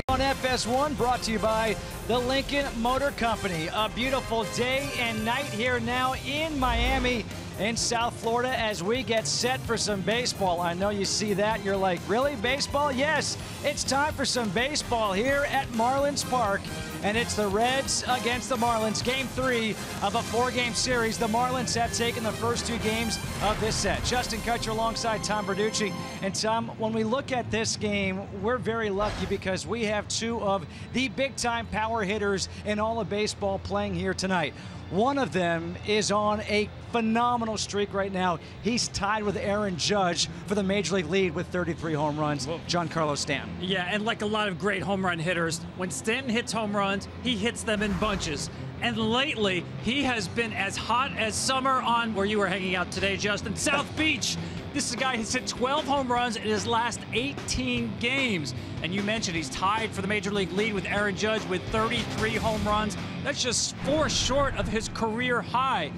On FS1, brought to you by the Lincoln Motor Company. A beautiful day and night here now in Miami in South Florida as we get set for some baseball. I know you see that. You're like, really? Baseball? Yes, it's time for some baseball here at Marlins Park. And it's the Reds against the Marlins. Game 3 of a 4-game series. The Marlins have taken the first 2 games of this set. Justin Kutcher alongside Tom Verducci. And Tom, when we look at this game, we're very lucky because we have 2 of the big-time power hitters in all of baseball playing here tonight. One of them is on a phenomenal streak right now. He's tied with Aaron Judge for the Major League lead with 33 home runs, Giancarlo Stanton. Yeah, and like a lot of great home run hitters, when Stanton hits home runs, he hits them in bunches. And lately, he has been as hot as summer on where you were hanging out today, Justin, South Beach. This is a guy who's hit 12 home runs in his last 18 games. And you mentioned he's tied for the Major League lead with Aaron Judge with 33 home runs. That's just 4 short of his career high.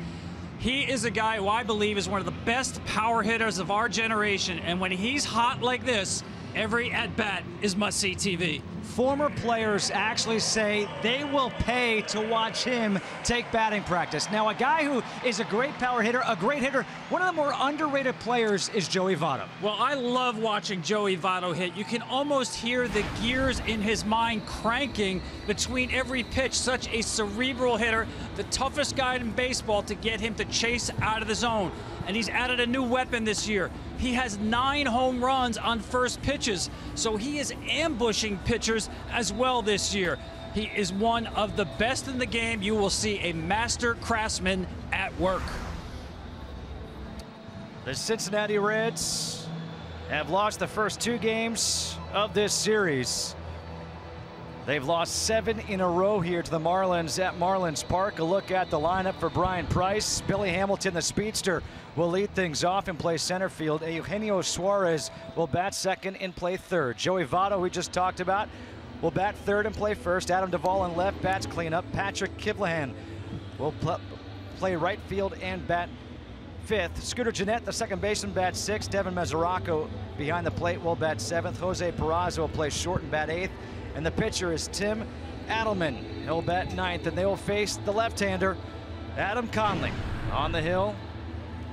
He is a guy who I believe is one of the best power hitters of our generation. And when he's hot like this, every at-bat is must-see TV. Former players actually say they will pay to watch him take batting practice. Now, a guy who is a great power hitter, a great hitter, one of the more underrated players is Joey Votto. Well, I love watching Joey Votto hit. You can almost hear the gears in his mind cranking between every pitch. Such a cerebral hitter, the toughest guy in baseball to get him to chase out of the zone. And he's added a new weapon this year. He has 9 home runs on first pitches, so he is ambushing pitchers as well this year. He is one of the best in the game. You will see a master craftsman at work. The Cincinnati Reds have lost the first 2 games of this series. They've lost 7 in a row here to the Marlins at Marlins Park. A look at the lineup for Brian Price. Billy Hamilton, the speedster, will lead things off and play center field. Eugenio Suarez will bat second and play third. Joey Votto, we just talked about, will bat third and play first. Adam Duvall in left bats cleanup. Patrick Kivlahan will play right field and bat fifth. Scooter Gennett, the second baseman, bats sixth. Devin Mesoraco behind the plate will bat seventh. Jose Peraza will play short and bat eighth. And the pitcher is Tim Adelman. He'll bat ninth, and they will face the left-hander, Adam Conley, on the hill.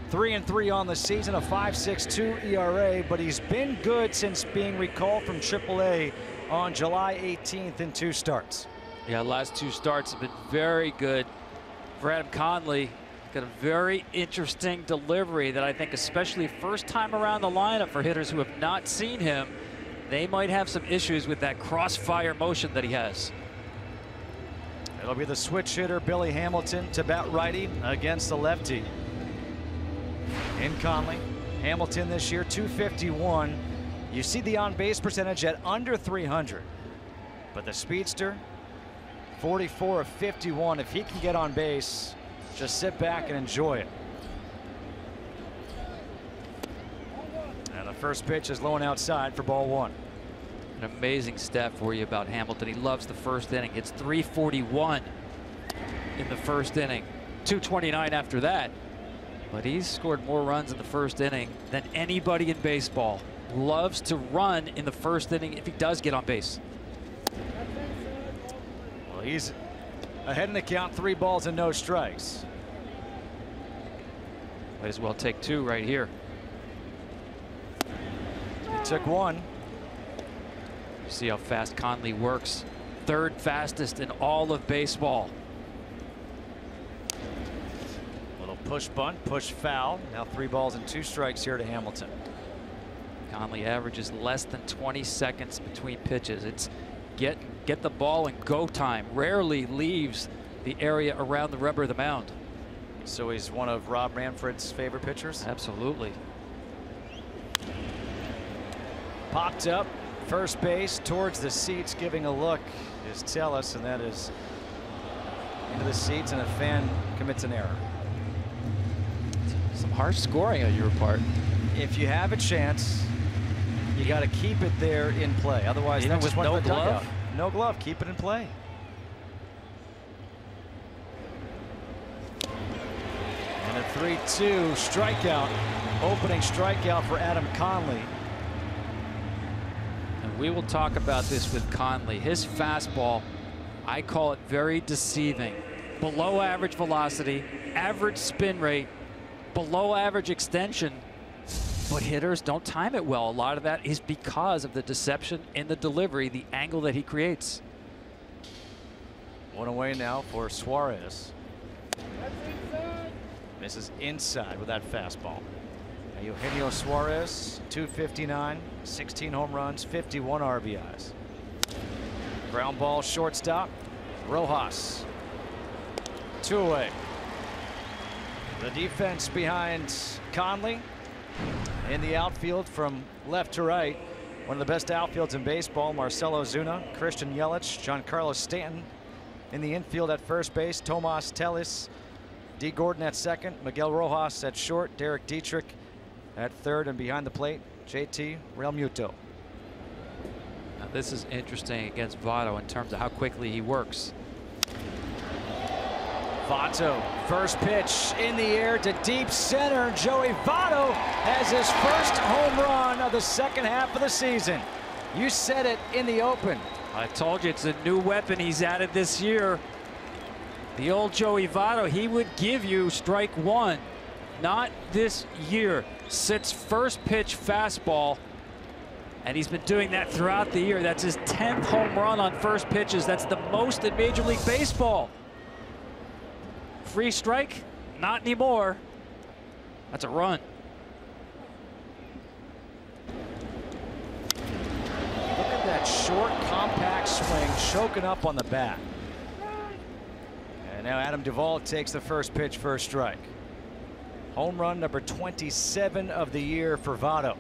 3-3 on the season, a 5.62 ERA, but he's been good since being recalled from AAA on July 18th in 2 starts. Yeah, last 2 starts have been very good for Adam Conley. Got a very interesting delivery that I think, especially first time around the lineup for hitters who have not seen him, they might have some issues with that crossfire motion that he has. It'll be the switch hitter, Billy Hamilton, to bat righty against the lefty. In Conley, Hamilton this year, 251. You see the on-base percentage at under 300. But the speedster, 44 of 51. If he can get on base, just sit back and enjoy it. And the first pitch is low and outside for ball 1. An amazing stat for you about Hamilton. He loves the first inning. It's 341 in the first inning, 229 after that. But he's scored more runs in the first inning than anybody in baseball. Loves to run in the first inning if he does get on base. Well, he's ahead in the count, 3 balls and no strikes. Might as well take 2 right here. He took 1. You see how fast Conley works. 3rd fastest in all of baseball. Little push bunt, push foul. Now 3 balls and 2 strikes here to Hamilton. Conley averages less than 20 seconds between pitches. It's get the ball and go time. Rarely leaves the area around the rubber of the mound. So he's one of Rob Manfred's favorite pitchers? Absolutely. Popped up, first base towards the seats, giving a look is Tellis, and that is into the seats, and a fan commits an error. Some harsh scoring on your part. If you have a chance, you got to keep it there in play. Otherwise, even with no glove? No glove, keep it in play. And a 3-2 strikeout, opening strikeout for Adam Conley. And We will talk about this with Conley. His fastball, I call it very deceiving. Below average velocity, average spin rate, below average extension, but hitters don't time it well. A lot of that is because of the deception in the delivery, the angle that he creates. One away now for Suarez. Misses inside with that fastball. Now Eugenio Suarez, 259, 16 home runs, 51 RBIs. Ground ball, shortstop, Rojas. 2 away. The defense behind Conley in the outfield from left to right. One of the best outfields in baseball. Marcell Ozuna, Christian Yelich, Giancarlo Stanton in the infield at first base. Tomas Tellis, D. Gordon at second, Miguel Rojas at short, Derek Dietrich at third, and behind the plate, JT Realmuto. Now this is interesting against Votto in terms of how quickly he works. Votto, first pitch in the air to deep center. Joey Votto has his first home run of the second half of the season. You said it in the open. I told you it's a new weapon he's added this year. The old Joey Votto, he would give you strike one. Not this year. Sits first pitch fastball, and he's been doing that throughout the year. That's his 10th home run on first pitches. That's the most in Major League Baseball. Free strike? Not anymore. That's a run. Look at that short, compact swing, choking up on the bat. And now Adam Duvall takes the first pitch for a strike. Home run number 27 of the year for Votto.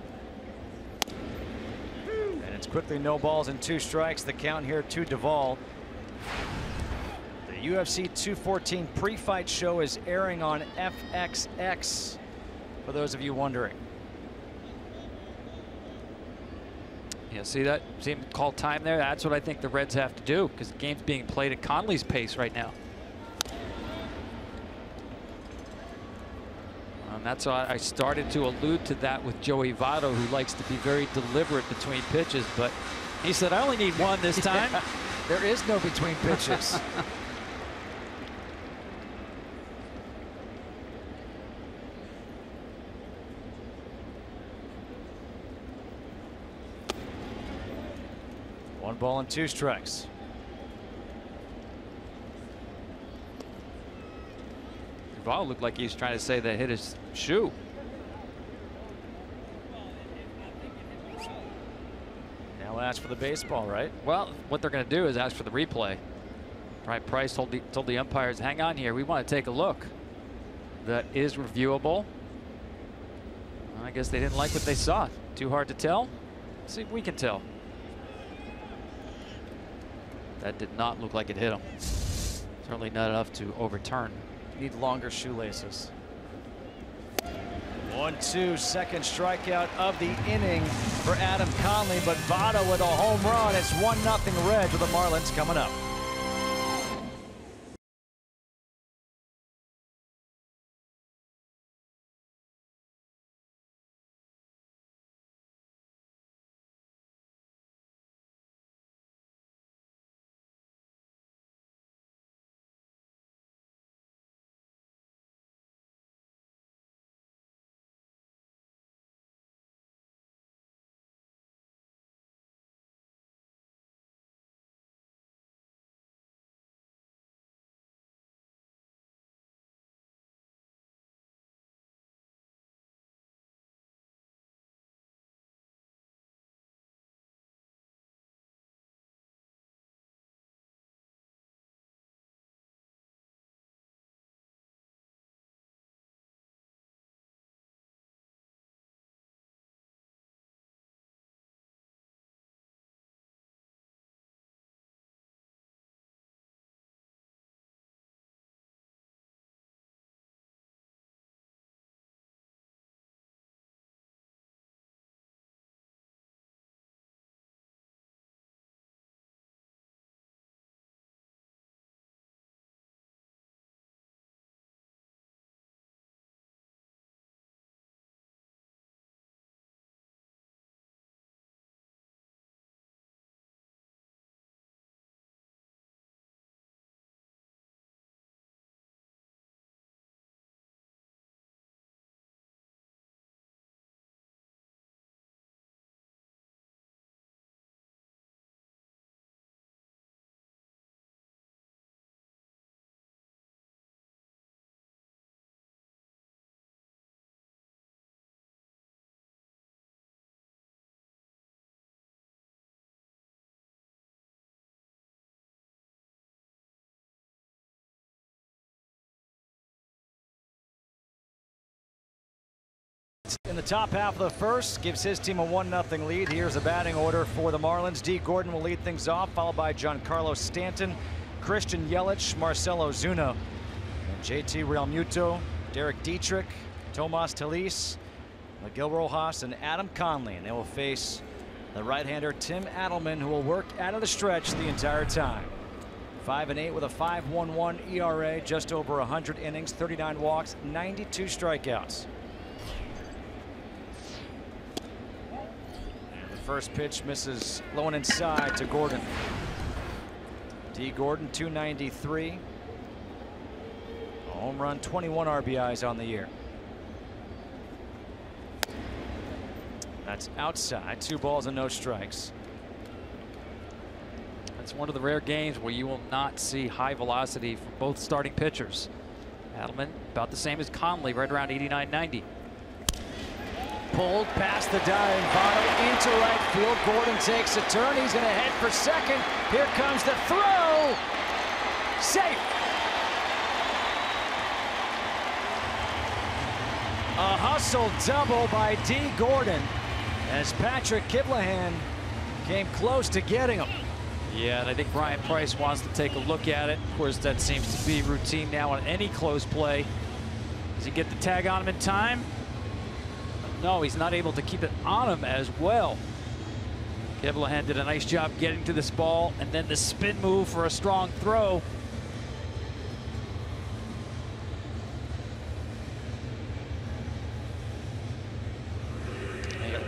And it's quickly no balls and 2 strikes. The count here to Duvall. The UFC 214 pre-fight show is airing on FXX, for those of you wondering. Yeah, see that? See him call time there? That's what I think the Reds have to do, because the game's being played at Conley's pace right now. And that's why I started to allude to that with Joey Votto, who likes to be very deliberate between pitches, but he said, I only need one this time. Yeah, there is no between pitches. One ball and 2 strikes. Duvall looked like he was trying to say that hit his shoe. Now ask for the baseball, right? Well, what they're going to do is ask for the replay. Right, Price told the umpires, hang on here, we want to take a look. That is reviewable. I guess they didn't like what they saw. Too hard to tell? Let's see if we can tell. That did not look like it hit him. Certainly not enough to overturn. Need longer shoelaces. 1-2, second strikeout of the inning for Adam Conley, but Votto with a home run. It's 1-0 Reds with the Marlins coming up. in the top half of the first, gives his team a 1-0 lead. Here's a batting order for the Marlins. D. Gordon will lead things off, followed by Giancarlo Stanton, Christian Yelich, Marcelo Zuna, and JT Realmuto, Derek Dietrich, Tomas Telis, Miguel Rojas, and Adam Conley. And they will face the right-hander Tim Adelman, who will work out of the stretch the entire time. 5-8 with a 5.11 ERA, just over 100 innings, 39 walks, 92 strikeouts. And the first pitch misses low and inside to Gordon. D. Gordon, 293. A home run, 21 RBIs on the year. That's outside, 2 balls and no strikes. It's one of the rare games where you will not see high velocity from both starting pitchers. Adelman about the same as Conley, right around 89-90. Pulled past the dying Votto into right field. Gordon takes a turn. He's going to head for second. Here comes the throw. Safe. A hustle double by D. Gordon as Patrick Kivlehan came close to getting him. Yeah, and I think Brian Price wants to take a look at it. Of course, that seems to be routine now on any close play. Does he get the tag on him in time? No, he's not able to keep it on him as well. Kivlehan did a nice job getting to this ball, and then the spin move for a strong throw.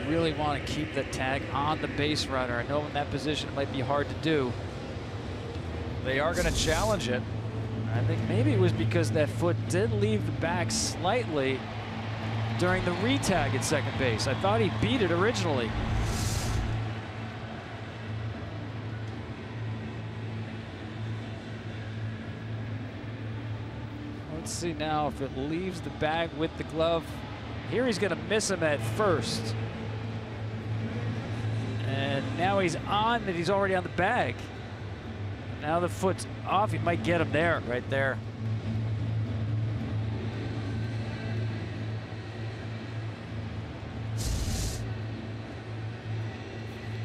Really want to keep the tag on the base runner. I know in that position it might be hard to do. They are going to challenge it. I think maybe it was because that foot did leave the bag slightly during the re-tag at second base. I thought he beat it originally. Let's see now if it leaves the bag with the glove. Here he's going to miss him at first. And now he's on that he's already on the bag. Now the foot's off. He might get him there. Right there.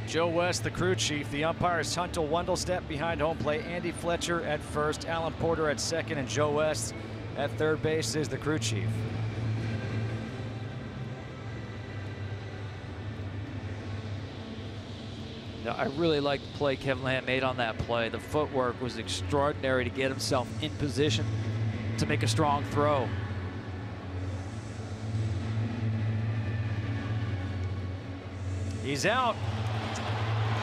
Joe West, the crew chief. The umpires Hunter Wendelstedt behind home plate. Andy Fletcher at first. Alan Porter at second. And Joe West at third base is the crew chief. I really like the play Kivlehan made on that play. The footwork was extraordinary to get himself in position to make a strong throw. He's out.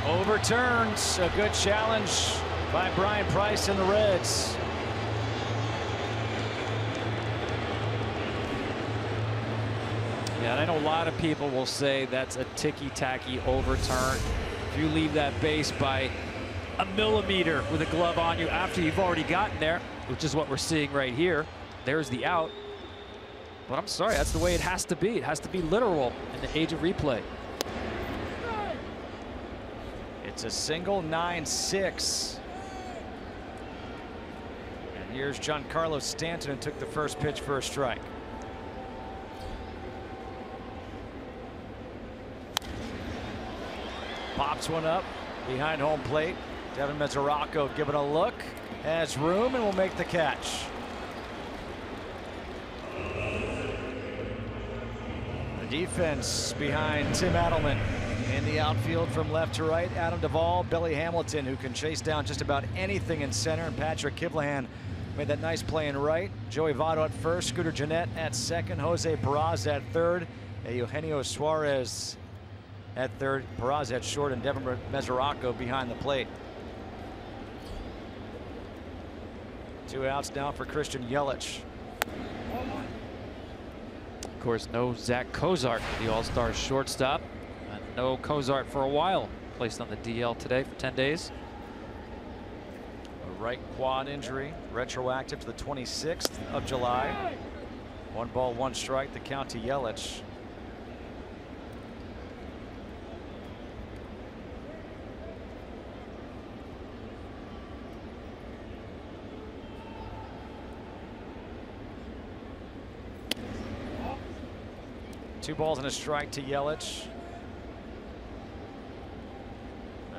Overturns. A good challenge by Brian Price and the Reds. Yeah, and I know a lot of people will say that's a ticky-tacky overturn. If you leave that base by a millimeter with a glove on you after you've already gotten there, which is what we're seeing right here. There's the out. But I'm sorry, that's the way it has to be. It has to be literal in the age of replay. It's a single, 9-6. And here's Giancarlo Stanton, who took the first pitch for a strike. Pops one up behind home plate. Devin Mesoraco giving a look. Has room and will make the catch. The defense behind Tim Adelman. In the outfield from left to right, Adam Duvall, Billy Hamilton, who can chase down just about anything in center, and Patrick Kivlehan made that nice play in right. Joey Votto at first, Scooter Gennett at second, Jose Peraza at third, and Eugenio Suarez at third, Peraza at short, and Devin Mesoraco behind the plate. 2 outs now for Christian Yelich. Of course, no Zach Cozart, the All-Star shortstop. And no Cozart for a while. Placed on the DL today for 10 days. A right quad injury, retroactive to the 26th of July. 1 ball, 1 strike, the count to Yelich. 2 balls and a strike to Yelich.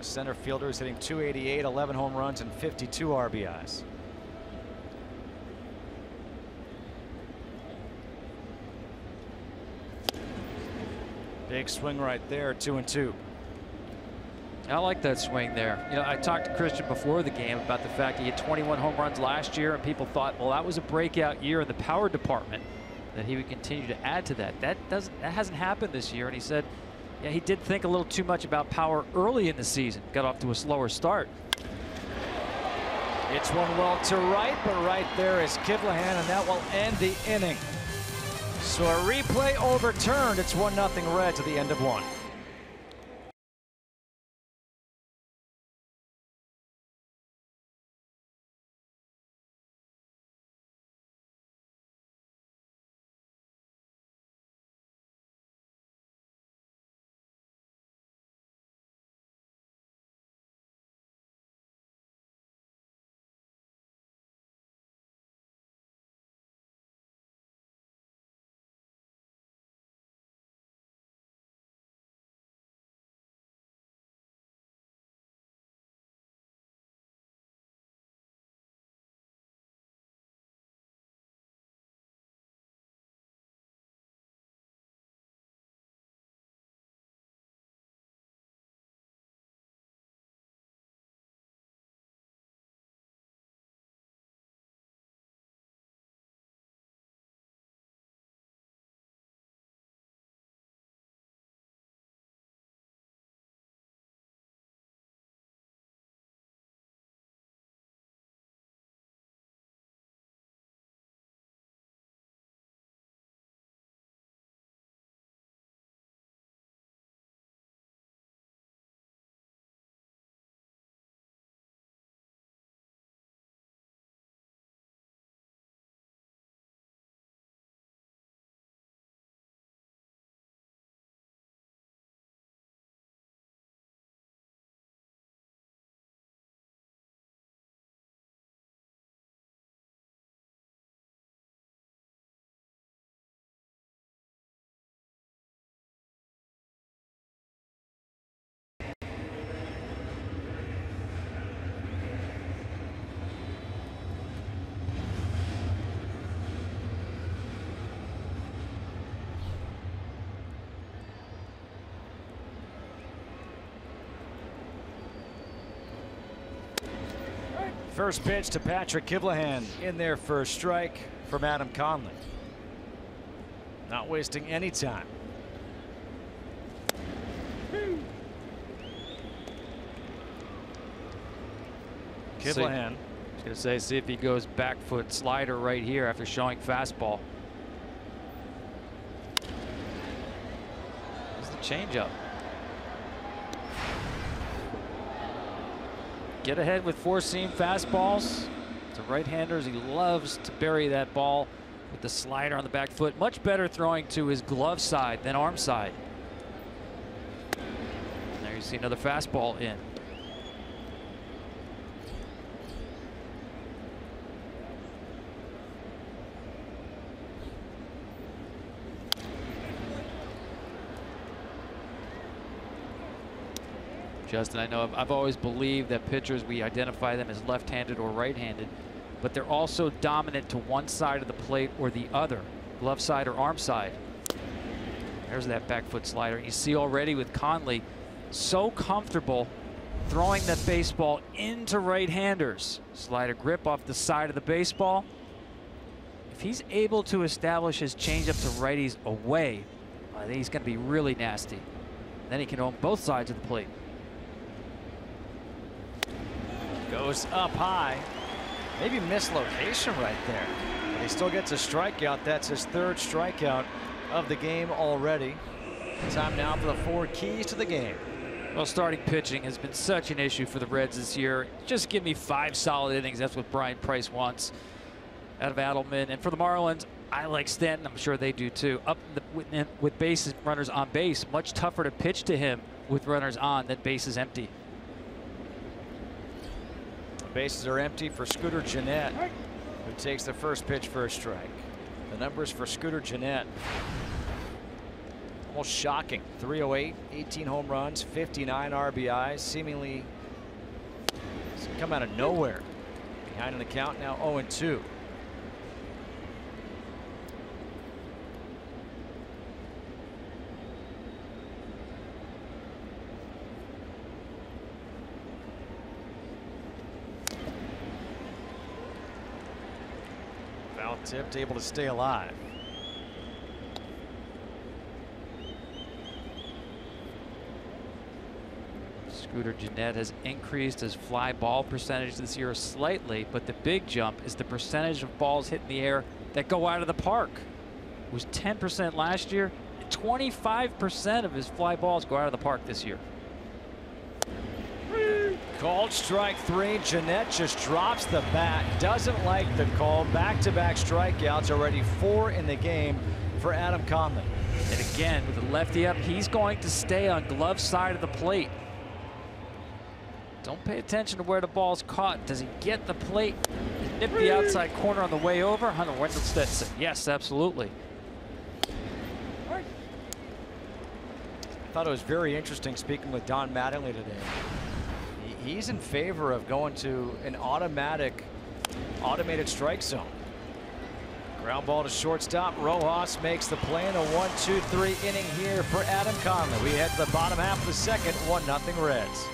A center fielder is hitting .288, 11 home runs and 52 RBIs. Big swing right there, 2-2. I like that swing there. You know, I talked to Christian before the game about the fact he had 21 home runs last year, and people thought, well, that was a breakout year in the power department, that he would continue to add to that. That hasn't happened this year, and he said, yeah, he did think a little too much about power early in the season. Got off to a slower start. It's one well to right, but right there is Kivlehan, and that will end the inning. So a replay overturned. It's 1-0 Reds at the end of 1. First pitch to Patrick Kivlehan in there for a strike from Adam Conley. Not wasting any time. Kivlehan. I was going to say, see if he goes back foot slider right here after showing fastball. There's the changeup. Get ahead with 4-seam fastballs. To right-handers, he loves to bury that ball with the slider on the back foot. Much better throwing to his glove side than arm side. There you see another fastball in. Justin, I know I've always believed that pitchers, we identify them as left-handed or right-handed, but they're also dominant to one side of the plate or the other, glove side or arm side. There's that back foot slider. You see already with Conley, so comfortable throwing that baseball into right-handers. Slider grip off the side of the baseball. If he's able to establish his changeup to righties away, I think he's going to be really nasty. Then he can own both sides of the plate. Goes up high. Maybe mislocation right there. But he still gets a strikeout. That's his 3rd strikeout of the game already. Time now for the 4 keys to the game. Well, starting pitching has been such an issue for the Reds this year. Just give me 5 solid innings. That's what Brian Price wants out of Adelman. And for the Marlins, I like Stanton. I'm sure they do too. Up with bases, runners on base. Much tougher to pitch to him with runners on than bases empty. Bases are empty for Scooter Gennett, who takes the first pitch for a strike. The numbers for Scooter Gennett: almost shocking. 308, 18 home runs, 59 RBIs, seemingly come out of nowhere. Behind in the count now, 0-2. Foul tipped, able to stay alive. Scooter Gennett has increased his fly ball percentage this year slightly, but the big jump is the percentage of balls hit in the air that go out of the park. It was 10% last year. 25% of his fly balls go out of the park this year. Called strike 3. Gennett just drops the bat. Doesn't like the call. Back-to-back strikeouts, already 4 in the game for Adam Conley. And again, with the lefty up, he's going to stay on glove side of the plate. Don't pay attention to where the ball's caught. Does he get the plate? Nip the outside corner on the way over? Hunter Wendelstedt said yes, absolutely. I thought it was very interesting speaking with Don Mattingly today. He's in favor of going to an automated strike zone. Ground ball to shortstop. Rojas makes the play in a 1-2-3 inning here for Adam Conley. We head to the bottom half of the second, 1-0 Reds.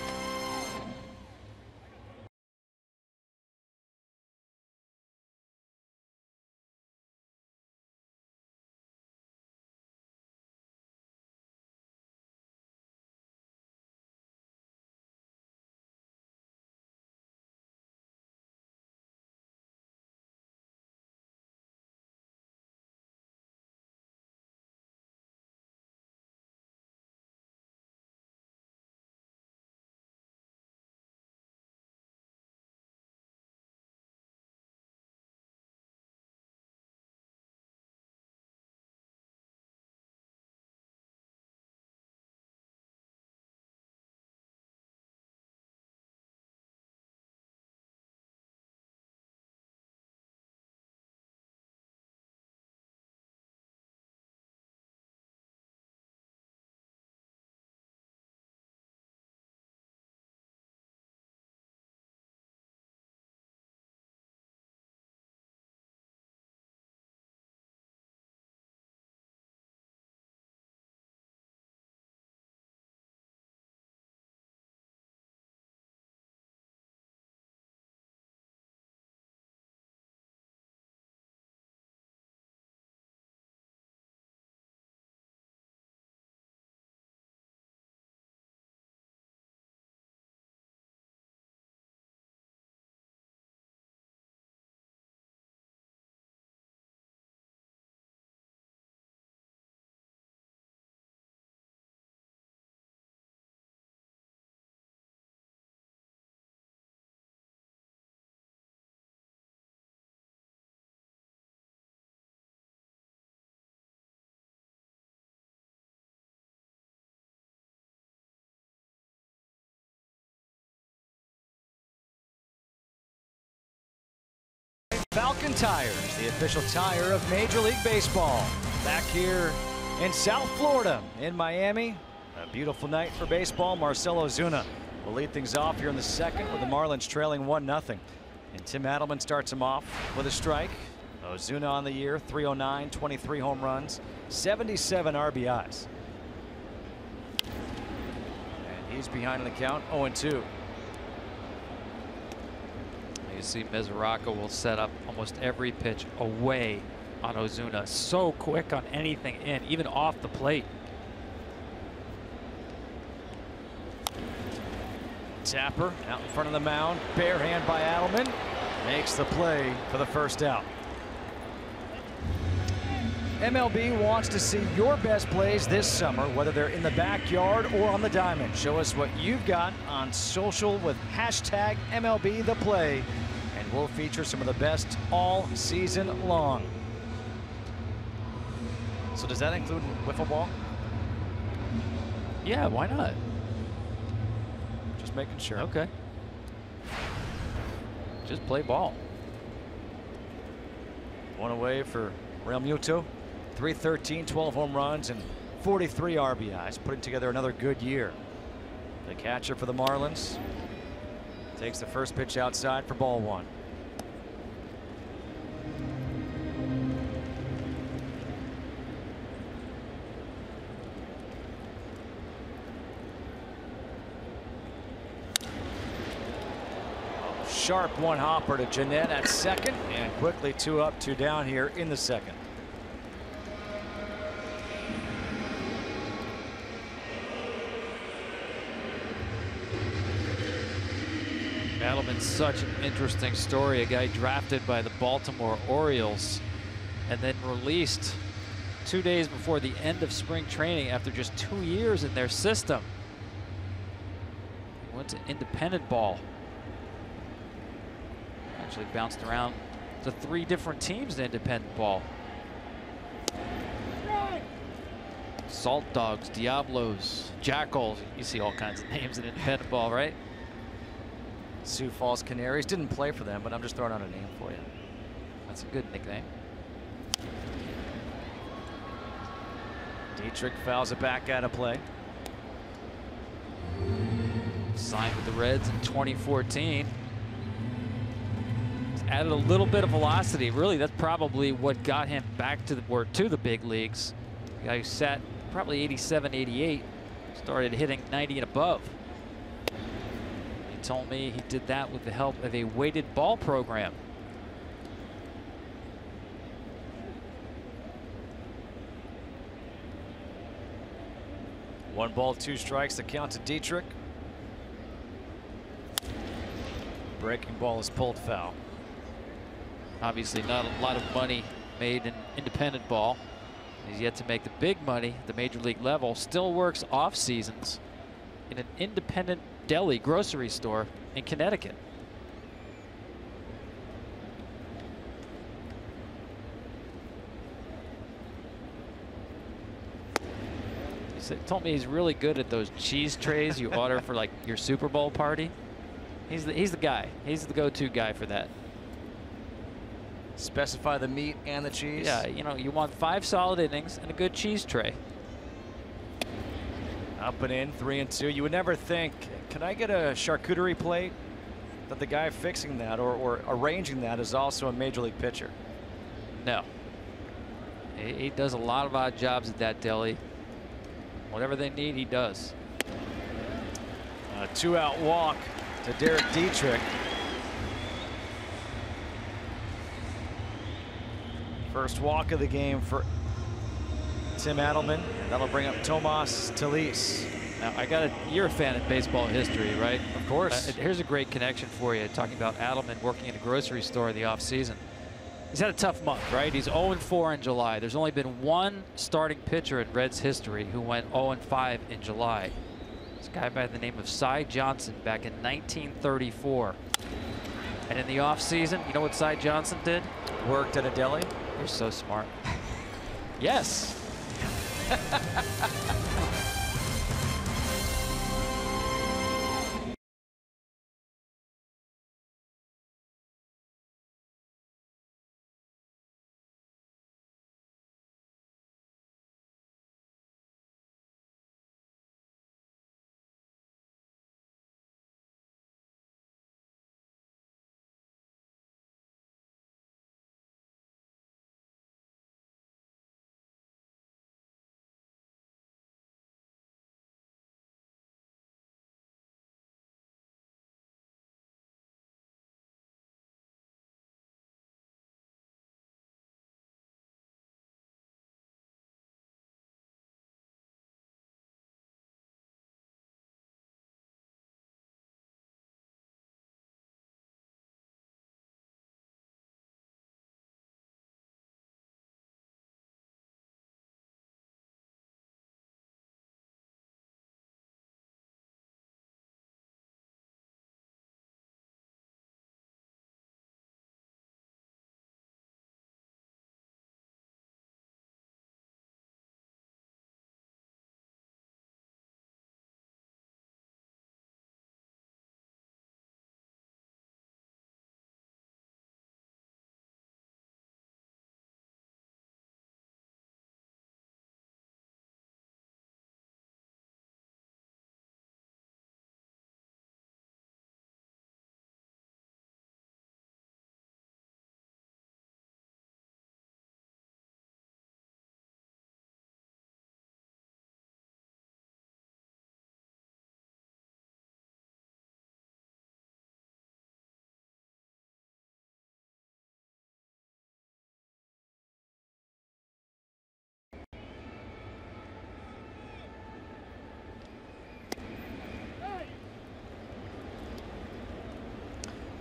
Falcon Tires, the official tire of Major League Baseball. Back here in South Florida, in Miami. A beautiful night for baseball. Marcell Ozuna will lead things off here in the second with the Marlins trailing 1-0. And Tim Adelman starts him off with a strike. Ozuna on the year, 309, 23 home runs, 77 RBIs. And he's behind in the count, 0-2. You see Mesoraco will set up almost every pitch away on Ozuna. So quick on anything in, even off the plate. Tapper out in front of the mound. Bare hand by Adelman. Makes the play for the first out. MLB wants to see your best plays this summer, whether they're in the backyard or on the diamond. Show us what you've got on social with hashtag MLB The Play, and we'll feature some of the best all season long. So does that include wiffle ball? Yeah, why not? Just making sure. Okay. Just play ball. One away for Real Muto. 313, 12 home runs, and 43 RBIs, putting together another good year. The catcher for the Marlins takes the first pitch outside for ball one. Sharp one hopper to Jeanette at second, and quickly 2 up, 2 down here in the second. Adelman's such an interesting story. A guy drafted by the Baltimore Orioles and then released 2 days before the end of spring training after just 2 years in their system. He went to independent ball. Actually bounced around to 3 different teams in independent ball. Salt Dogs, Diablos, Jackals. You see all kinds of names in independent ball, right? Sioux Falls Canaries. Didn't play for them, but I'm just throwing out a name for you. That's a good nickname. Dietrich fouls it back out of play. Signed with the Reds in 2014. Added a little bit of velocity. Really, that's probably what got him back to the big leagues. The guy who sat probably 87, 88, started hitting 90 and above. He told me he did that with the help of a weighted ball program. One ball, 2 strikes. The count to Dietrich. Breaking ball is pulled foul. Obviously not a lot of money made in independent ball. He's yet to make the big money at the major league level. Still works off seasons in an independent deli grocery store in Connecticut. He told me he's really good at those cheese trays you order for like your Super Bowl party. He's the guy. He's the go-to guy for that. Specify the meat and the cheese. Yeah, you know, you want 5 solid innings and a good cheese tray. Up and in, 3 and 2. You would never think, can I get a charcuterie plate? That the guy fixing that or arranging that is also a major league pitcher. No. He does a lot of odd jobs at that deli. Whatever they need, he does. A 2-out walk to Derek Dietrich. First walk of the game for Tim Adelman, and that'll bring up Tomas Telis. Now, you're a fan of baseball history, right? Of course. Here's a great connection for you, talking about Adelman working in a grocery store in the offseason. He's had a tough month, right? He's 0-4 in July. There's only been 1 starting pitcher in Reds history who went 0-5 in July. This guy by the name of Cy Johnson back in 1934. And in the offseason, you know what Cy Johnson did? Worked at a deli. You're so smart. Yes.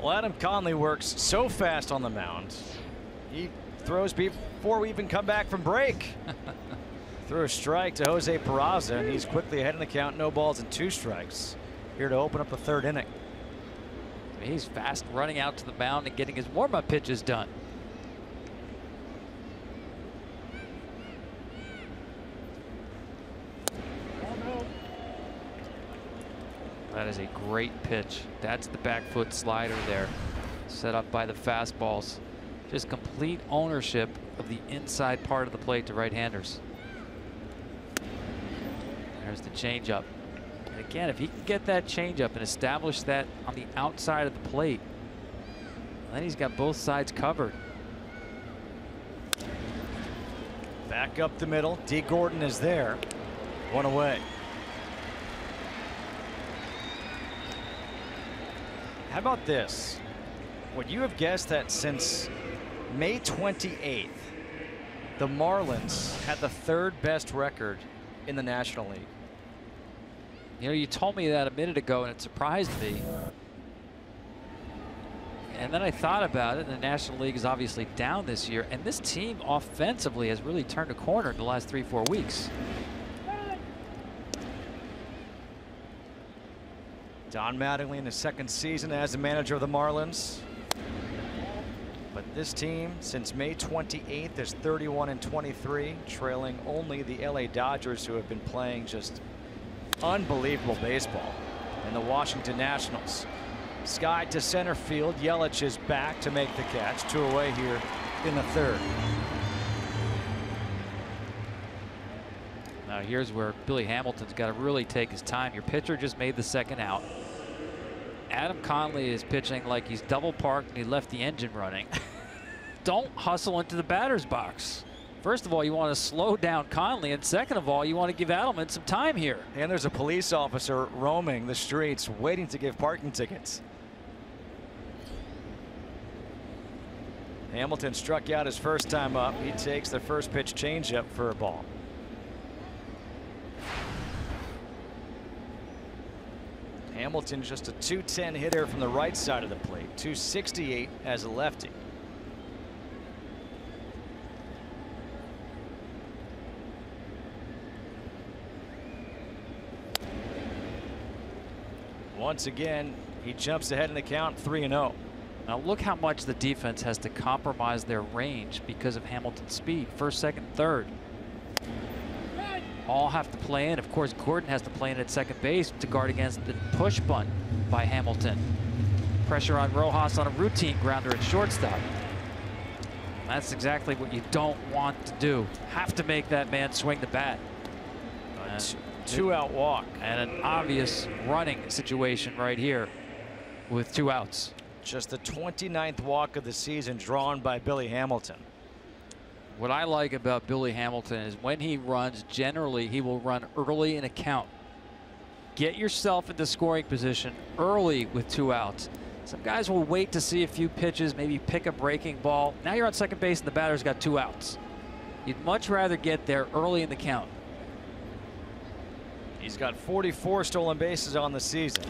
Well, Adam Conley works so fast on the mound. He throws before we even come back from break. Threw a strike to Jose Peraza, and he's quickly ahead in the count. No balls and 2 strikes. Here to open up the 3rd inning. He's fast running out to the mound and getting his warm-up pitches done. That is a great pitch. That's the back foot slider there, set up by the fastballs. Just complete ownership of the inside part of the plate to right-handers. There's the changeup. And again, if he can get that changeup and establish that on the outside of the plate, then he's got both sides covered. Back up the middle. D. Gordon is there. 1 away. How about this? Would you have guessed that since May 28th, the Marlins had the 3rd best record in the National League? You know, you told me that a minute ago, and it surprised me. And then I thought about it, and the National League is obviously down this year, and this team offensively has really turned a corner in the last 3-4 weeks. Don Mattingly in his 2nd season as the manager of the Marlins. But this team, since May 28th, is 31-23, trailing only the LA Dodgers, who have been playing just unbelievable baseball, and the Washington Nationals. Sky to center field. Yelich is back to make the catch. 2 away here in the 3rd. Now here's where Billy Hamilton's got to really take his time. Your pitcher just made the 2nd out. Adam Conley is pitching like he's double parked and he left the engine running. Don't hustle into the batter's box. First of all, you want to slow down Conley, and second of all, you want to give Adelman some time here. And there's a police officer roaming the streets waiting to give parking tickets. Hamilton struck out his first time up. He takes the first pitch changeup for a ball. Hamilton just a .210 hitter from the right side of the plate. .268 as a lefty. Once again, he jumps ahead in the count, 3-0. Now look how much the defense has to compromise their range because of Hamilton's speed. 1st, 2nd, 3rd. All have to play in. Of course, Gordon has to play in at second base to guard against the push bunt by Hamilton. Pressure on Rojas on a routine grounder at shortstop. That's exactly what you don't want to do. Have to make that man swing the bat. Two-out walk. And an obvious running situation right here with 2 outs. Just the 29th walk of the season drawn by Billy Hamilton. What I like about Billy Hamilton is when he runs, generally he will run early in a count. Get yourself into scoring position early with 2 outs. Some guys will wait to see a few pitches, maybe pick a breaking ball. Now you're on second base and the batter's got 2 outs. You'd much rather get there early in the count. He's got 44 stolen bases on the season.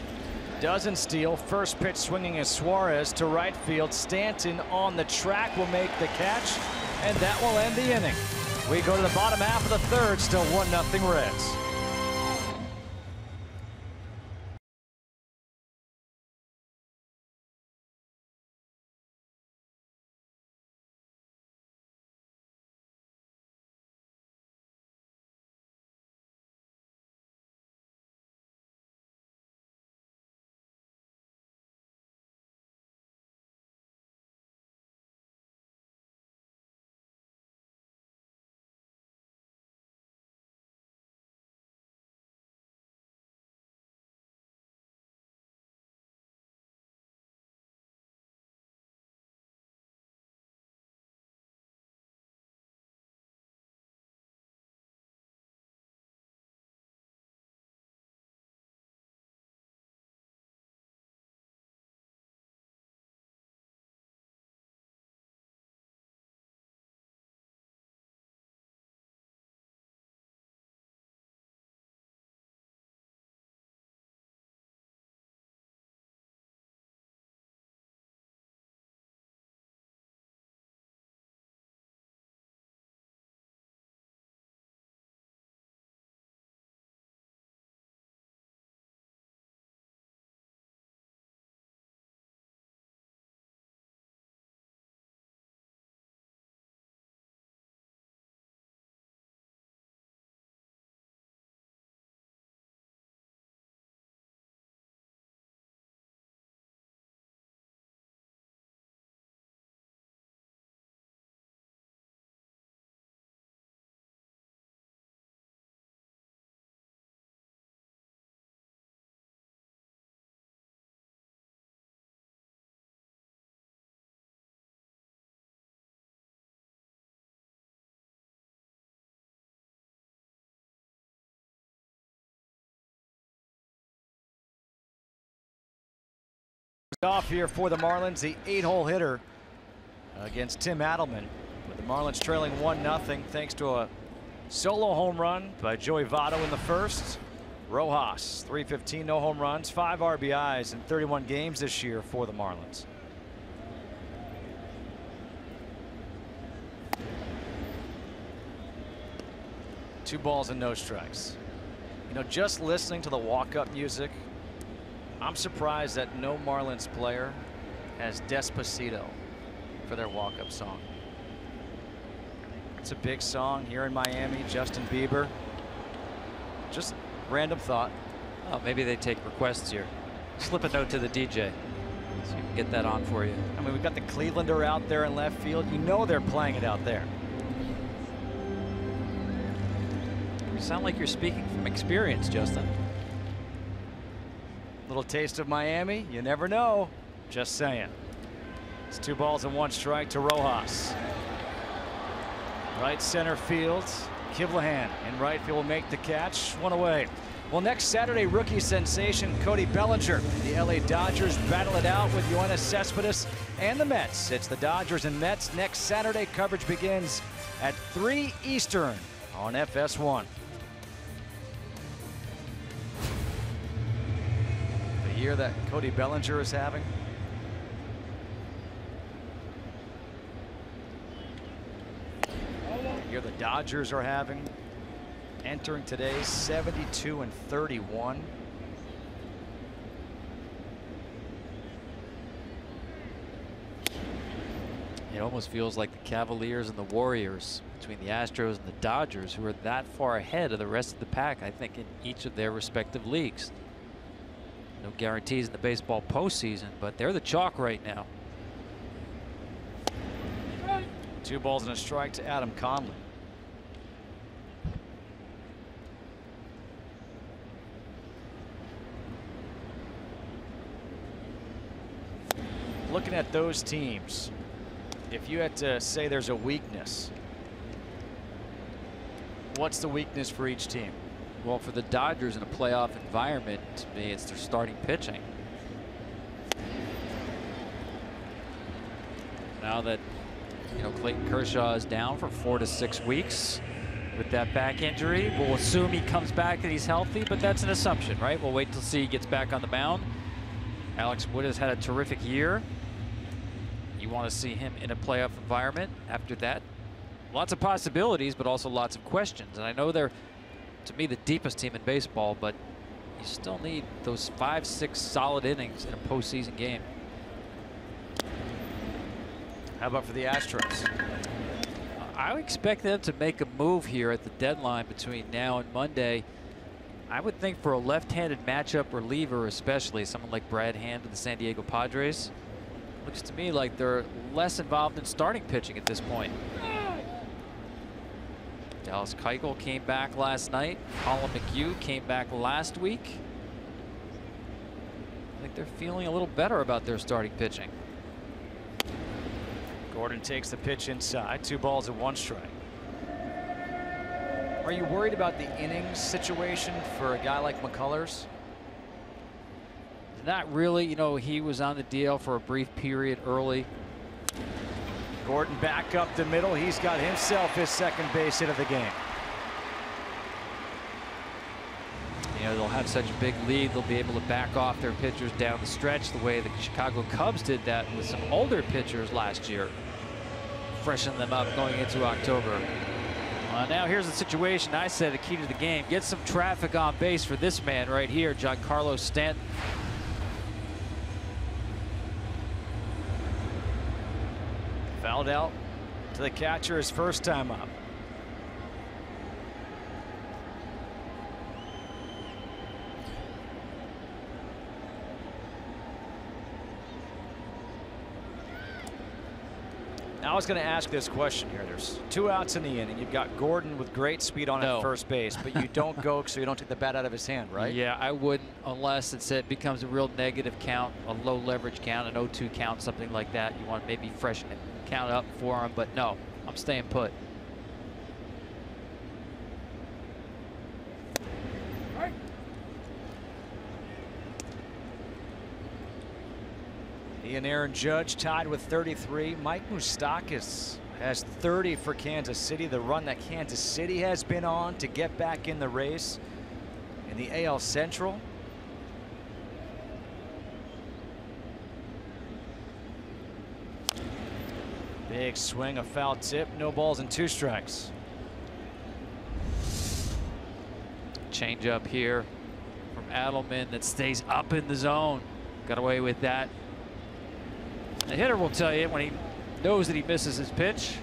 Doesn't steal. First pitch swinging is Suarez to right field. Stanton on the track will make the catch, and that will end the inning. We go to the bottom half of the 3rd, still 1-0 Reds. Off here for the Marlins, the 8-hole hitter against Tim Adelman, with the Marlins trailing 1-0 thanks to a solo home run by Joey Votto in the first. Rojas, 315, no home runs, 5 RBIs in 31 games this year for the Marlins. Two balls and no strikes. You know, just listening to the walk-up music, I'm surprised that no Marlins player has Despacito for their walk-up song. It's a big song here in Miami. Justin Bieber. Just random thought. Oh, maybe they take requests here. Slip a note to the DJ so you can get that on for you. I mean, we've got the Clevelander out there in left field. You know they're playing it out there. You sound like you're speaking from experience, Justin. Little taste of Miami. You never know. Just saying. It's 2 balls and 1 strike to Rojas. Right center field. Kivlahan in right field will make the catch. 1 away. Well, next Saturday, rookie sensation Cody Bellinger. The LA Dodgers battle it out with Yoenis Cespedes and the Mets. It's the Dodgers and Mets next Saturday. Coverage begins at 3 Eastern on FS1. The year that Cody Bellinger is having. The year the Dodgers are having. Entering today 72-31. It almost feels like the Cavaliers and the Warriors between the Astros and the Dodgers, who are that far ahead of the rest of the pack, I think, in each of their respective leagues. No guarantees in the baseball postseason, but they're the chalk right now. 2 balls and a strike to Adam Conley. Looking at those teams, if you had to say there's a weakness, what's the weakness for each team? Well, for the Dodgers in a playoff environment, to me, it's their starting pitching. Now that, you know, Clayton Kershaw is down for 4 to 6 weeks with that back injury, we'll assume he comes back and he's healthy, but that's an assumption, right? We'll wait till see he gets back on the mound. Alex Wood has had a terrific year. You want to see him in a playoff environment after that. Lots of possibilities, but also lots of questions. And I know they're, to me, the deepest team in baseball, but you still need those 5-6 solid innings in a postseason game. How about for the Astros? I would expect them to make a move here at the deadline between now and Monday. I would think for a left-handed matchup reliever, especially someone like Brad Hand of the San Diego Padres, looks to me like they're less involved in starting pitching at this point. Dallas Keuchel came back last night. Colin McHugh came back last week. I think they're feeling a little better about their starting pitching. Gordon takes the pitch inside. 2 balls and 1 strike. Are you worried about the innings situation for a guy like McCullers? Not really. You know, he was on the DL for a brief period early. Gordon back up the middle. He's got himself his second base hit of the game. You know, they'll have such a big lead. They'll be able to back off their pitchers down the stretch the way the Chicago Cubs did that with some older pitchers last year. Freshen them up going into October. Now here's the situation. I said the key to the game. Get some traffic on base for this man right here, Giancarlo Stanton. Fouled out to the catcher his first time up. Now I was going to ask this question here. There's 2 outs in the inning. You've got Gordon with great speed on at first base, but you don't go so you don't take the bat out of his hand, right? Yeah, I wouldn't unless it becomes a real negative count, a low leverage count, an 0-2 count, something like that. You want to maybe freshen it, count up for him, but no, I'm staying put. He and Aaron Judge tied with 33. Mike Moustakas has 30 for Kansas City. The run that Kansas City has been on to get back in the race in the AL Central. Big swing, a foul tip, no balls and 2 strikes. Change up here from Adelman that stays up in the zone. Got away with that. The hitter will tell you when he knows that he misses his pitch.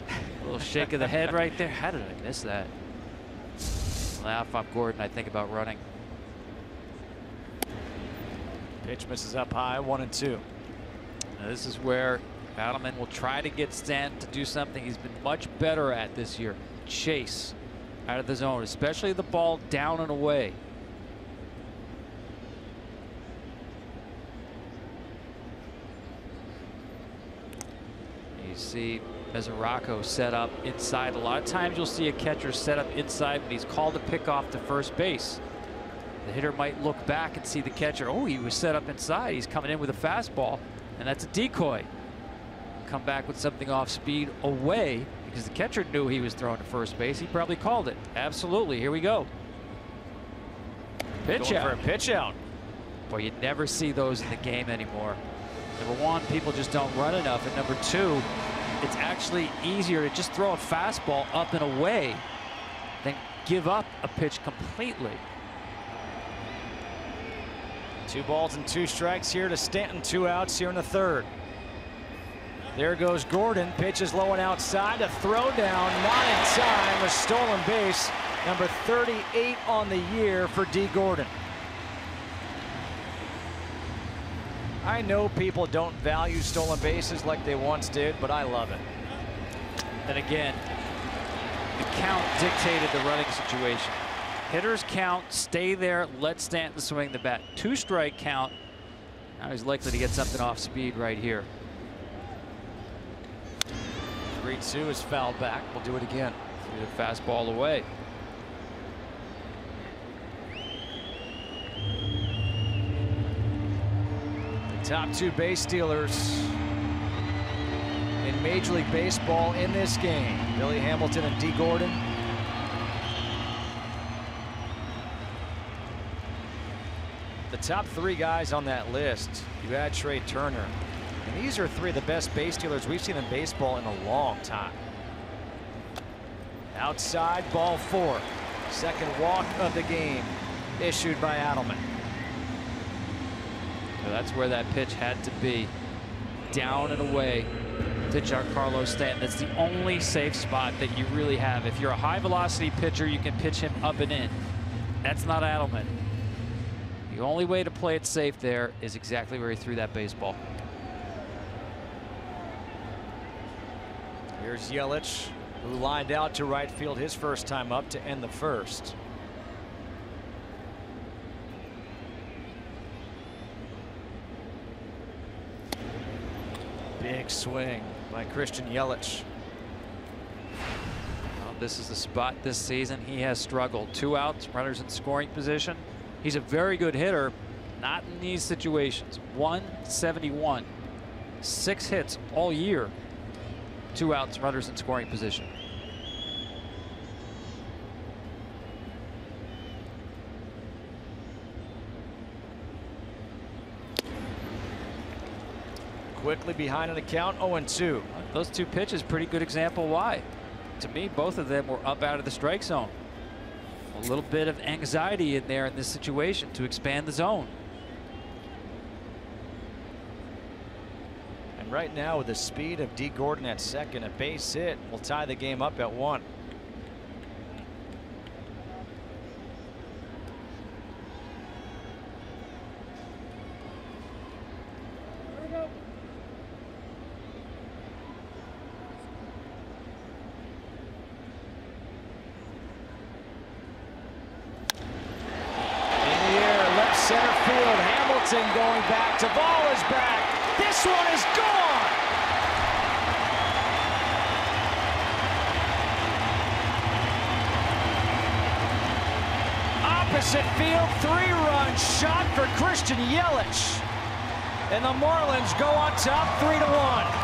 A little shake of the head right there. How did I miss that? Well, if I'm Gordon, I think about running. Pitch misses up high, 1-2. Now this is where Adelman will try to get Stanton to do something he's been much better at this year. Chase out of the zone, especially the ball down and away. You see Mesoraco set up inside. A lot of times you'll see a catcher set up inside when he's called to pick off to first base. The hitter might look back and see the catcher. Oh, he was set up inside. He's coming in with a fastball, and that's a decoy. Come back with something off speed away because the catcher knew he was throwing to first base. He probably called it. Absolutely. Here we go. Pitch Going out. for a pitch out. Boy, you never see those in the game anymore. Number one, people just don't run enough. And number two, it's actually easier to just throw a fastball up and away than give up a pitch completely. 2 balls and 2 strikes here to Stanton. 2 outs here in the 3rd. There goes Gordon. Pitch is low and outside. A throw down, not in time. A stolen base. Number 38 on the year for D. Gordon. I know people don't value stolen bases like they once did, but I love it. And again, the count dictated the running situation. Hitters count, stay there, let Stanton swing the bat. 2-strike count. Now he's likely to get something off speed right here. 3-2 is fouled back. We'll do it again. Threw the fastball away. The top 2 base stealers in Major League Baseball in this game. Billy Hamilton and D. Gordon. The top 3 guys on that list, you add Trey Turner. And these are 3 of the best base stealers we've seen in baseball in a long time. Outside, ball 4. Second walk of the game issued by Adelman. So that's where that pitch had to be. Down and away to Giancarlo Stanton. That's the only safe spot that you really have. If you're a high velocity pitcher, you can pitch him up and in. That's not Adelman. The only way to play it safe there is exactly where he threw that baseball. Here's Yelich, who lined out to right field his first time up to end the 1st. Big swing by Christian Yelich. Well, this is the spot this season he has struggled. 2 outs, runners in scoring position. He's a very good hitter, not in these situations. 171, 6 hits all year. 2 outs, runners in scoring position. Quickly behind an account, 0-2. Those 2 pitches, pretty good example why. To me, both of them were up out of the strike zone. A little bit of anxiety in there in this situation to expand the zone. And right now, with the speed of D. Gordon at second, a base hit will tie the game up at 1. Center field, Hamilton going back to ball is back. This one is gone. Opposite field, 3-run shot for Christian Yelich. And the Marlins go on top 3-1.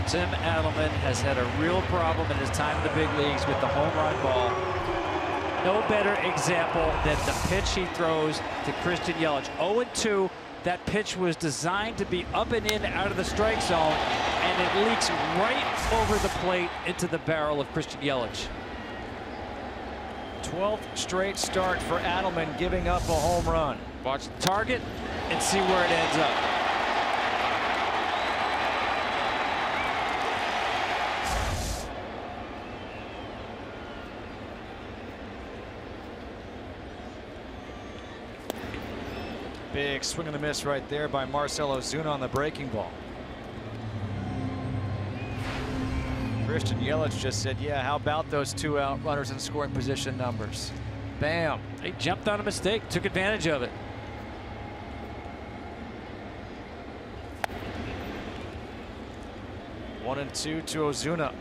Tim Adelman has had a real problem in his time in the big leagues with the home run ball. No better example than the pitch he throws to Christian Yelich. 0-2. That pitch was designed to be up and in out of the strike zone, and it leaks right over the plate into the barrel of Christian Yelich. 12th straight start for Adelman, giving up a home run. Watch the target and see where it ends up. Big swing and a miss right there by Marcell Ozuna on the breaking ball. Christian Yelich just said, yeah, how about those 2 out runners in scoring position numbers? Bam. He jumped on a mistake, took advantage of it. One and 2 to Ozuna.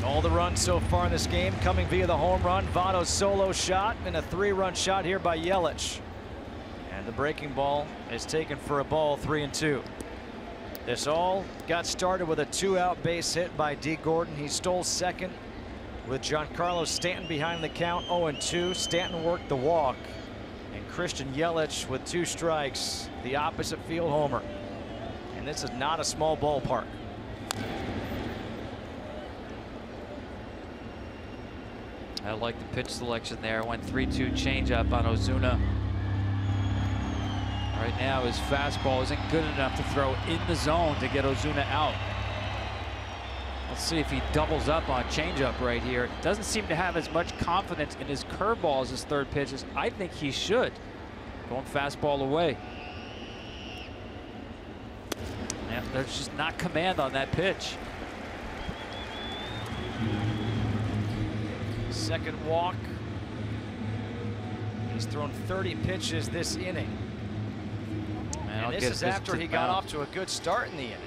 All the runs so far in this game coming via the home run, Votto's solo shot, and a 3-run shot here by Yelich. And the breaking ball is taken for a ball, 3-2. This all got started with a 2-out base hit by D. Gordon. He stole second with Giancarlo Stanton behind the count, 0-2. Stanton worked the walk, and Christian Yelich with 2 strikes, the opposite field homer. And this is not a small ballpark. I like the pitch selection there. Went 3-2 changeup on Ozuna. Right now his fastball isn't good enough to throw in the zone to get Ozuna out. Let's see if he doubles up on changeup right here. Doesn't seem to have as much confidence in his curveball as his third pitch as I think he should. Going fastball away. Yeah, there's just not command on that pitch. Second walk. He's thrown 30 pitches this inning. And this is after he got off to a good start in the inning.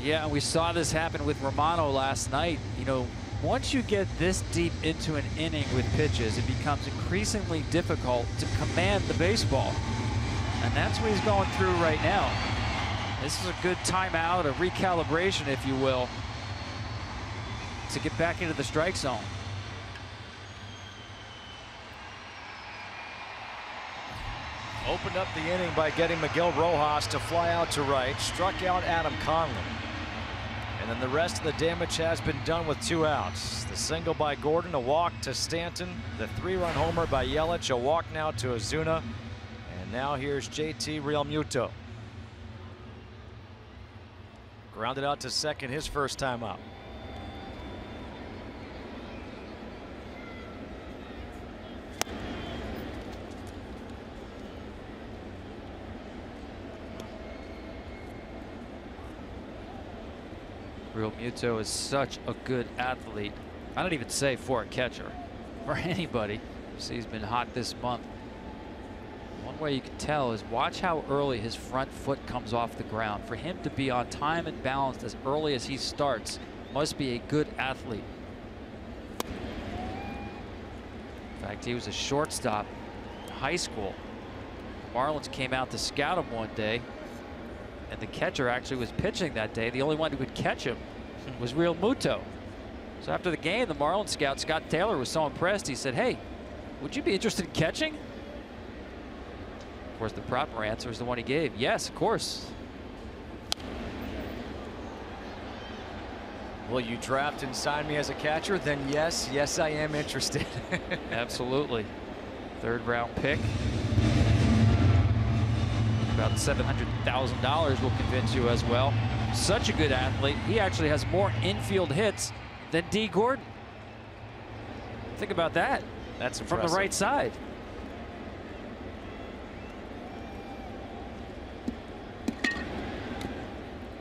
Yeah, and we saw this happen with Romano last night. You know, once you get this deep into an inning with pitches, it becomes increasingly difficult to command the baseball. And that's what he's going through right now. This is a good timeout, a recalibration, if you will, to get back into the strike zone. Opened up the inning by getting Miguel Rojas to fly out to right, struck out Adam Conley. And then the rest of the damage has been done with 2 outs. The single by Gordon, a walk to Stanton, the 3-run homer by Yelich, a walk now to Ozuna. And now here's JT Realmuto. Grounded out to second his first time up. Realmuto is such a good athlete. I don't even say for a catcher, for anybody. See, he's been hot this month. One way you can tell is watch how early his front foot comes off the ground. For him to be on time and balanced as early as he starts must be a good athlete. In fact, he was a shortstop in high school. Marlins came out to scout him one day, and the catcher actually was pitching that day. The only one who could catch him was Realmuto. So after the game, the Marlins scout, Scott Taylor, was so impressed, he said, hey, would you be interested in catching? Of course, the proper answer is the one he gave. Yes, of course. Will you draft and sign me as a catcher? Then yes, yes, I am interested. Absolutely. 3rd round pick. About $700,000 will convince you as well. Such a good athlete. He actually has more infield hits than D. Gordon. Think about that. That's impressive. From the right side.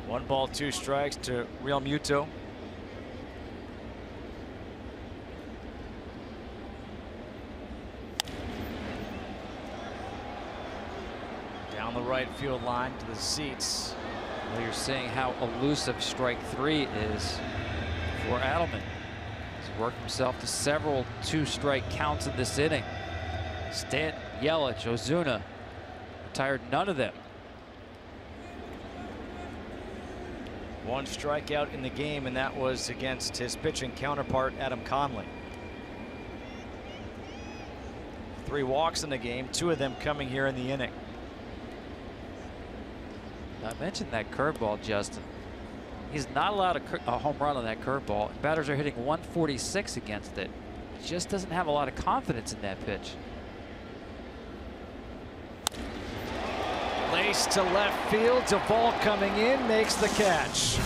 1 ball, 2 strikes to Real Muto. Down the right field line to the seats. Well, you're seeing how elusive strike 3 is for Adelman. He's worked himself to several 2-strike counts in this inning. Stanton, Yelich, Ozuna, retired none of them. 1 strikeout in the game, and that was against his pitching counterpart, Adam Conley. 3 walks in the game, 2 of them coming here in the inning. I mentioned that curveball, Justin. He's not allowed a home run on that curveball. Batters are hitting 146 against it. He just doesn't have a lot of confidence in that pitch. Lace to left field. Duvall coming in, makes the catch.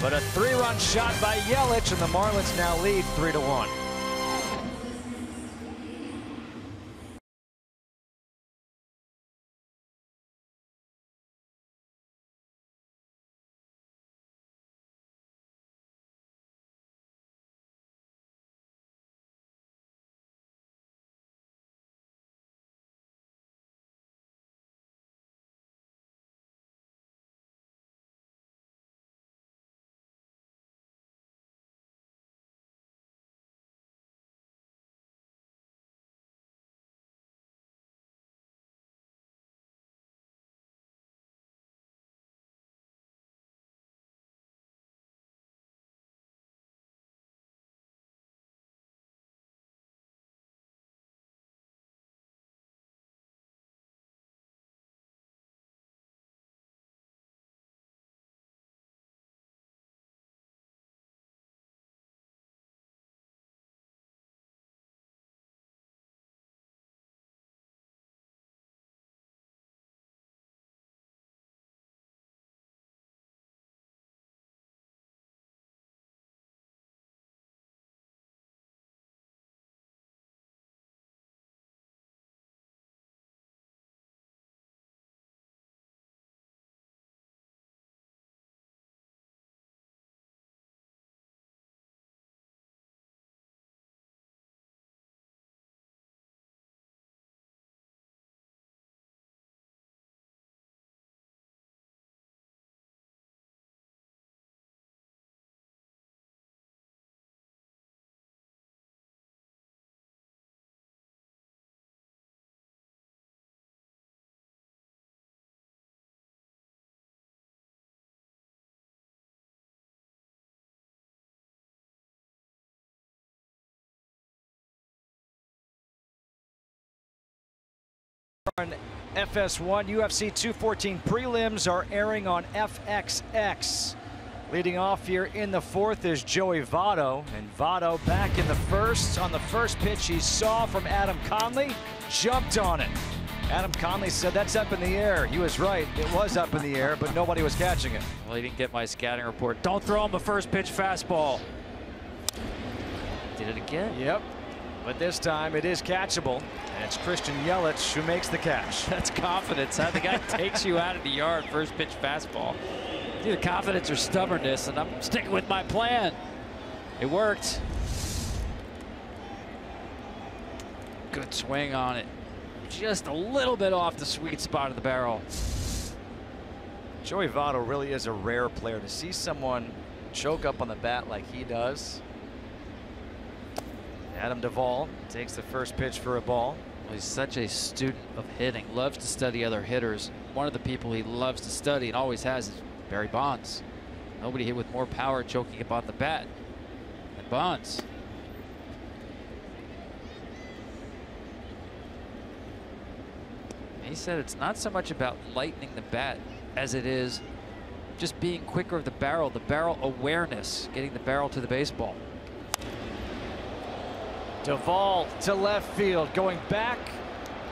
But a 3-run shot by Yelich, and the Marlins now lead 3-1. On FS1, UFC 214 prelims are airing on FXX. Leading off here in the 4th is Joey Votto, and Votto back in the 1st. On the first pitch he saw from Adam Conley, jumped on it. Adam Conley said that's up in the air. He was right, it was up in the air, but nobody was catching it. Well, he didn't get my scouting report. Don't throw him a first pitch fastball. Did it again? Yep, but this time it is catchable, and it's Christian Yelich who makes the catch. That's confidence, huh? The guy takes you out of the yard, first pitch fastball. Either confidence or stubbornness, and I'm sticking with my plan. It worked. Good swing on it. Just a little bit off the sweet spot of the barrel. Joey Votto really is a rare player. To see someone choke up on the bat like he does. Adam Duvall takes the first pitch for a ball. Well, he's such a student of hitting, loves to study other hitters. One of the people he loves to study and always has is Barry Bonds. Nobody hit with more power choking up on the bat than Bonds. He said it's not so much about lightening the bat as it is just being quicker of the barrel awareness, getting the barrel to the baseball. Duvall to left field. Going back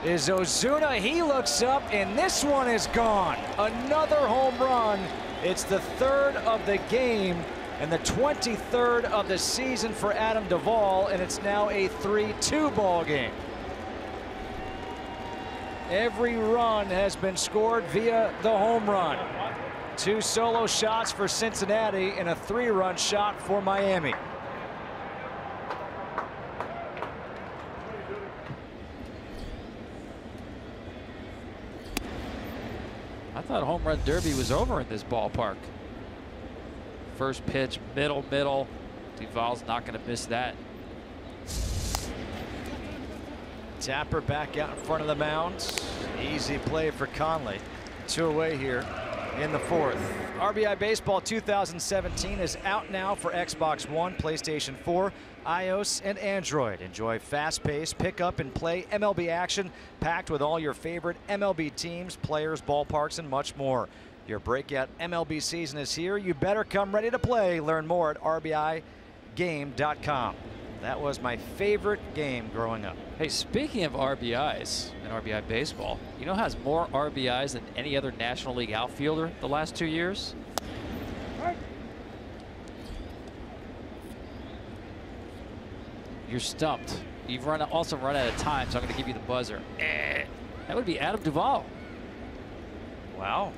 is Ozuna. He looks up, and this one is gone. Another home run. It's the 3rd of the game and the 23rd of the season for Adam Duvall, and it's now a 3-2 ball game. Every run has been scored via the home run. 2 solo shots for Cincinnati and a 3-run shot for Miami. I thought home run derby was over in this ballpark. First pitch, middle. Duvall's not going to miss that. Tapper back out in front of the mound. Easy play for Conley. 2 away here in the 4th. RBI Baseball 2017 is out now for Xbox One, PlayStation 4, iOS, and Android. Enjoy fast-paced, pick-up and play MLB action packed with all your favorite MLB teams, players, ballparks, and much more. Your breakout MLB season is here. You better come ready to play. Learn more at RBIGame.com. That was my favorite game growing up. Hey, speaking of RBIs in RBI Baseball, you know who has more RBIs than any other National League outfielder the last 2 years? You're stumped. You've also run out of time, so I'm going to give you the buzzer. That would be Adam Duvall. Wow.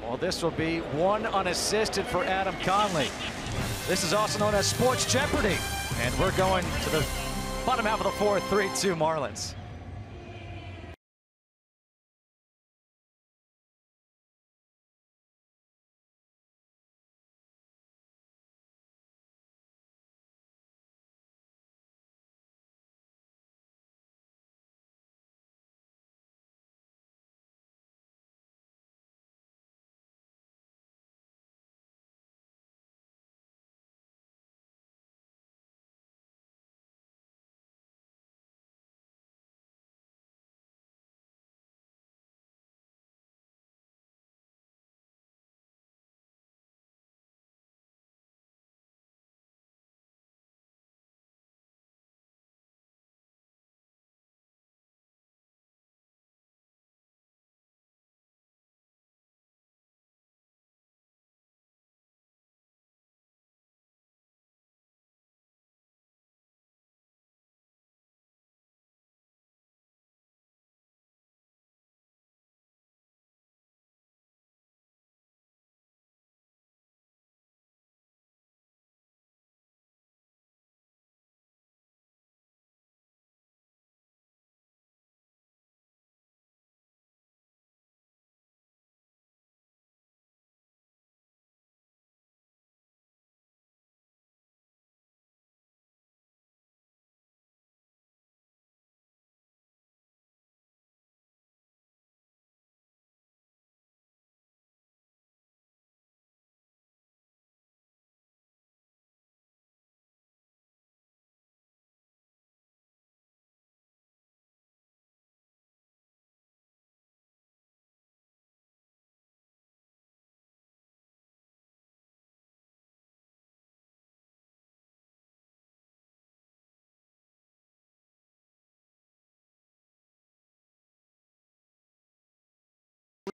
Well, this will be 1 unassisted for Adam Conley. This is also known as Sports Jeopardy. And we're going to the bottom half of the 4th, 3-2 Marlins.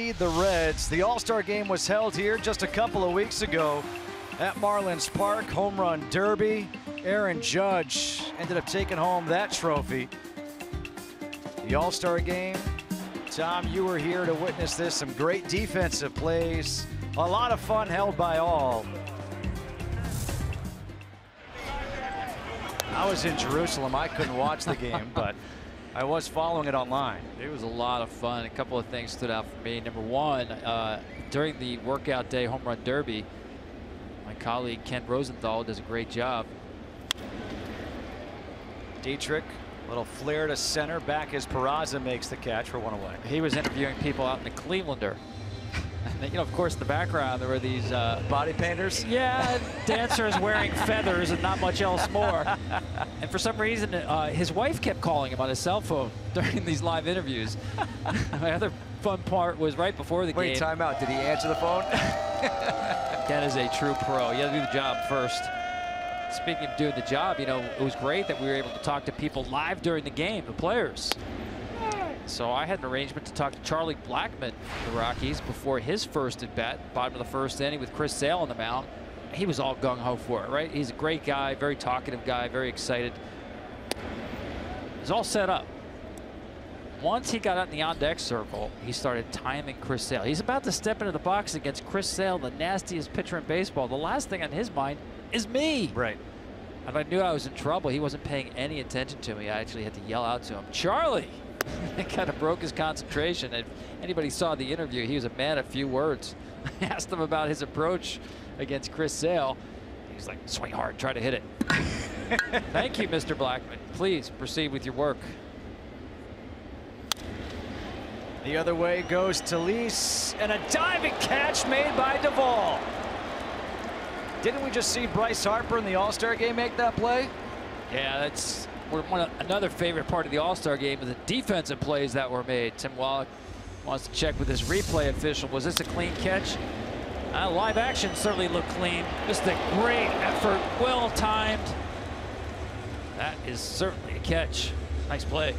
Lead the Reds. The All-Star game was held here just a couple of weeks ago at Marlins Park. Home run derby. Aaron Judge ended up taking home that trophy. The All-Star game. Tom, you were here to witness this. Some great defensive plays. A lot of fun held by all. I was in Jerusalem. I couldn't watch the game, but I was following it online. It was a lot of fun. A couple of things stood out for me. Number one, during the workout day home run derby, my colleague Ken Rosenthal does a great job. Dietrich, little flare to center, back as Peraza makes the catch for 1 away. He was interviewing people out in the Clevelander. And, you know, of course, in the background there were these body painters. Yeah, dancers wearing feathers and not much else more. And for some reason, his wife kept calling him on his cell phone during these live interviews. My other fun part was right before the game. Wait, time out. Did he answer the phone? Ken is a true pro. You got to do the job first. Speaking of doing the job, you know, it was great that we were able to talk to people live during the game, the players. So I had an arrangement to talk to Charlie Blackmon of the Rockies before his first at bat, bottom of the first inning with Chris Sale on the mound. He was all gung-ho for it, right? He's a great guy, very talkative guy, very excited. It's all set up. once he got out in the on-deck circle, he started timing Chris Sale. He's about to step into the box against Chris Sale, the nastiest pitcher in baseball. The last thing on his mind is me. Right. And I knew I was in trouble. He wasn't paying any attention to me. I actually had to yell out to him, "Charlie!" It kind of broke his concentration. If anybody saw the interview, he was a man of few words. I asked him about his approach against Chris Sale. He's like, "Swing hard, try to hit it." Thank you, Mr. Blackman. Please proceed with your work. The other way goes Talise, and a diving catch made by Duvall. Didn't we just see Bryce Harper in the All-Star game make that play? Yeah, that's another favorite part of the All-Star game is the defensive plays that were made. Tim Wallach wants to check with his replay official. Was this a clean catch? Live action certainly looked clean. Just a great effort, well timed. That is certainly a catch. Nice play.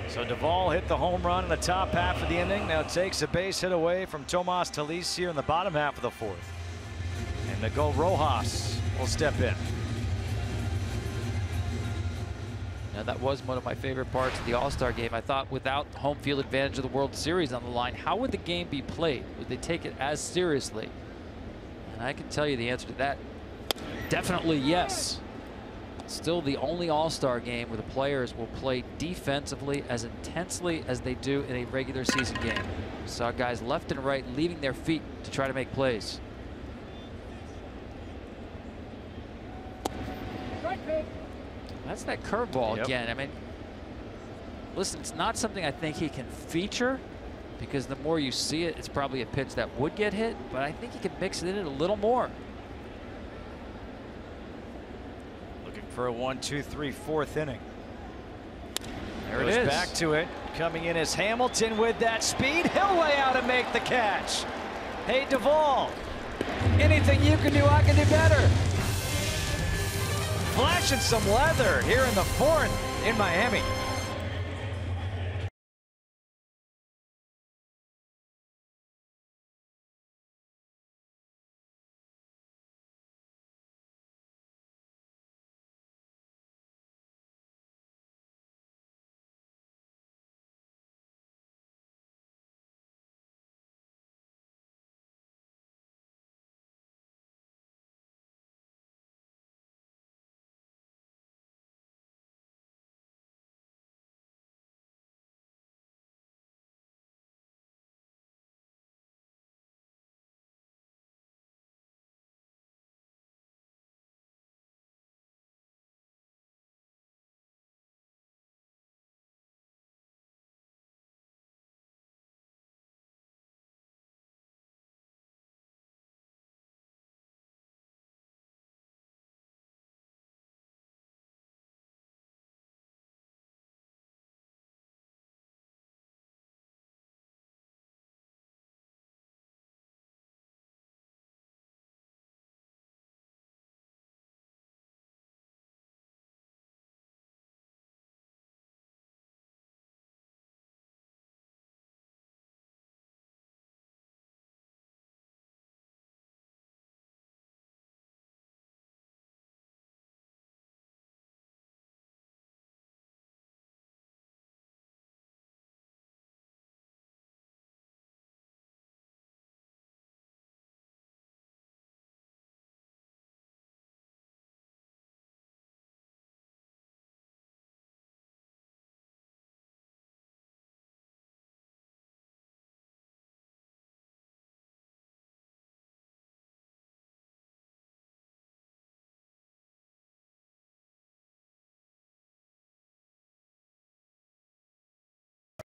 So Duvall hit the home run in the top half of the inning. Now takes a base hit away from Tomas Talise here in the bottom half of the fourth. And Miguel Rojas will step in. Now that was one of my favorite parts of the All-Star game. I thought without home field advantage of the World Series on the line, how would the game be played? Would they take it as seriously? And I can tell you the answer to that. Definitely yes. Still the only All-Star game where the players will play defensively as intensely as they do in a regular season game. We saw guys left and right leaving their feet to try to make plays. That's that curveball again. I mean, listen, it's not something I think he can feature because the more you see it, it's probably a pitch that would get hit, but I think he can mix it in a little more. Looking for a 1-2-3 fourth inning. There Goes it is. Back to it. Coming in is Hamilton with that speed. He'll lay out and make the catch. Hey, Duvall, anything you can do, I can do better. Flashing some leather here in the fourth in Miami.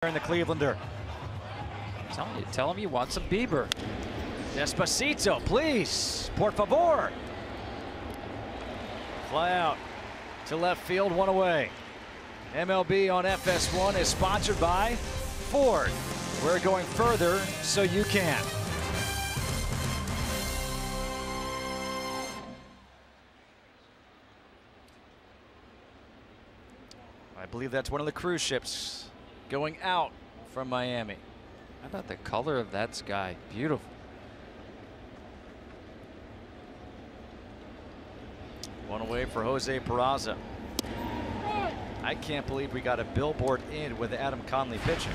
In the Clevelander. Tell him you want some Bieber. Despacito, please. Por favor. Fly out to left field, one away. MLB on FS1 is sponsored by Ford. We're going further so you can. I believe that's one of the cruise ships going out from Miami. How about the color of that sky? Beautiful. One away for Jose Peraza. I can't believe we got a billboard in with Adam Conley pitching.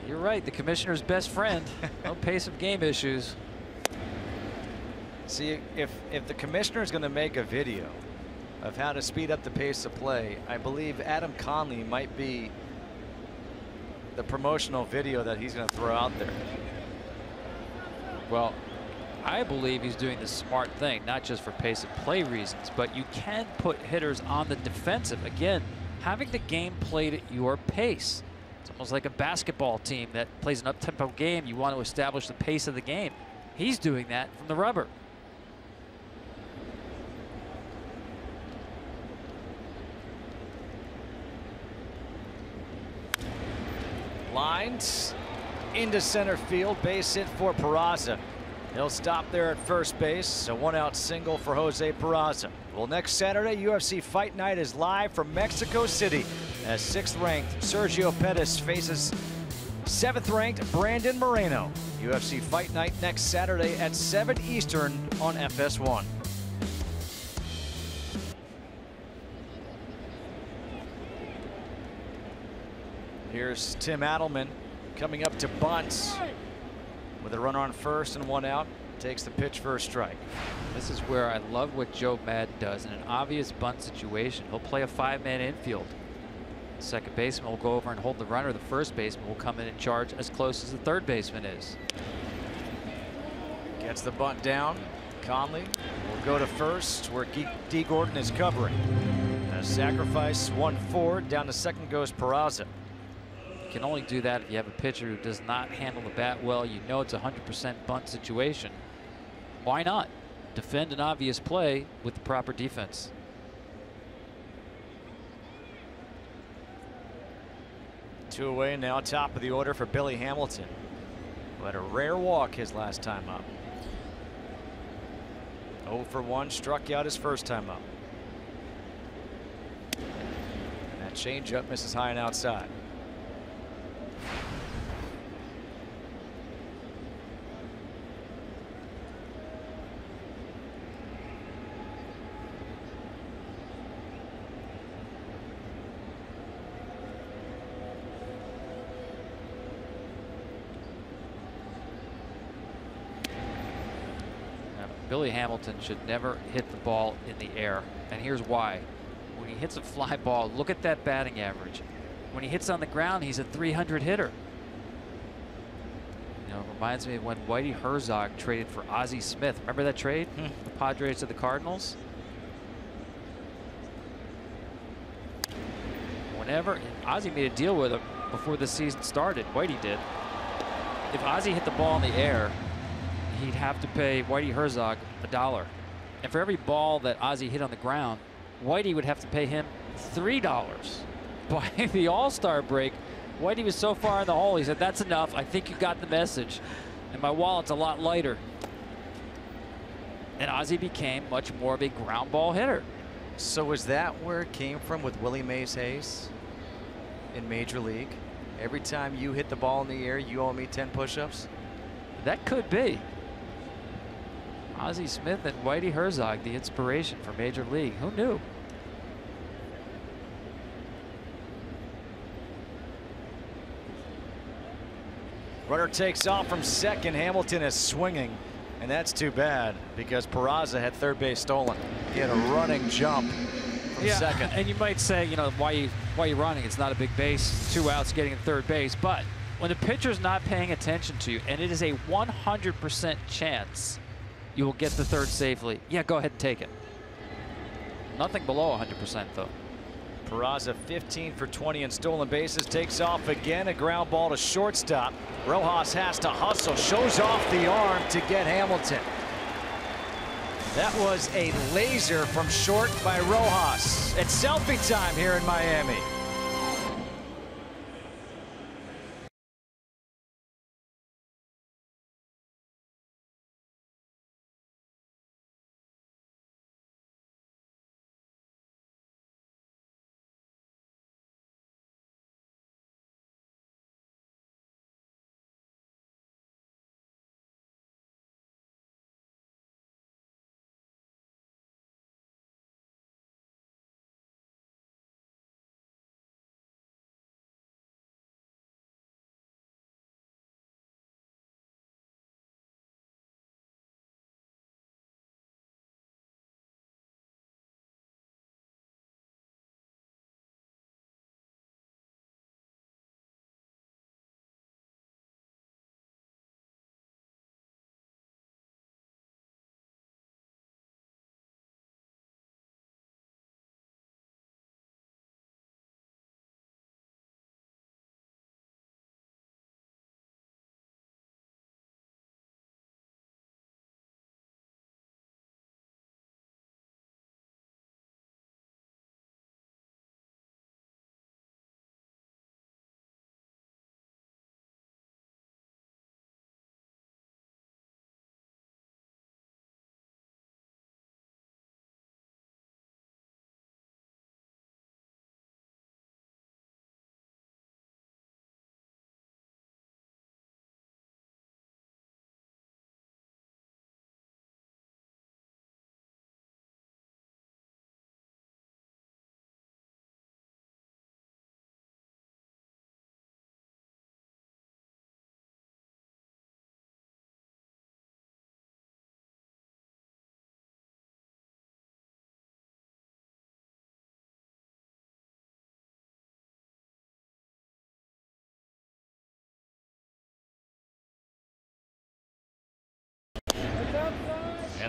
You're right. The commissioner's best friend. No pace of game issues. See, if the commissioner is going to make a video of how to speed up the pace of play, I believe Adam Conley might be the promotional video that he's going to throw out there. Well, I believe he's doing the smart thing, not just for pace of play reasons, but you can put hitters on the defensive. Again, having the game played at your pace. It's almost like a basketball team that plays an up-tempo game. You want to establish the pace of the game. He's doing that from the rubber. Lines into center field, base hit for Peraza. He'll stop there at first base. A 1-out single for Jose Peraza. Well, next Saturday, UFC Fight Night is live from Mexico City as 6th-ranked Sergio Pettis faces 7th-ranked Brandon Moreno. UFC Fight Night next Saturday at 7 Eastern on FS1. Here's Tim Adelman coming up to bunt with a runner on first and 1 out. Takes the pitch for a strike. This is where I love what Joe Madden does. In an obvious bunt situation, he'll play a 5-man infield. The second baseman will go over and hold the runner. The first baseman will come in and charge as close as the third baseman is. Gets the bunt down. Conley will go to first where D. Gordon is covering. A sacrifice 1-4. Down to second goes Peraza. You can only do that if you have a pitcher who does not handle the bat well. You know it's a 100% bunt situation. Why not defend an obvious play with the proper defense? Two away now, top of the order for Billy Hamilton, who had a rare walk his last time up. 0 for 1, struck out his first time up. And that changeup misses high and outside. Billy Hamilton should never hit the ball in the air, and here's why. When he hits a fly ball, look at that batting average. When he hits on the ground, he's a 300 hitter. You know, it reminds me of when Whitey Herzog traded for Ozzie Smith. Remember that trade? The Padres to the Cardinals. Whenever Ozzie made a deal with him before the season started, Whitey did. If Ozzie hit the ball in the air, he'd have to pay Whitey Herzog $1. And for every ball that Ozzie hit on the ground, Whitey would have to pay him $3. By the All-Star break, Whitey was so far in the hole, he said, "That's enough. I think you got the message. And my wallet's a lot lighter." And Ozzie became much more of a ground ball hitter. So is that where it came from with Willie Mays Hayes in Major League? Every time you hit the ball in the air, you owe me 10 push-ups? That could be. Ozzie Smith and Whitey Herzog, the inspiration for Major League. Who knew? Runner takes off from second. Hamilton is swinging, and that's too bad because Peraza had third base stolen. He had a running jump from second. And you might say, you know, why you running? It's not a big base. 2 outs getting to third base. But when the pitcher's not paying attention to you, and it is a 100% chance you will get the third safely, yeah, go ahead and take it. Nothing below 100% though. Peraza 15 for 20 in stolen bases, takes off again, a ground ball to shortstop. Rojas has to hustle, shows off the arm to get Hamilton. That was a laser from short by Rojas. It's selfie time here in Miami.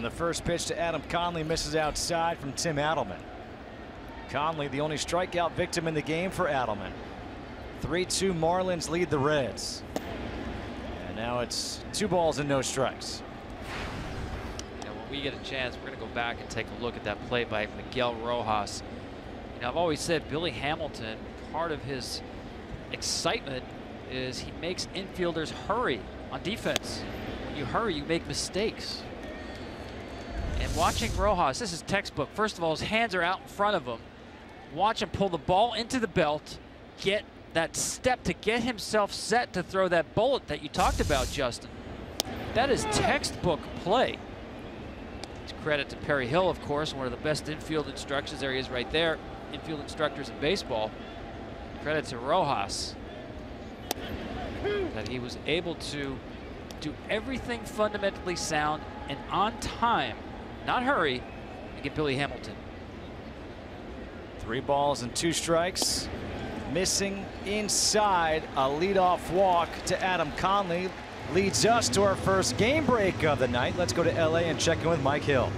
And the first pitch to Adam Conley misses outside from Tim Adelman. Conley, the only strikeout victim in the game for Adelman. 3-2 Marlins lead the Reds. And now it's 2 balls and no strikes. And when we get a chance, we're going to go back and take a look at that play by Miguel Rojas. You know, I've always said Billy Hamilton, part of his excitement is he makes infielders hurry on defense. When you hurry, you make mistakes. And watching Rojas, this is textbook. First of all, his hands are out in front of him. Watch him pull the ball into the belt, get that step to get himself set to throw that bullet that you talked about, Justin. That is textbook play. It's credit to Perry Hill, of course, one of the best infield instructions. There he is right there, infield instructors in baseball. Credit to Rojas that he was able to do everything fundamentally sound and on time, not hurry, and get Billy Hamilton. 3 balls and 2 strikes. Missing inside, a leadoff walk to Adam Conley leads us to our first game break of the night. Let's go to LA and check in with Mike Hill.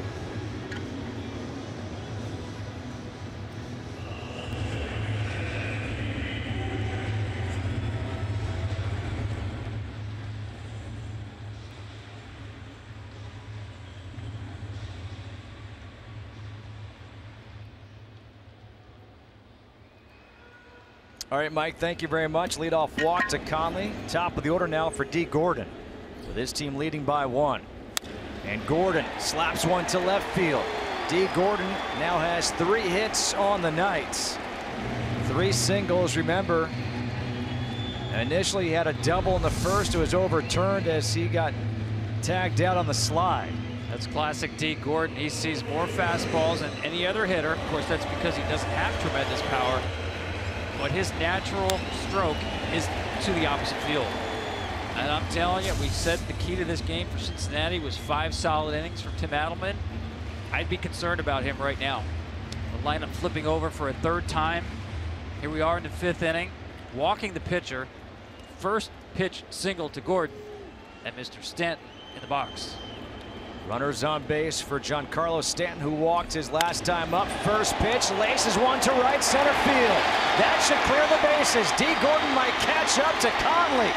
All right, Mike, thank you very much. Leadoff walk to Conley. Top of the order now for D. Gordon, with his team leading by 1. And Gordon slaps one to left field. D. Gordon now has 3 hits on the night. 3 singles, remember. Initially, he had a double in the first. It was overturned as he got tagged out on the slide. That's classic D. Gordon. He sees more fastballs than any other hitter. Of course, that's because he doesn't have tremendous power. But his natural stroke is to the opposite field. And I'm telling you, we said the key to this game for Cincinnati was 5 solid innings from Tim Adelman. I'd be concerned about him right now. The lineup flipping over for a 3rd time. Here we are in the 5th inning, walking the pitcher. First pitch single to Gordon, and Mr. Stanton in the box. Runners on base for Giancarlo Stanton, who walked his last time up. First pitch, laces one to right center field. That should clear the bases. D. Gordon might catch up to Conley.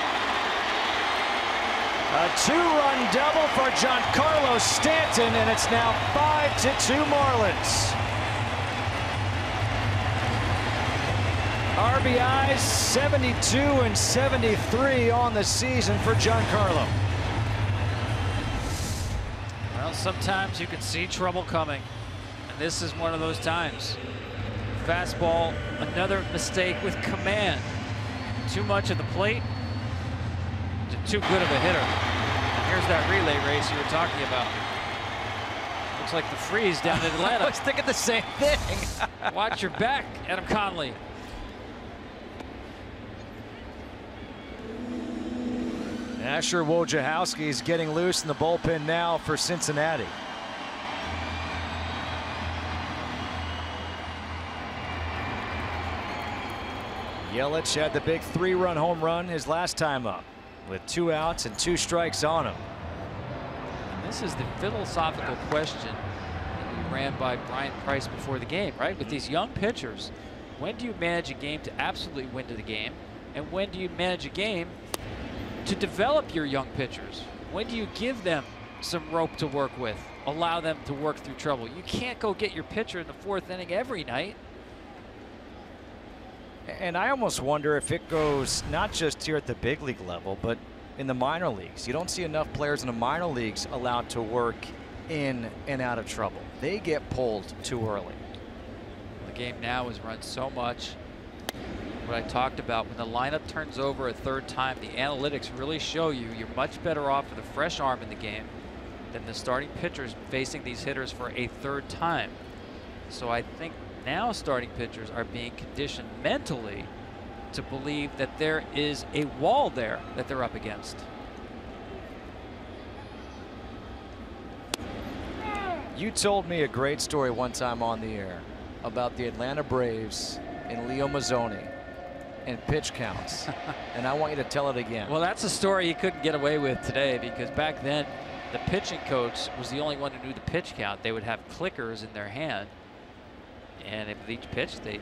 A 2-run double for Giancarlo Stanton, and it's now 5-2 Marlins. RBIs 72 and 73 on the season for Giancarlo. Well, sometimes you can see trouble coming, and this is one of those times. Fastball, another mistake with command. Too much at the plate, too good of a hitter. And here's that relay race you were talking about. Looks like the freeze down in Atlanta. I was thinking the same thing. Watch your back, Adam Conley. Asher Wojciechowski is getting loose in the bullpen now for Cincinnati. Yelich had the big 3-run home run his last time up, with 2 outs and 2 strikes on him. And this is the philosophical question that we ran by Brian Price before the game, right? With these young pitchers, when do you manage a game to absolutely win the game, and when do you manage a game to develop your young pitchers? When do you give them some rope to work with, allow them to work through trouble? You can't go get your pitcher in the 4th inning every night. And I almost wonder if it goes not just here at the big league level, but in the minor leagues. You don't see enough players in the minor leagues allowed to work in and out of trouble. They get pulled too early. The game now is run so much. What I talked about, when the lineup turns over a 3rd time, the analytics really show you you're much better off with a fresh arm in the game than the starting pitchers facing these hitters for a 3rd time. So I think now starting pitchers are being conditioned mentally to believe that there is a wall there that they're up against. You told me a great story one time on the air about the Atlanta Braves and Leo Mazzoni and pitch counts, and I want you to tell it again. Well, that's a story he couldn't get away with today, because back then the pitching coach was the only one who knew the pitch count. They would have clickers in their hand, and with each pitch, they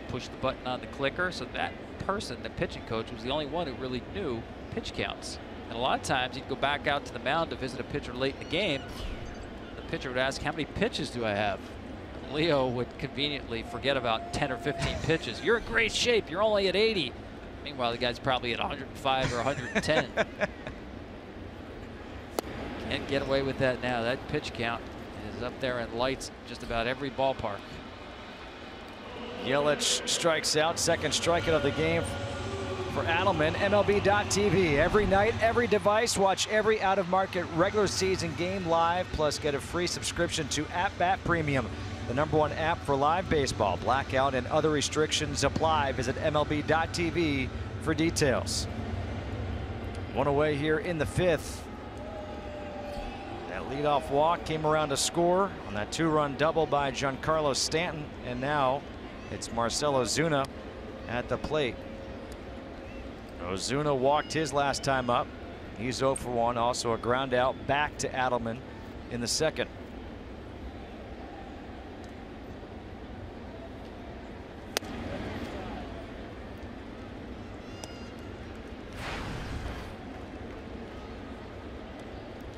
push the button on the clicker. So that person, the pitching coach, was the only one who really knew pitch counts. And a lot of times, he'd go back out to the mound to visit a pitcher late in the game. The pitcher would ask, "How many pitches do I have?" Leo would conveniently forget about 10 or 15 pitches. "You're in great shape. You're only at 80. Meanwhile, the guy's probably at 105 or 110. Can't get away with that now. That pitch count is up there in lights just about every ballpark. Yelich strikes out, second strikeout of the game for Adelman. MLB.tv. Every night, every device. Watch every out-of-market regular season game live, plus get a free subscription to At-Bat Premium, the #1 app for live baseball. Blackout and other restrictions apply. Visit MLB.tv for details. One away here in the 5th. That leadoff walk came around to score on that 2-run double by Giancarlo Stanton, and now it's Marcell Ozuna at the plate. Ozuna walked his last time up. He's 0 for 1. Also a ground out back to Adelman in the second.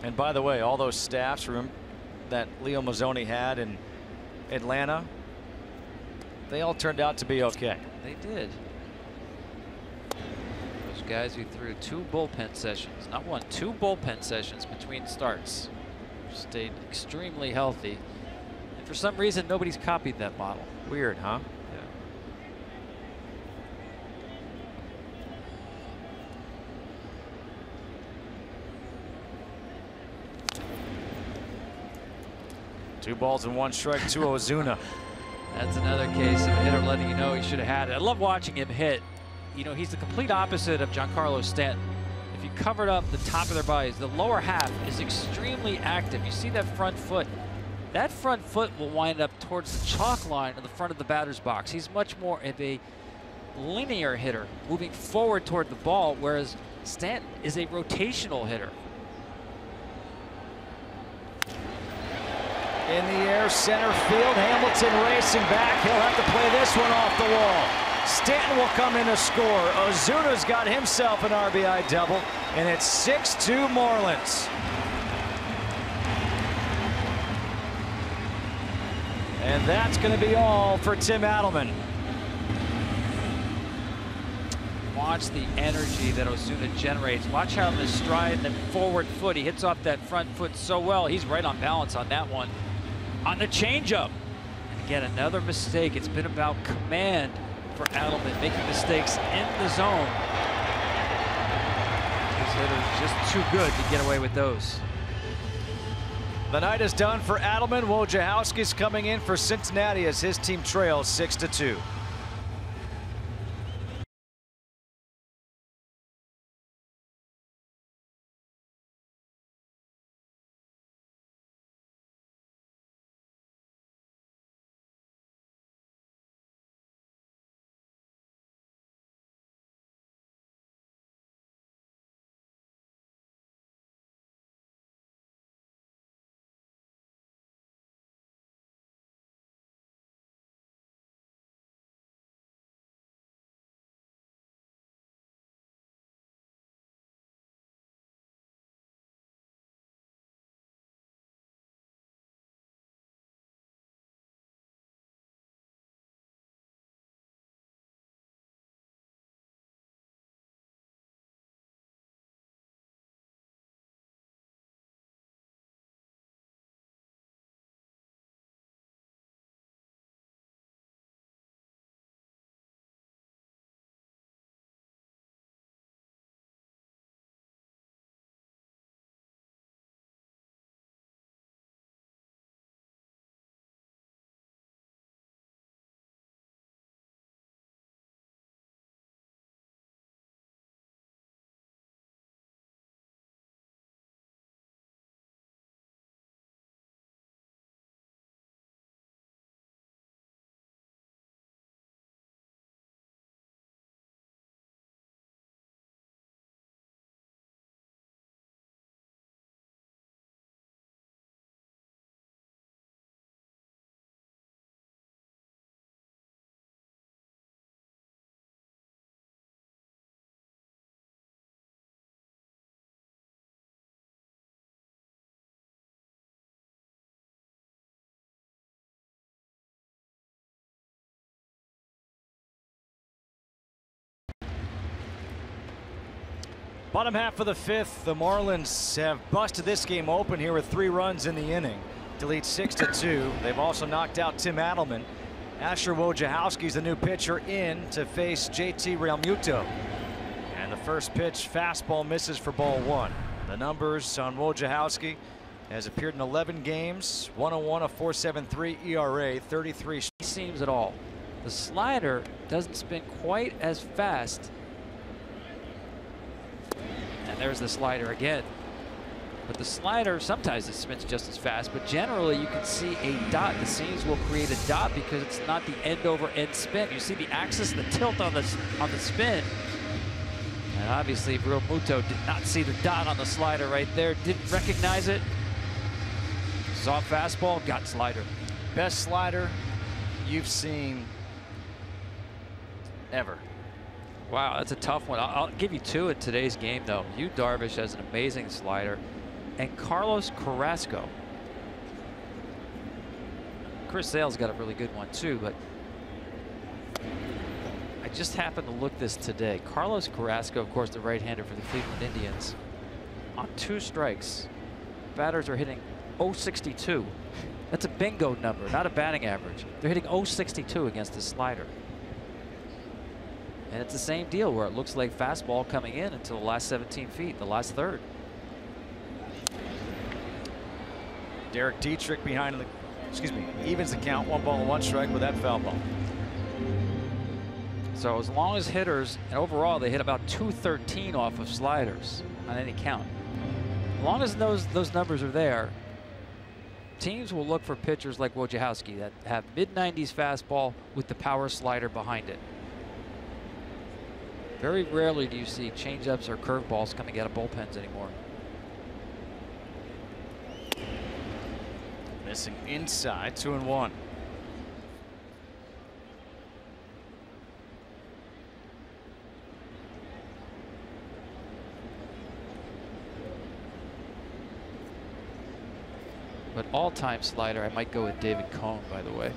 And by the way, all those staffs that Leo Mazzoni had in Atlanta, they all turned out to be okay. They did. Those guys who threw 2 bullpen sessions, not 1, 2 bullpen sessions between starts, stayed extremely healthy. And for some reason, nobody's copied that model. Weird, huh? Yeah. 2 balls and 1 strike to Ozuna. That's another case of a hitter letting you know he should have had it. I love watching him hit. You know, he's the complete opposite of Giancarlo Stanton. If you covered up the top of their bodies, the lower half is extremely active. You see that front foot. That front foot will wind up towards the chalk line of the front of the batter's box. He's much more of a linear hitter, moving forward toward the ball, whereas Stanton is a rotational hitter. In the air, center field. Hamilton racing back. He'll have to play this one off the wall. Stanton will come in to score. Ozuna's got himself an RBI double, and it's 6-2 Marlins. And that's going to be all for Tim Adelman. Watch the energy that Ozuna generates. Watch how in the stride and the forward foot, he hits off that front foot so well. He's right on balance on that one. On the changeup. And again, another mistake. It's been about command for Adelman, making mistakes in the zone. This hitter's just too good to get away with those. The night is done for Adelman. Wojciechowski's coming in for Cincinnati as his team trails 6-2. Bottom half of the fifth, the Marlins have busted this game open here with 3 runs in the inning to lead 6-2. They've also knocked out Tim Adelman. Asher Wojciechowski's the new pitcher in to face JT Realmuto. And the first pitch fastball misses for ball 1. The numbers on Wojciechowski: has appeared in 11 games, 101, a 4.73 ERA, 33 seams at all. The slider doesn't spin quite as fast. And there's the slider again. But the slider, sometimes it spins just as fast, but generally you can see a dot. The seams will create a dot because it's not the end over end spin. You see the axis, the tilt on the spin. And obviously Realmuto did not see the dot on the slider right there, didn't recognize it. Saw fastball, got slider. Best slider you've seen ever? Wow, that's a tough one. I'll give you 2 in today's game, though. Yu Darvish has an amazing slider, and Carlos Carrasco. Chris Sale's got a really good one, too, but I just happened to look this today. Carlos Carrasco, of course, the right-hander for the Cleveland Indians. On 2 strikes, batters are hitting .062. That's a bingo number, not a batting average. They're hitting .062 against the slider. And it's the same deal where it looks like fastball coming in until the last 17 feet, the last third. Derek Dietrich behind the, evens the count, 1 ball and 1 strike with that foul ball. So as long as hitters, and overall they hit about 213 off of sliders on any count. As long as those numbers are there, teams will look for pitchers like Wojciechowski that have mid-90s fastball with the power slider behind it. Very rarely do you see changeups or curveballs coming out of bullpens anymore. Missing inside, 2-1. But all-time slider, I might go with David Cone, by the way.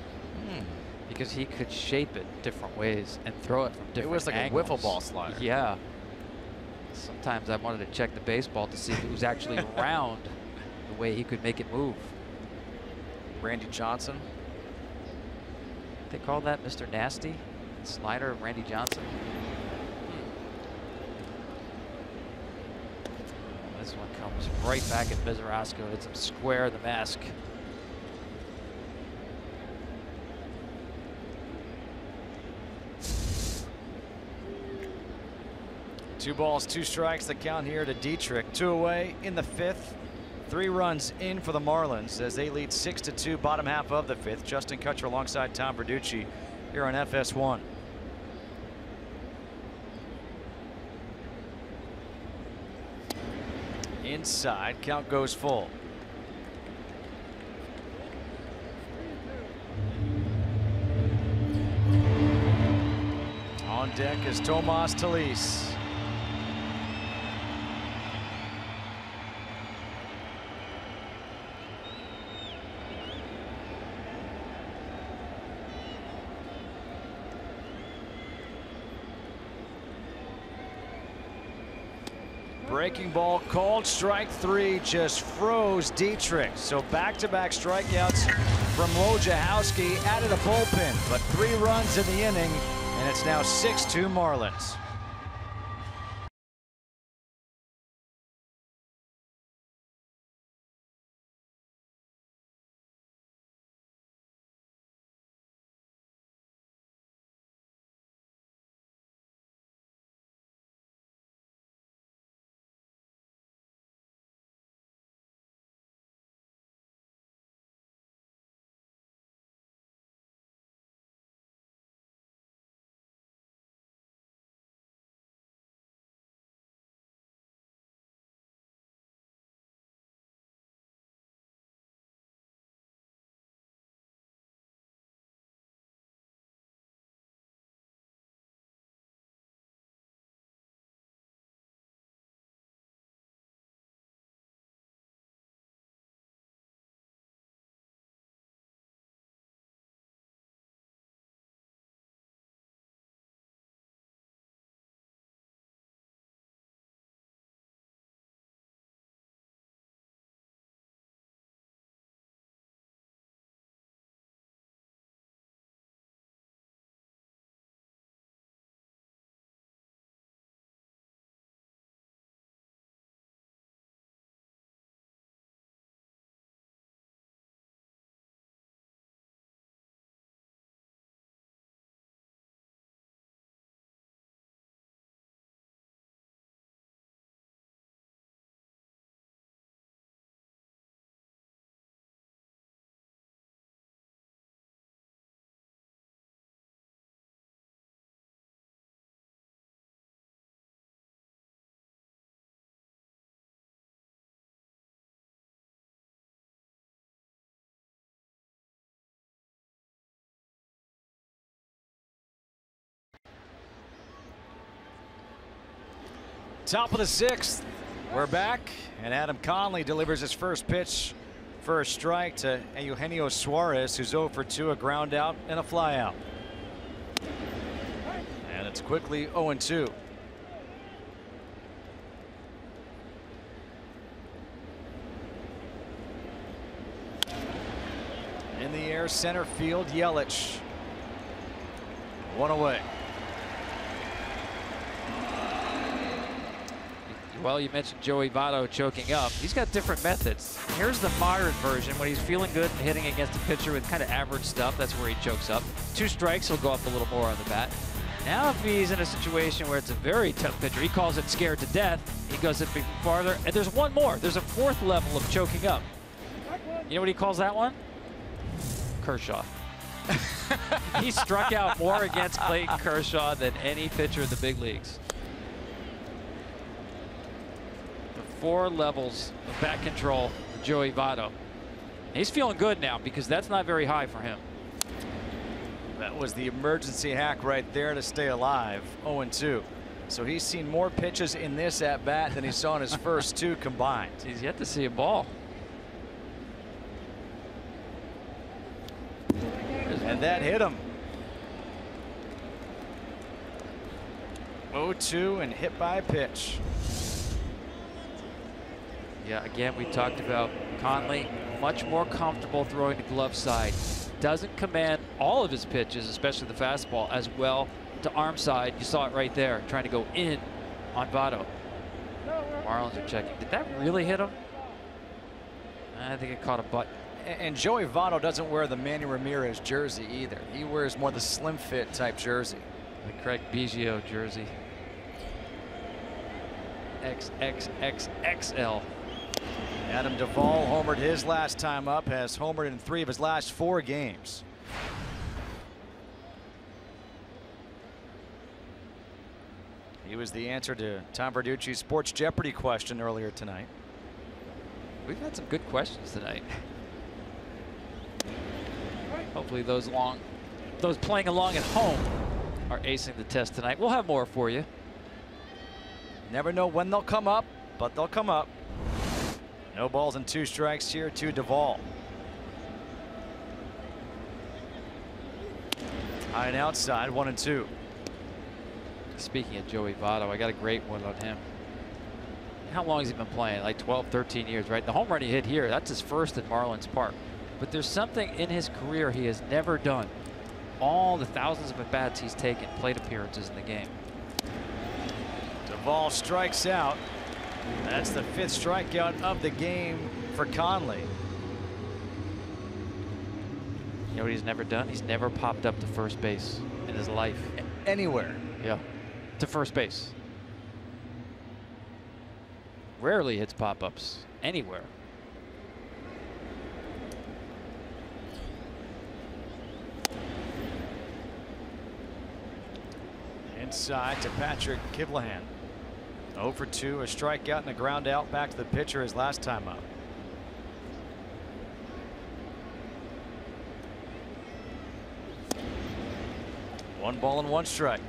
Because he could shape it different ways and throw it from different angles. It was like angles. a wiffle ball slider. Yeah. Sometimes I wanted to check the baseball to see if it was actually round, the way he could make it move. Randy Johnson. They call that Mr. Nasty? Slider of Randy Johnson. This one comes right back at Bizarrasco. It's him square in the mask. 2 balls, 2 strikes, the count here to Dietrich. 2 away in the 5th. 3 runs in for the Marlins as they lead 6-2, bottom half of the 5th. Justin Kutcher alongside Tom Verducci here on FS1. Inside, count goes full. On deck is Tomas Talis. Breaking ball called, strike 3, just froze Dietrich. So back-to-back strikeouts from Wojciechowski, added a bullpen, but 3 runs in the inning, and it's now 6-2 Marlins. Top of the 6th. We're back, and Adam Conley delivers his first pitch for a strike to Eugenio Suarez, who's 0 for 2, a ground out and a fly out. And it's quickly 0-2. In the air, center field, Yelich. 1 away. Well, you mentioned Joey Votto choking up. He's got different methods. Here's the modern version. When he's feeling good and hitting against a pitcher with kind of average stuff, that's where he chokes up. 2 strikes, he'll go up a little more on the bat. Now if he's in a situation where it's a very tough pitcher, he calls it scared to death. He goes a bit farther, and there's one more. There's a 4th level of choking up. You know what he calls that one? Kershaw. He struck out more against Clayton Kershaw than any pitcher in the big leagues. 4 levels of bat control for Joey Votto. He's feeling good now because that's not very high for him. That was the emergency hack right there to stay alive. 0-2. So he's seen more pitches in this at bat than he saw in his first 2 combined. He's yet to see a ball. And that hit him. 0-2 and hit by a pitch. Yeah, again, we talked about Conley, much more comfortable throwing the glove side. Doesn't command all of his pitches, especially the fastball, as well to arm side. You saw it right there, trying to go in on Votto. Marlins are checking. Did that really hit him? I think it caught a butt. And Joey Votto doesn't wear the Manny Ramirez jersey either. He wears more the slim fit type jersey. The Craig Biggio jersey. XXXXL. Adam Duvall homered his last time up, has homered in 3 of his last 4 games. He was the answer to Tom Verducci's Sports Jeopardy question earlier tonight. We've had some good questions tonight. Hopefully those playing along at home are acing the test tonight. We'll have more for you. Never know when they'll come up, but they'll come up. No balls and 2 strikes here to Duvall. High and outside, 1-2. Speaking of Joey Votto, I got a great one on him. How long has he been playing? Like 12, 13 years, right? The home run he hit here, that's his first at Marlins Park. But there's something in his career he has never done. All the thousands of at-bats he's taken, plate appearances in the game. Duvall strikes out. That's the 5th strikeout of the game for Conley. You know what he's never done? He's never popped up to first base in his life. Anywhere. Yeah, to first base. Rarely hits pop-ups anywhere. Inside to Patrick Kivlehan. 0 for 2, a strikeout and a ground out back to the pitcher his last time up. One ball and 1 strike.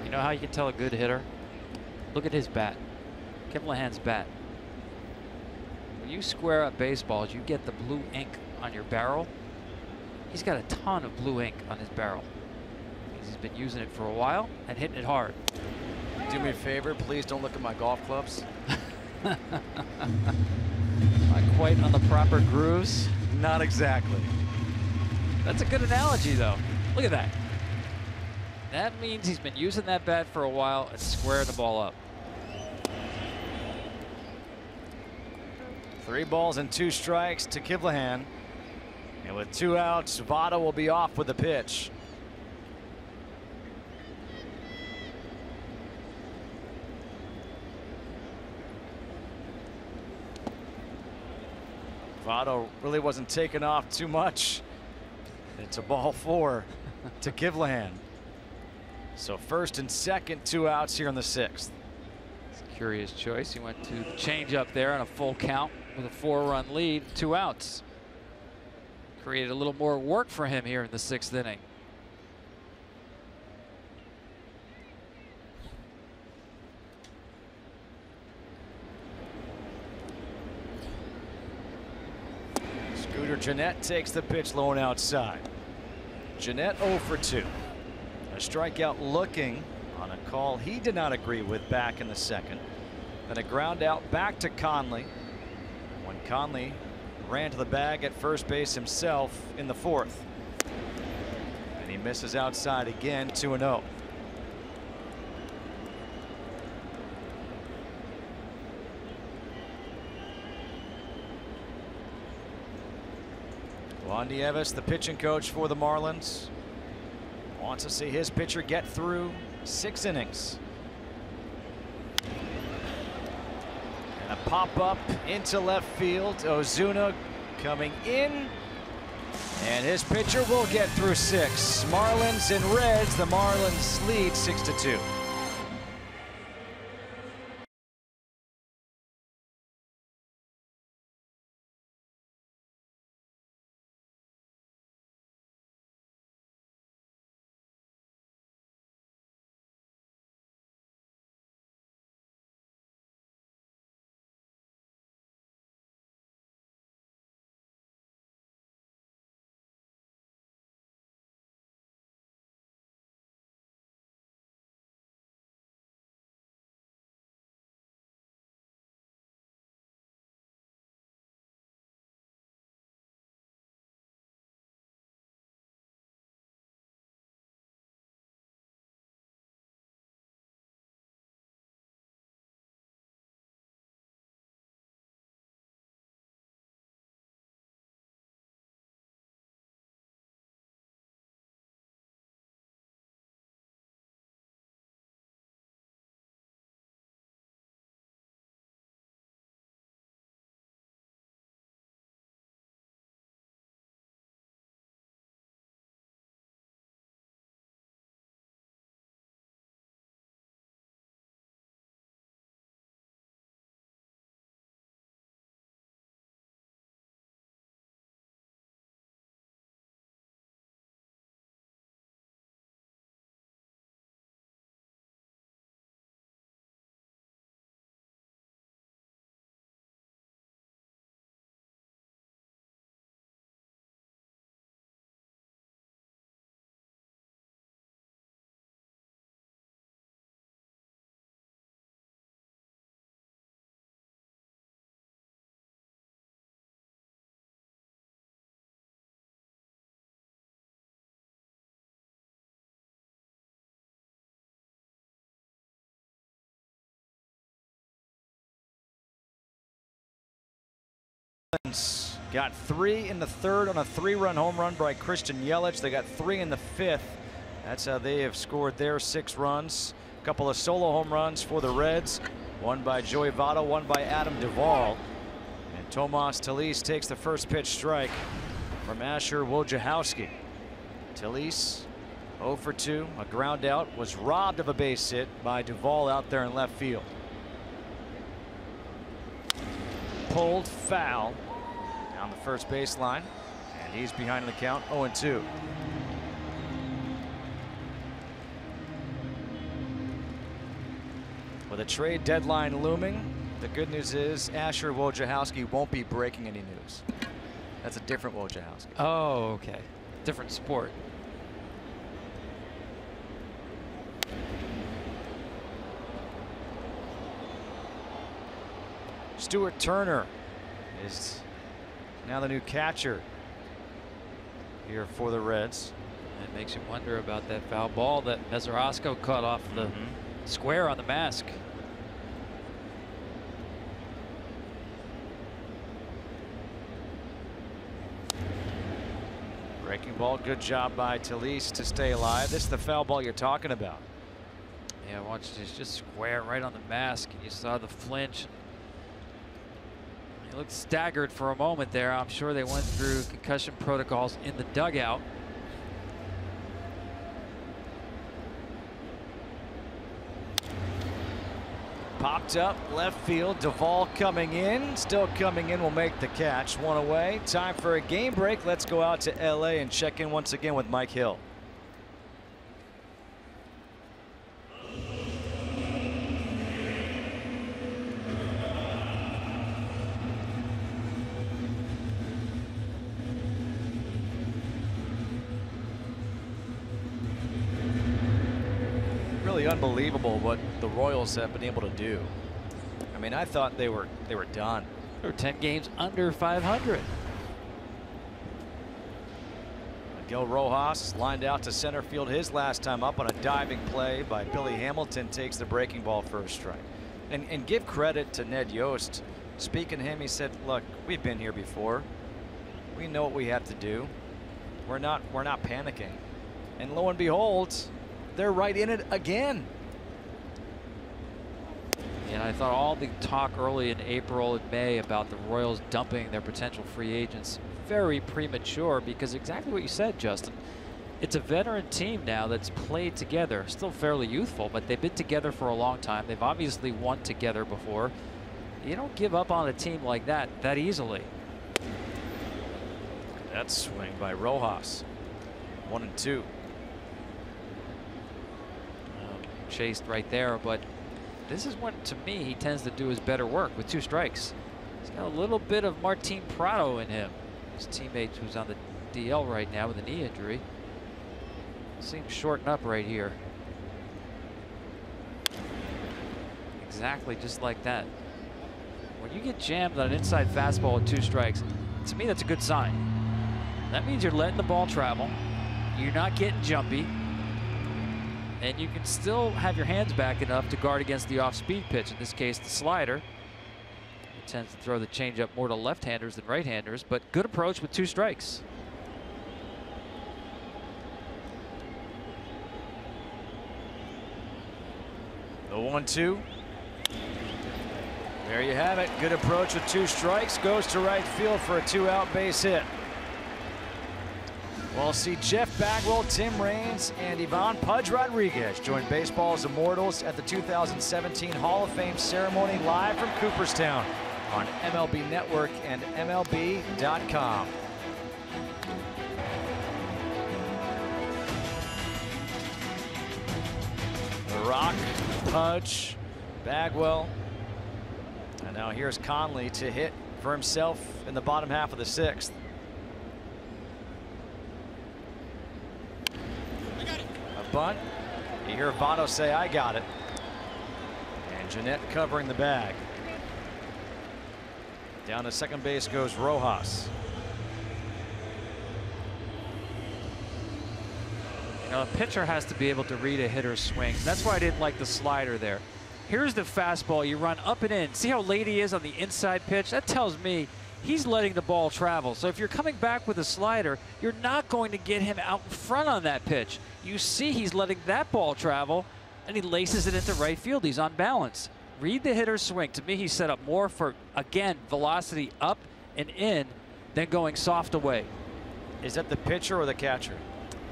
You know how you can tell a good hitter? Look at his bat. Kivlehan's bat. When you square up baseballs, you get the blue ink on your barrel. He's got a ton of blue ink on his barrel. He's been using it for a while and hitting it hard. Do me a favor, please don't look at my golf clubs. Not quite on the proper grooves. Not exactly. That's a good analogy, though. Look at that. That means he's been using that bat for a while and squaring the ball up. 3 balls and 2 strikes to Kivlehan. And with 2 outs, Votto will be off with the pitch. Votto really wasn't taking off too much. It's a ball 4 to Kivlehan. So 1st and 2nd, 2 outs here in the 6th. curious choice. He went to the changeup there on a full count with a 4-run lead, 2 outs. Created a little more work for him here in the 6th inning. Scooter Gennett takes the pitch low and outside. Gennett 0 for 2. A strikeout looking on a call he did not agree with back in the 2nd. Then a ground out back to Conley when Conley ran to the bag at first base himself in the 4th. And he misses outside again, 2-0. Juan Nieves, the pitching coach for the Marlins, wants to see his pitcher get through 6 innings. And a pop up into left field. Ozuna coming in, and his pitcher will get through 6. Marlins and Reds. The Marlins lead 6-2. Got 3 in the 3rd on a 3-run home run by Christian Yelich. They got 3 in the 5th. That's how they have scored their 6 runs. A couple of solo home runs for the Reds. One by Joey Votto, one by Adam Duvall. And Tomas Talise takes the first pitch strike from Asher Wojciechowski. Talise 0 for 2. A ground out, was robbed of a base hit by Duvall out there in left field. Pulled foul down the first baseline, and he's behind the count, 0-2. With a trade deadline looming, the good news is Asher Wojciechowski won't be breaking any news. That's a different Wojciechowski. Oh, okay. Different sport. Stuart Turner is now the new catcher here for the Reds. It makes you wonder about that foul ball that Mesorasko caught off the square on the mask. Breaking ball, good job by Talise to stay alive. This is the foul ball you're talking about. Yeah, watch this, just square right on the mask, and you saw the flinch. He looked staggered for a moment there. I'm sure they went through concussion protocols in the dugout. Popped up left field. Duvall coming in, still coming in, will make the catch. One away. Time for a game break. Let's go out to LA and check in once again with Mike Hill. Really unbelievable what the Royals have been able to do. I mean, I thought they were done. They were 10 games under 500. Miguel Rojas lined out to center field his last time up on a diving play by Billy Hamilton. Takes the breaking ball for a strike. And give credit to Ned Yost. Speaking to him, he said, look, we've been here before. We know what we have to do. We're not panicking. And lo and behold, they're right in it again. And I thought all the talk early in April and May about the Royals dumping their potential free agents very premature, because exactly what you said, Justin. It's a veteran team now that's played together, still fairly youthful, but they've been together for a long time. They've obviously won together before. You don't give up on a team like that easily. That swing by Rojas. 1-2. Chased right there, but this is when, to me, he tends to do his better work with 2 strikes. He's got a little bit of Martin Prado in him. His teammate who's on the DL right now with a knee injury. Seems shorten up right here. Exactly just like that. When you get jammed on an inside fastball with 2 strikes, to me that's a good sign. That means you're letting the ball travel. You're not getting jumpy. And you can still have your hands back enough to guard against the off-speed pitch, in this case the slider. He tends to throw the changeup more to left-handers than right-handers, but good approach with 2 strikes. The 1-2. There you have it. Good approach with 2 strikes. Goes to right field for a 2-out base hit. We'll see Jeff Bagwell, Tim Raines, and Ivan Pudge Rodriguez join baseball's immortals at the 2017 Hall of Fame ceremony live from Cooperstown on MLB Network and MLB.com. The Rock, Pudge, Bagwell, and now here's Conley to hit for himself in the bottom half of the 6th. Bunt. You hear Votto say, I got it. And Jeanette covering the bag. Down to second base goes Rojas. You know, a pitcher has to be able to read a hitter's swing. That's why I didn't like the slider there. Here's the fastball. You run up and in. See how late he is on the inside pitch? That tells me he's letting the ball travel. So if you're coming back with a slider, you're not going to get him out in front on that pitch. You see he's letting that ball travel, and he laces it into right field. He's on balance. Read the hitter's swing. To me, he's set up more for, again, velocity up and in than going soft away. Is that the pitcher or the catcher?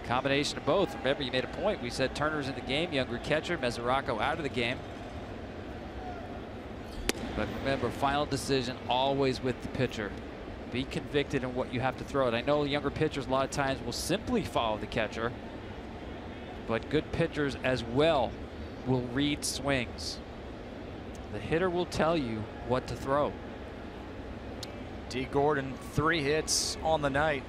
Combination of both. Remember, you made a point. We said Turner's in the game, younger catcher, Mesoraco out of the game. But remember, final decision always with the pitcher. Be convicted in what you have to throw it. I know younger pitchers a lot of times will simply follow the catcher, but good pitchers as well will read swings. The hitter will tell you what to throw. D. Gordon, 3 hits on the night.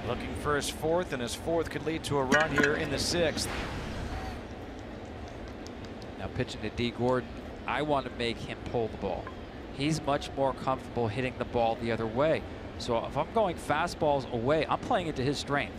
Looking for his 4th, and his 4th could lead to a run here in the 6th. Now pitching to D. Gordon, I want to make him pull the ball. He's much more comfortable hitting the ball the other way. So if I'm going fastballs away, I'm playing into his strength.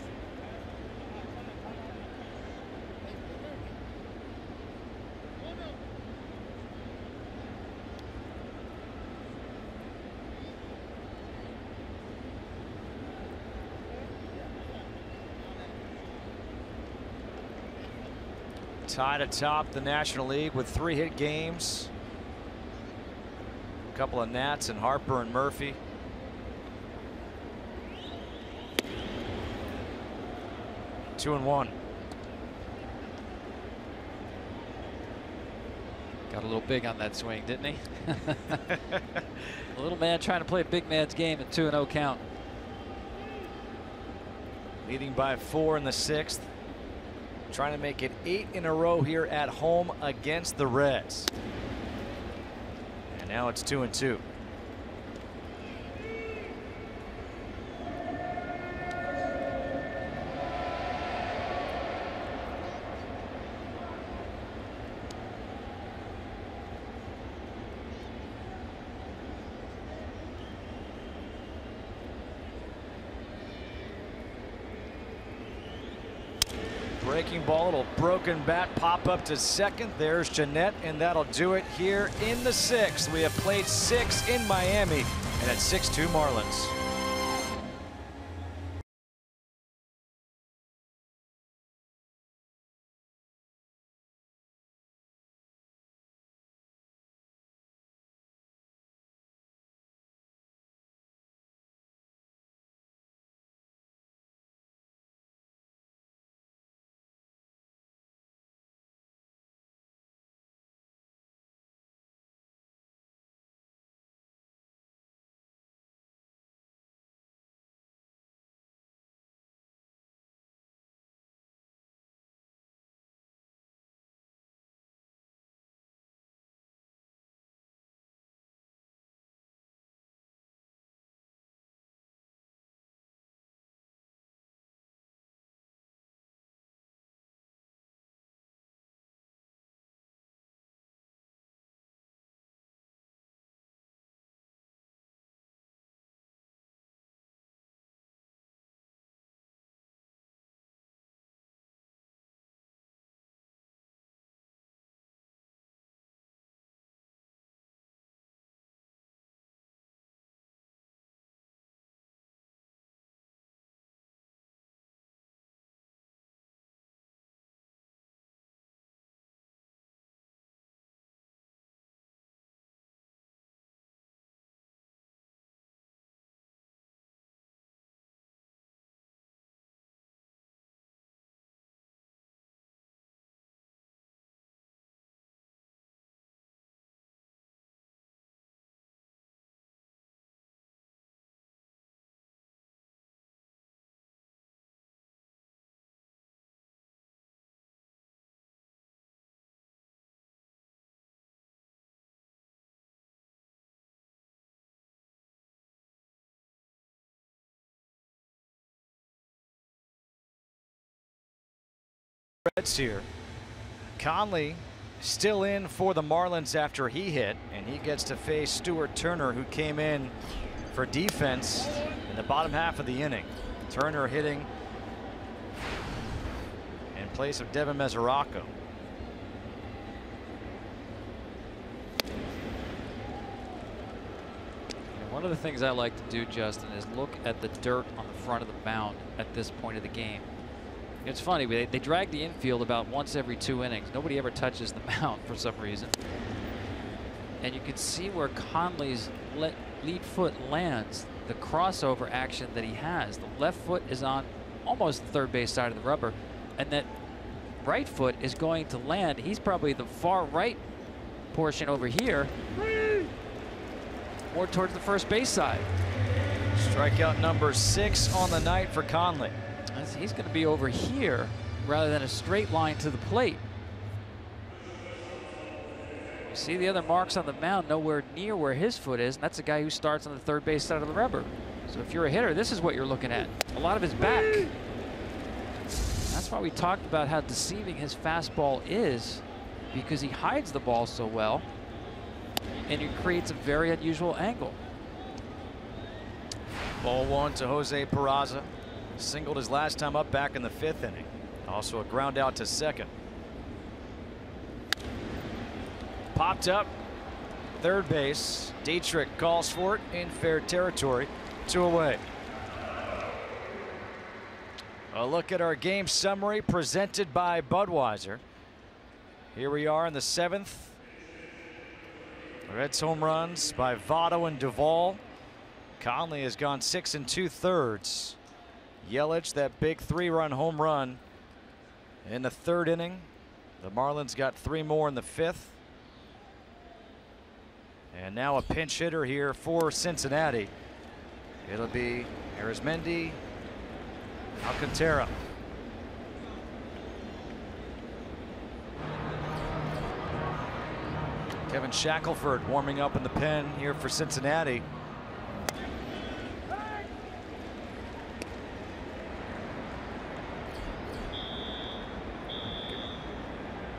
Tied atop the National League with 3-hit games. A couple of Nats and Harper and Murphy. Two and 1. Got a little big on that swing, didn't he? A little man trying to play a big man's game at 2-0 count. Leading by 4 in the 6th. Trying to make it 8 in a row here at home against the Reds. And now it's 2-2. Breaking ball, little broken bat, pop up to second. There's Jeanette, and that'll do it here in the 6th. We have played 6 in Miami, and it's 6-2 Marlins. Reds here. Conley still in for the Marlins after he hit, and he gets to face Stuart Turner, who came in for defense in the bottom half of the inning. Turner hitting in place of Devin Mesoraco. One of the things I like to do, Justin, is look at the dirt on the front of the mound at this point of the game. It's funny, they drag the infield about once every 2 innings. Nobody ever touches the mound for some reason. And you can see where Conley's lead foot lands, the crossover action that he has. The left foot is on almost the third base side of the rubber, and that right foot is going to land. He's probably the far right portion over here, more towards the first base side. Strikeout number 6 on the night for Conley. He's going to be over here rather than a straight line to the plate. You see the other marks on the mound nowhere near where his foot is, and that's a guy who starts on the third base side of the rubber. So if you're a hitter, this is what you're looking at. A lot of his back. That's why we talked about how deceiving his fastball is, because he hides the ball so well, and it creates a very unusual angle. Ball 1 to Jose Peraza. Singled his last time up back in the 5th inning. Also a ground out to second. Popped up third base. Dietrich calls for it in fair territory. 2 away. A look at our game summary presented by Budweiser. Here we are in the 7th. Reds home runs by Votto and Duvall. Conley has gone 6 2/3. Yelich, that big 3-run home run in the 3rd inning. The Marlins got 3 more in the 5th. And now a pinch hitter here for Cincinnati. It'll be Arizmendi, Alcantara. Kevin Shackelford warming up in the pen here for Cincinnati.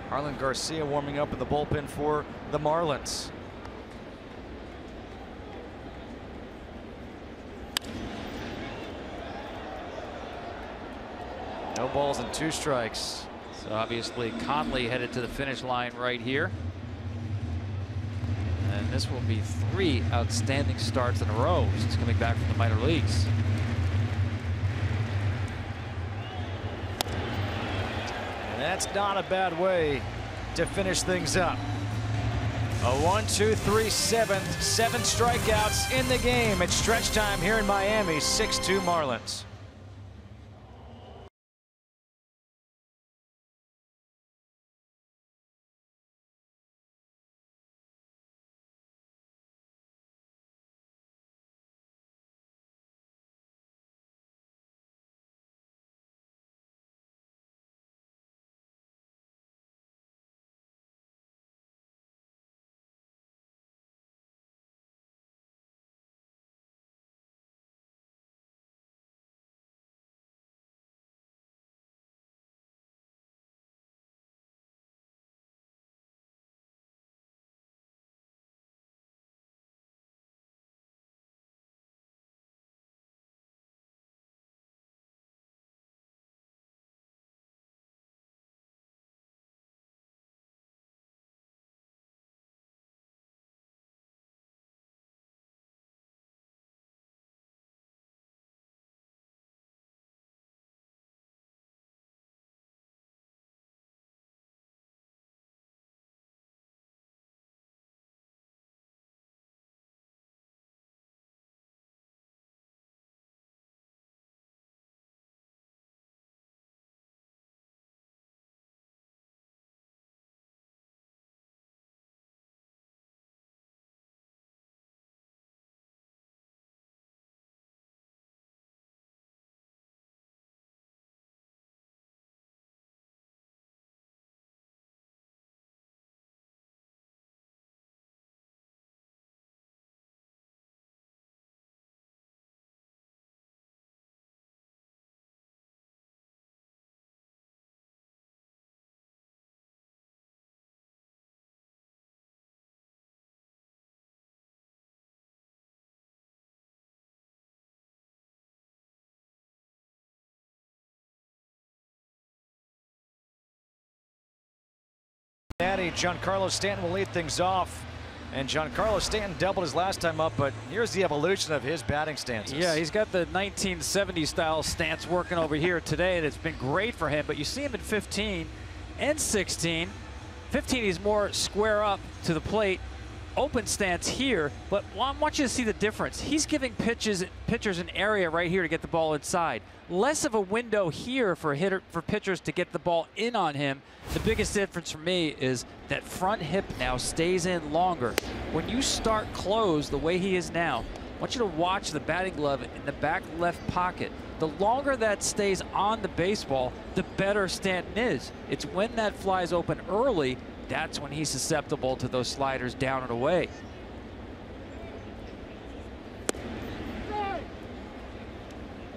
Harlan Garcia warming up in the bullpen for the Marlins. No balls and 2 strikes. So obviously Conley headed to the finish line right here. And this will be 3 outstanding starts in a row since coming back from the minor leagues. And that's not a bad way to finish things up. A 1, 2, 3, 7 strikeouts in the game. It's stretch time here in Miami. 6-2 Marlins. Giancarlo Stanton will lead things off, and Giancarlo Stanton doubled his last time up, but here's the evolution of his batting stances. Yeah, he's got the 1970 style stance working over here today, and it's been great for him, but you see him in 15 and 16. 15, he's more square up to the plate, open stance here, but I want you to see the difference. He's giving pitchers an area right here to get the ball inside. Less of a window here for pitchers to get the ball in on him. The biggest difference for me is that front hip now stays in longer. When you start closed the way he is now, I want you to watch the batting glove in the back left pocket. The longer that stays on the baseball, the better Stanton is. It's when that flies open early, that's when he's susceptible to those sliders down and away.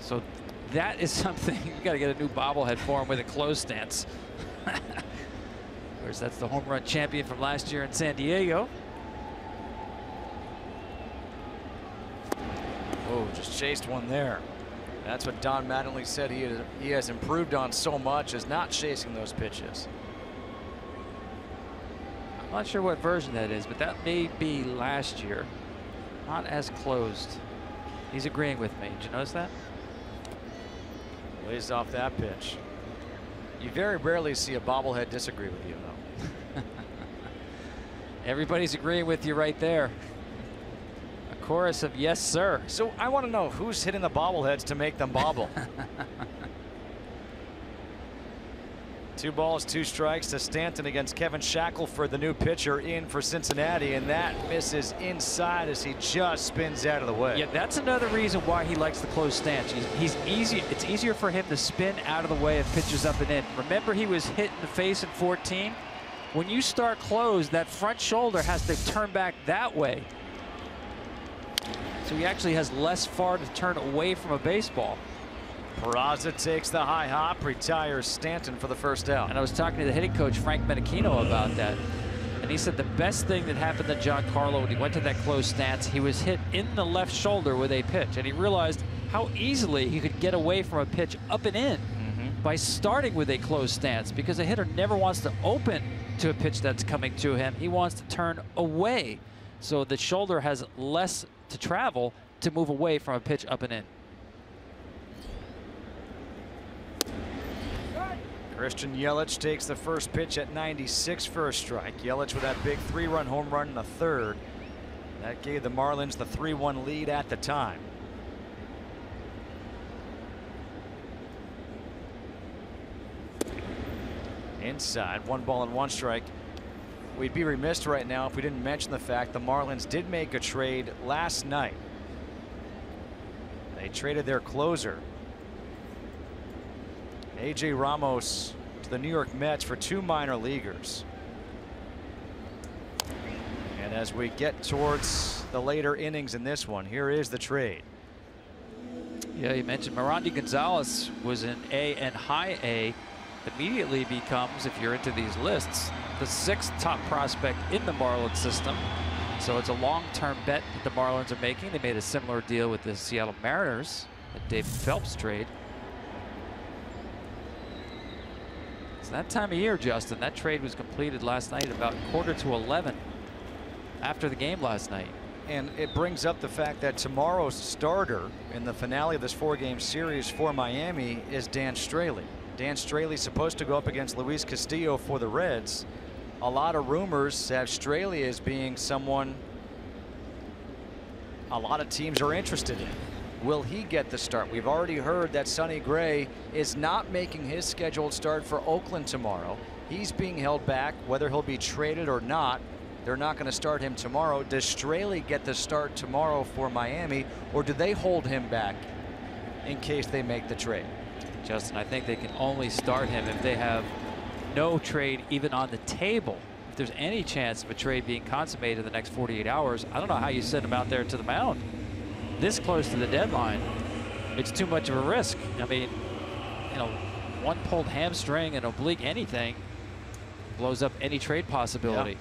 So that is something you got to get a new bobblehead for him with a closed stance. Of course, that's the home run champion from last year in San Diego. Oh, just chased one there. That's what Don Mattingly said he has improved on so much, is not chasing those pitches. I'm not sure what version that is, but that may be last year. Not as closed. He's agreeing with me. Did you notice that? Lays off that pitch. You very rarely see a bobblehead disagree with you, though. Everybody's agreeing with you right there. A chorus of yes, sir. So I want to know who's hitting the bobbleheads to make them bobble. 2 balls, 2 strikes to Stanton against Kevin Shackelford, the new pitcher in for Cincinnati, and that misses inside as he just spins out of the way. Yeah, that's another reason why he likes the closed stance. He's easy. It's easier for him to spin out of the way of pitches up and in. Remember, he was hit in the face in 14. When you start closed, that front shoulder has to turn back that way. So he actually has less far to turn away from a baseball. Peraza takes the high hop, retires Stanton for the first out. And I was talking to the hitting coach, Frank Menachino, about that. And he said the best thing that happened to Giancarlo when he went to that closed stance, he was hit in the left shoulder with a pitch. And he realized how easily he could get away from a pitch up and in by starting with a closed stance, because a hitter never wants to open to a pitch that's coming to him. He wants to turn away. So the shoulder has less to travel to move away from a pitch up and in. Christian Yelich takes the first pitch at 96 for a strike. Yelich with that big 3-run home run in the 3rd. That gave the Marlins the 3-1 lead at the time. Inside, 1 ball and 1 strike. We'd be remiss right now if we didn't mention the fact the Marlins did make a trade last night. They traded their closer, A.J. Ramos, to the New York Mets for 2 minor leaguers. And as we get towards the later innings in this one, here is the trade. Yeah, you mentioned Merandy Gonzalez was in A and high A. Immediately becomes, if you're into these lists, the 6th top prospect in the Marlins system. So it's a long-term bet that the Marlins are making. They made a similar deal with the Seattle Mariners, the David Phelps trade. It's that time of year, Justin. That trade was completed last night about 11:15 after the game last night. And it brings up the fact that tomorrow's starter in the finale of this 4-game series for Miami is Dan Straley. Dan Straley's supposed to go up against Luis Castillo for the Reds. A lot of rumors have Straley as being someone a lot of teams are interested in. Will he get the start? We've already heard that Sonny Gray is not making his scheduled start for Oakland tomorrow. He's being held back. Whether he'll be traded or not, they're not going to start him tomorrow. Does Straley get the start tomorrow for Miami, or do they hold him back in case they make the trade? Justin, I think they can only start him if they have no trade even on the table. If there's any chance of a trade being consummated in the next 48 hours, I don't know how you send him out there to the mound this close to the deadline. It's too much of a risk. I mean, you know, 1 pulled hamstring and oblique anything blows up any trade possibility. Yeah.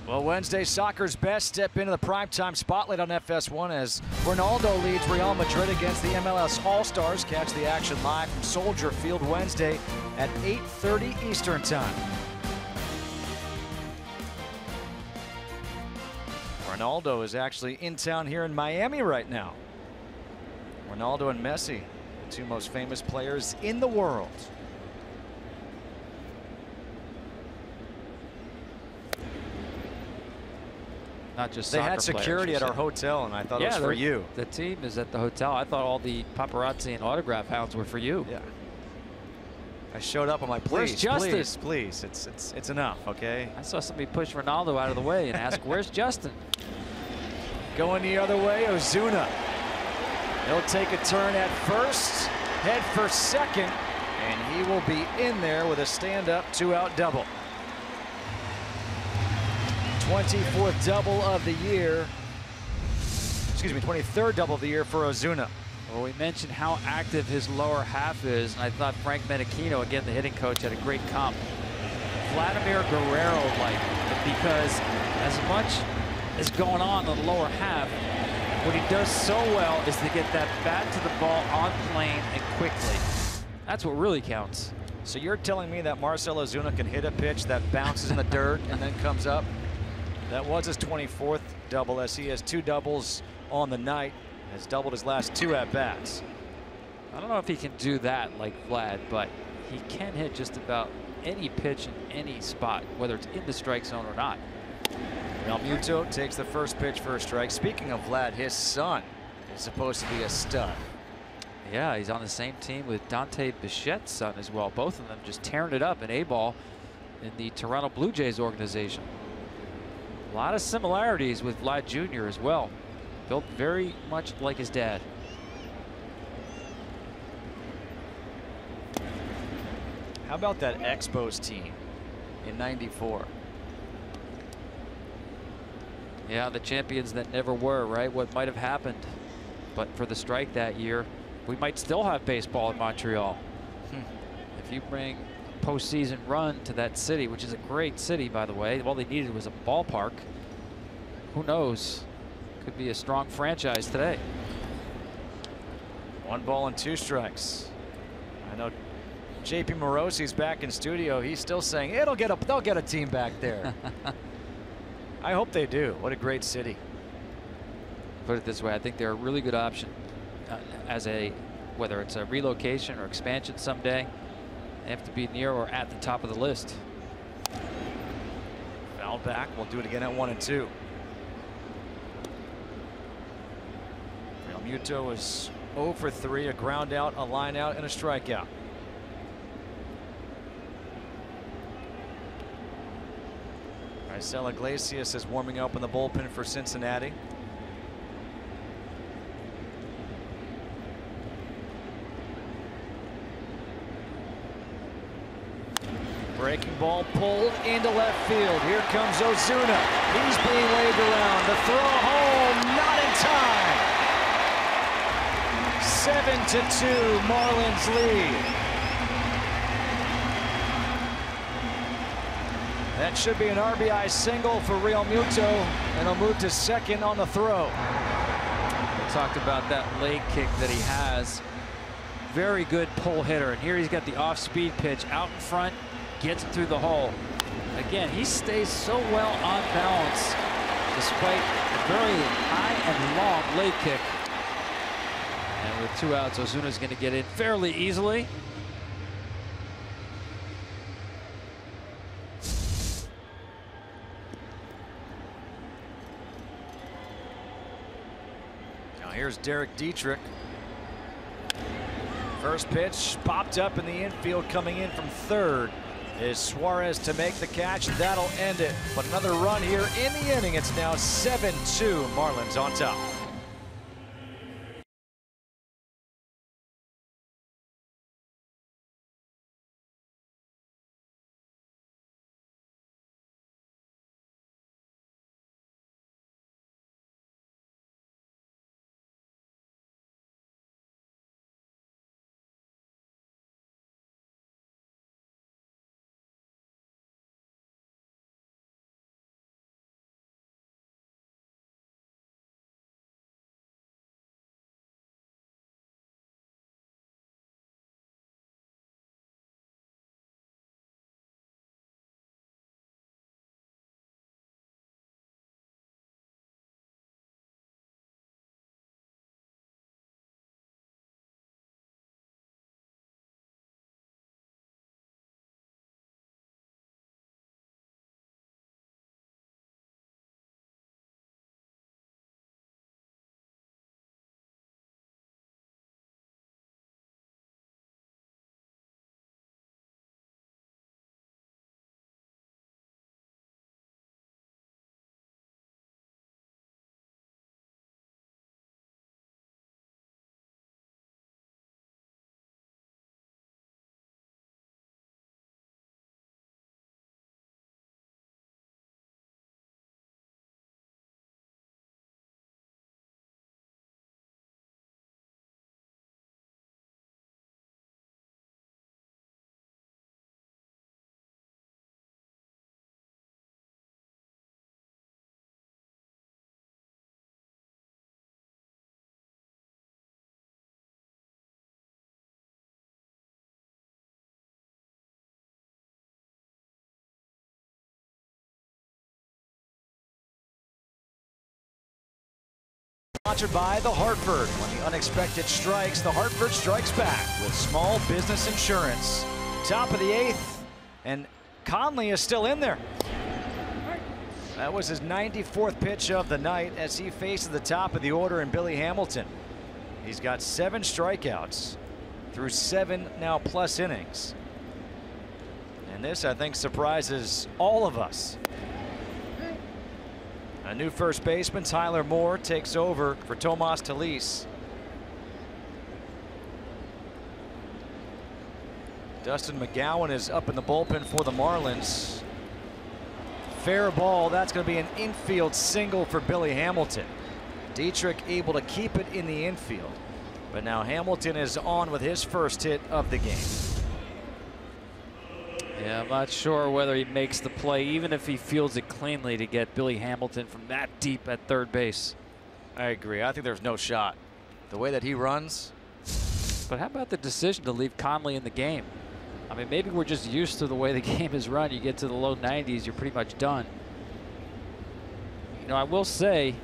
Well, Wednesday soccer's best step into the primetime spotlight on FS1 as Ronaldo leads Real Madrid against the MLS All-Stars. Catch the action live from Soldier Field Wednesday at 8:30 Eastern Time. Ronaldo is actually in town here in Miami right now. Ronaldo and Messi, the 2 most famous players in the world. Not just they soccer had security players, at our hotel, and I thought it was for you. The team is at the hotel. I thought all the paparazzi and autograph hounds were for you. Yeah. I showed up on my Where's Justin? Please. It's enough, okay? I saw somebody push Ronaldo out of the way and ask, "Where's Justin?" Going the other way, Ozuna. He'll take a turn at first, head for second, and he will be in there with a stand-up 2-out double. 24th double of the year. Excuse me, 23rd double of the year for Ozuna. Well, we mentioned how active his lower half is, and I thought Frank Menachino, again the hitting coach, had a great comp. Vladimir Guerrero-like, because as much as going on in the lower half, what he does so well is to get that bat to the ball on plane and quickly. That's what really counts. So you're telling me that Marcell Ozuna can hit a pitch that bounces in the dirt and then comes up? That was his 24th double, as he has 2 doubles on the night, has doubled his last 2 at-bats. I don't know if he can do that like Vlad, but he can hit just about any pitch in any spot, whether it's in the strike zone or not. Realmuto takes the first pitch for a strike. Speaking of Vlad, his son is supposed to be a stud. Yeah, he's on the same team with Dante Bichette's son as well. Both of them just tearing it up in A-ball in the Toronto Blue Jays organization. A lot of similarities with Vlad Jr. as well. Built very much like his dad. How about that Expos team in '94? Yeah, the champions that never were, right? What might have happened, but for the strike that year, we might still have baseball in Montreal. If you bring postseason run to that city, which is a great city, by the way, all they needed was a ballpark. Who knows? Could be a strong franchise today. 1 ball and 2 strikes. I know JP Morosi's back in studio. He's still saying they'll get a team back there. I hope they do. What a great city. Put it this way, I think they're a really good option as whether it's a relocation or expansion someday. They have to be near or at the top of the list. Foul back. We'll do it again at 1 and 2. Real Muto is 0 for 3, a ground out, a line out, and a strikeout. Marcelo Iglesias is warming up in the bullpen for Cincinnati. Breaking ball pulled into left field. Here comes Ozuna. He's being waved around. The throw home, not in time. 7-2, Marlins lead. That should be an RBI single for Real Muto, and he'll move to second on the throw. We talked about that leg kick that he has. Very good pull hitter, and here he's got the off-speed pitch out in front, gets it through the hole. Again, he stays so well on balance despite a very high and long leg kick. And with 2 outs, Ozuna's going to get in fairly easily. Here's Derek Dietrich. First pitch popped up in the infield. Coming in from third is Suarez to make the catch. That'll end it. But another run here in the inning. It's now 7-2, Marlins on top. Sponsored by The Hartford. When the unexpected strikes, The Hartford strikes back with small business insurance. Top of the 8th, and Conley is still in there. That was his 94th pitch of the night as he faces the top of the order in Billy Hamilton. He's got 7 strikeouts through 7 now plus innings. And this, I think, surprises all of us. A new first baseman, Tyler Moore, takes over for Tomas Talis. Dustin McGowan is up in the bullpen for the Marlins. Fair ball. That's going to be an infield single for Billy Hamilton. Dietrich able to keep it in the infield. But now Hamilton is on with his first hit of the game. Yeah, I'm not sure whether he makes the play, even if he fields it cleanly, to get Billy Hamilton from that deep at third base. I agree. I think there's no shot. The way that he runs. But how about the decision to leave Conley in the game? I mean, maybe we're just used to the way the game is run. You get to the low 90s, you're pretty much done. You know, I will say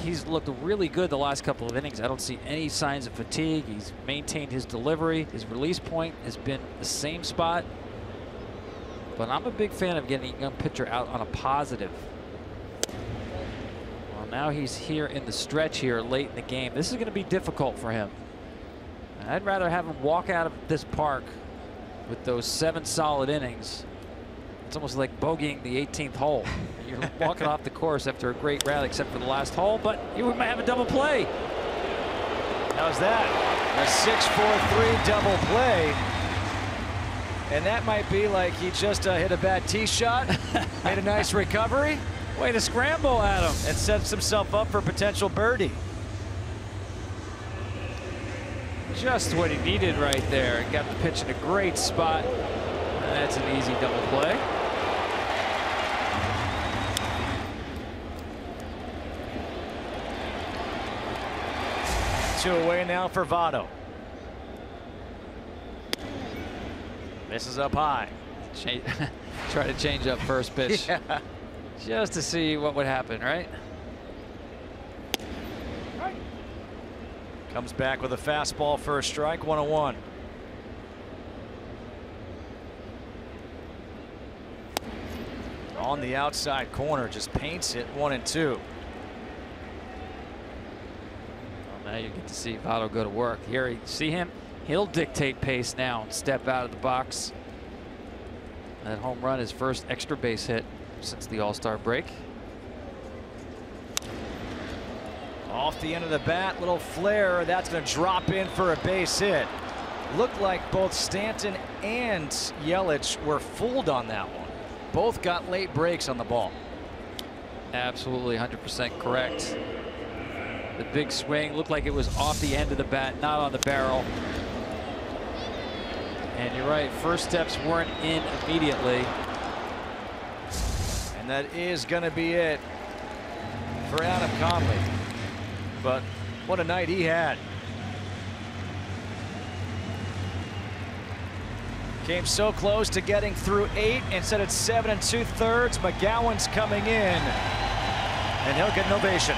he's looked really good the last couple of innings. I don't see any signs of fatigue. He's maintained his delivery. His release point has been the same spot. But I'm a big fan of getting a young pitcher out on a positive. Well, now he's here in the stretch here late in the game. This is going to be difficult for him. I'd rather have him walk out of this park with those 7 solid innings. It's almost like bogeying the 18th hole. You're walking off the course after a great rally, except for the last hole, but you might have a double play. How's that? A 6-4-3 double play. And that might be like he just hit a bad tee shot, made a nice recovery. Way to scramble at him. And sets himself up for a potential birdie. Just what he needed right there. Got the pitch in a great spot. That's an easy double play. Two away now for Votto. Misses up high. Try to change up first pitch. Yeah. Just to see what would happen, right? Comes back with a fastball for a strike, 1-1. On the outside corner, just paints it, 1-2. Well, now you get to see Votto go to work. Here, you see him? He'll dictate pace now and step out of the box. That home run, his first extra base hit since the All-Star break. Off the end of the bat, little flare. That's going to drop in for a base hit. Looked like both Stanton and Yelich were fooled on that one. Both got late breaks on the ball. Absolutely 100% correct. The big swing looked like it was off the end of the bat, not on the barrel. And you're right, first steps weren't in immediately. And that is going to be it for Adam Conley. But what a night he had. Came so close to getting through 8 and set at 7 2/3. McGowan's coming in, and he'll get an ovation.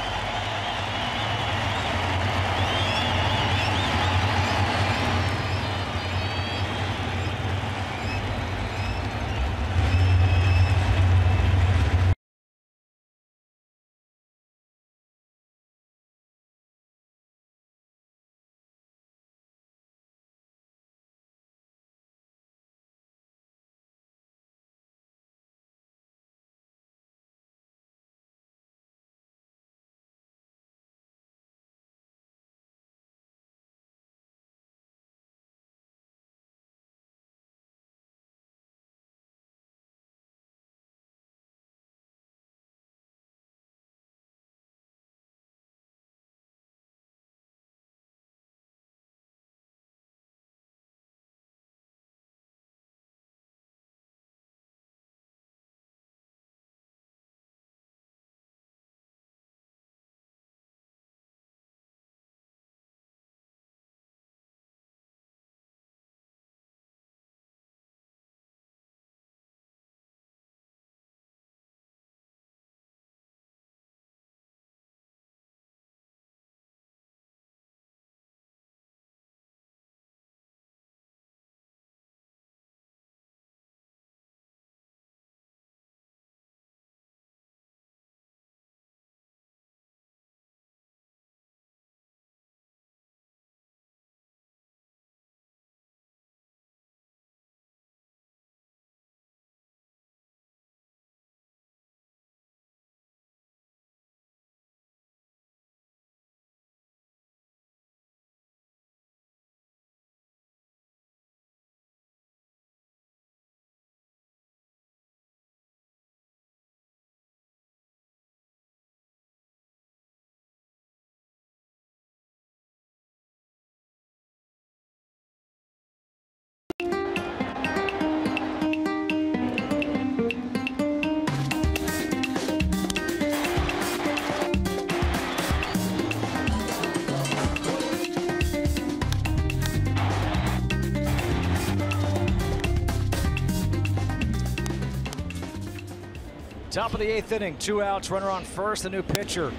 Top of the 8th inning, 2 outs, runner on first. The new pitcher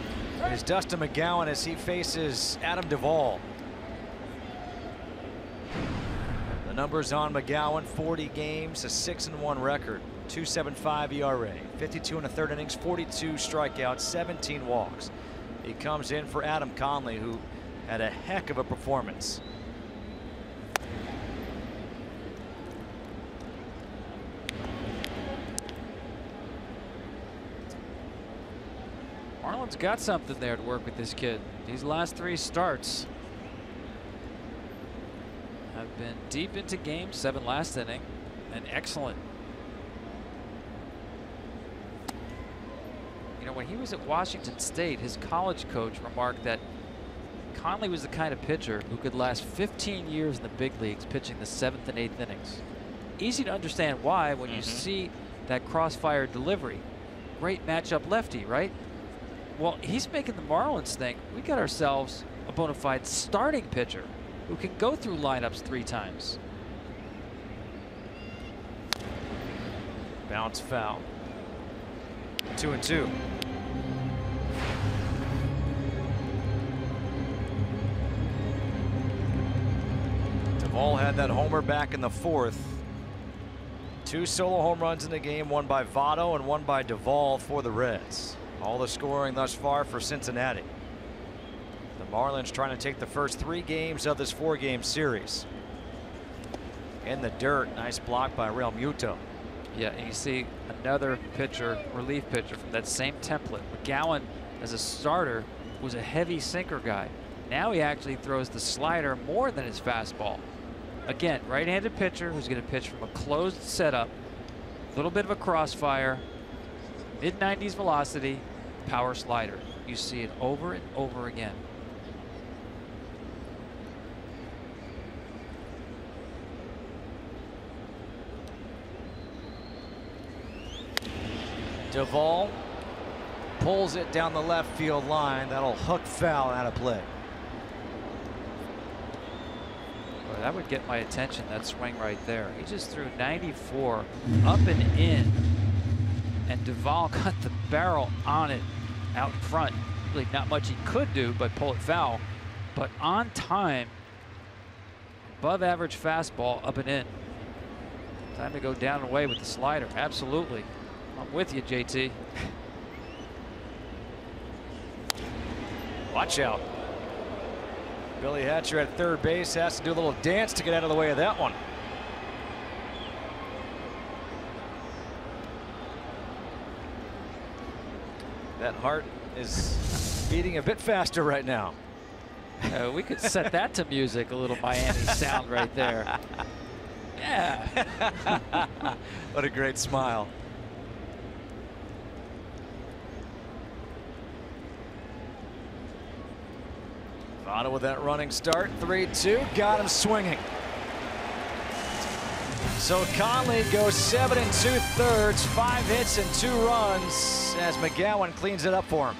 is Dustin McGowan as he faces Adam Duvall. The numbers on McGowan: 40 games, a 6-1 record, 2.75 ERA, 52 1/3 innings, 42 strikeouts, 17 walks. He comes in for Adam Conley, who had a heck of a performance. Marlins got something there to work with this kid. These last 3 starts have been deep into game 7 last inning and excellent. You know, when he was at Washington State, his college coach remarked that Conley was the kind of pitcher who could last 15 years in the big leagues pitching the 7th and 8th innings. Easy to understand why when you see that crossfire delivery. Great matchup lefty, right? Well, he's making the Marlins think we got ourselves a bona fide starting pitcher who can go through lineups 3 times. Bounce foul. 2-2. Duvall had that homer back in the 4th. 2 solo home runs in the game, one by Votto and one by Duvall for the Reds. All the scoring thus far for Cincinnati. The Marlins trying to take the first 3 games of this 4-game series. In the dirt, nice block by Real Muto. Yeah, and you see another pitcher, relief pitcher from that same template. McGowan, as a starter, was a heavy sinker guy. Now he actually throws the slider more than his fastball. Again, right-handed pitcher who's going to pitch from a closed setup, a little bit of a crossfire, mid-90s velocity, power slider. You see it over and over again. Duvall pulls it down the left field line. That'll hook foul out of play. Boy, that would get my attention, that swing right there. He just threw 94 up and in, and Duvall got the barrel on it out in front. Really not much he could do but pull it foul, but on time, above average fastball up and in. Time to go down and away with the slider. Absolutely. I'm with you, JT. Watch out. Billy Hatcher at third base has to do a little dance to get out of the way of that one. That heart is beating a bit faster right now. We could set that to music, a little Miami sound right there. Yeah. What a great smile. Votto with that running start. 3-2. Got him swinging. So Conley goes 7 2/3, 5 hits and 2 runs as McGowan cleans it up for him.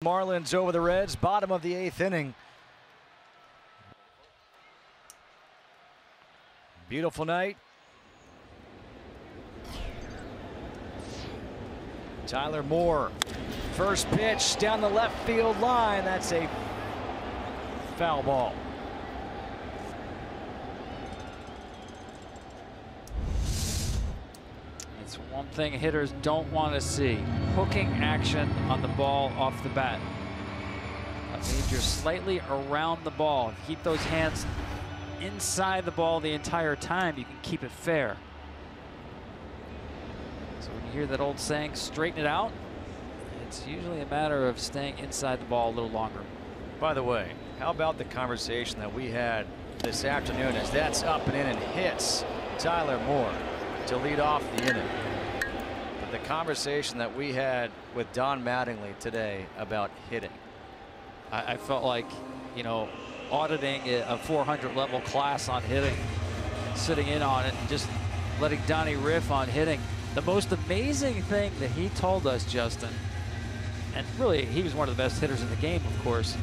Marlins over the Reds, bottom of the 8th inning. Beautiful night. Tyler Moore, first pitch down the left field line. That's a foul ball. It's one thing hitters don't want to see. Hooking action on the ball off the bat. That means you're slightly around the ball. If you keep those hands inside the ball the entire time, you can keep it fair. So when you hear that old saying, straighten it out, it's usually a matter of staying inside the ball a little longer. By the way, how about the conversation that we had this afternoon as that's up and in and hits Tyler Moore to lead off the inning. But the conversation that we had with Don Mattingly today about hitting. I felt like, you know, auditing a 400 level class on hitting, sitting in on it and just letting Donnie riff on hitting. The most amazing thing that he told us, Justin, and really he was one of the best hitters in the game, of course,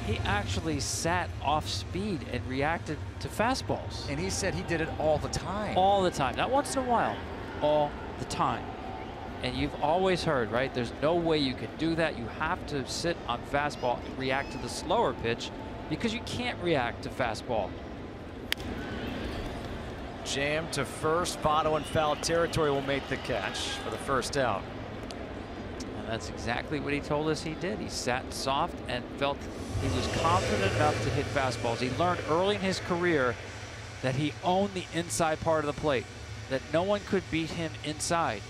he actually sat off speed and reacted to fastballs. And he said he did it all the time. All the time, not once in a while, all the time. And you've always heard, right, there's no way you can do that. You have to sit on fastball and react to the slower pitch because you can't react to fastball. Jam to first. Votto in foul territory will make the catch for the first out. And that's exactly what he told us he did. He sat soft and felt he was confident enough to hit fastballs. He learned early in his career that he owned the inside part of the plate, that no one could beat him inside.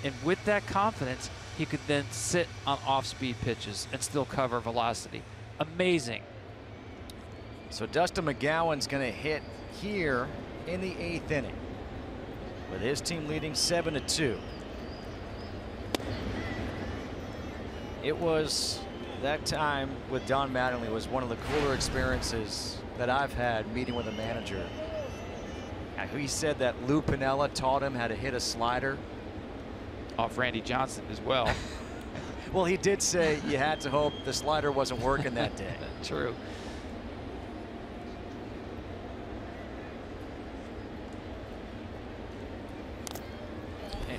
And with that confidence, he could then sit on off-speed pitches and still cover velocity. Amazing. So Dustin McGowan's going to hit here in the 8th inning with his team leading 7-2. It was that time with Don Mattingly was one of the cooler experiences that I've had meeting with a manager. He said that Lou Piniella taught him how to hit a slider off Randy Johnson as well. Well, he did say you had to hope the slider wasn't working that day. True.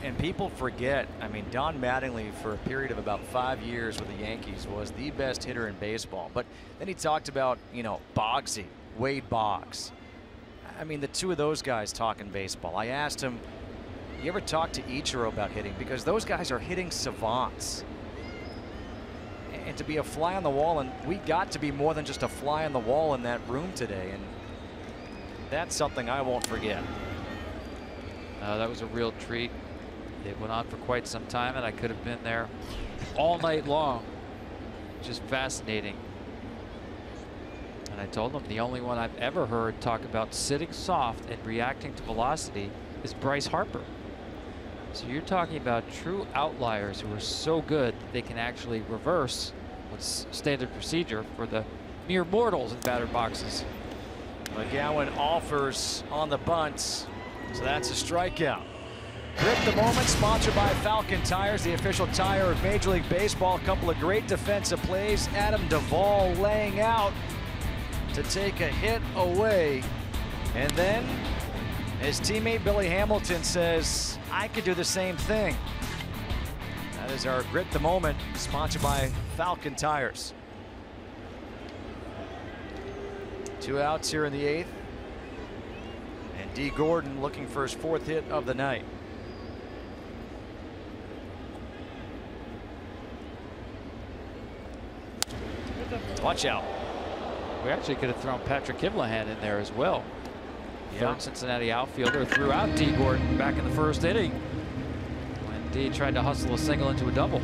And people forget, I mean, Don Mattingly for a period of about 5 years with the Yankees was the best hitter in baseball. But then he talked about, you know, Boggsy, Wade Boggs. I mean, the two of those guys talking baseball. I asked him, you ever talk to Ichiro about hitting? Because those guys are hitting savants. And to be a fly on the wall, and we got to be more than just a fly on the wall in that room today. And that's something I won't forget. That was a real treat. It went on for quite some time, and I could have been there all night long. Just fascinating. And I told him the only one I've ever heard talk about sitting soft and reacting to velocity is Bryce Harper. So you're talking about true outliers who are so good that they can actually reverse what's standard procedure for the mere mortals in batter boxes. McGowan offers on the bunt, so that's a strikeout. Grip the Moment, sponsored by Falcon Tires, the official tire of Major League Baseball. A couple of great defensive plays. Adam Duvall laying out to take a hit away. And then his teammate Billy Hamilton says, I could do the same thing. That is our Grip the Moment, sponsored by Falcon Tires. 2 outs here in the 8th. And D. Gordon looking for his 4th hit of the night. Watch out. We actually could have thrown Patrick Kivlahan in there as well. Yeah. Third Cincinnati outfielder threw out D. Gordon back in the 1st inning when D tried to hustle a single into a double.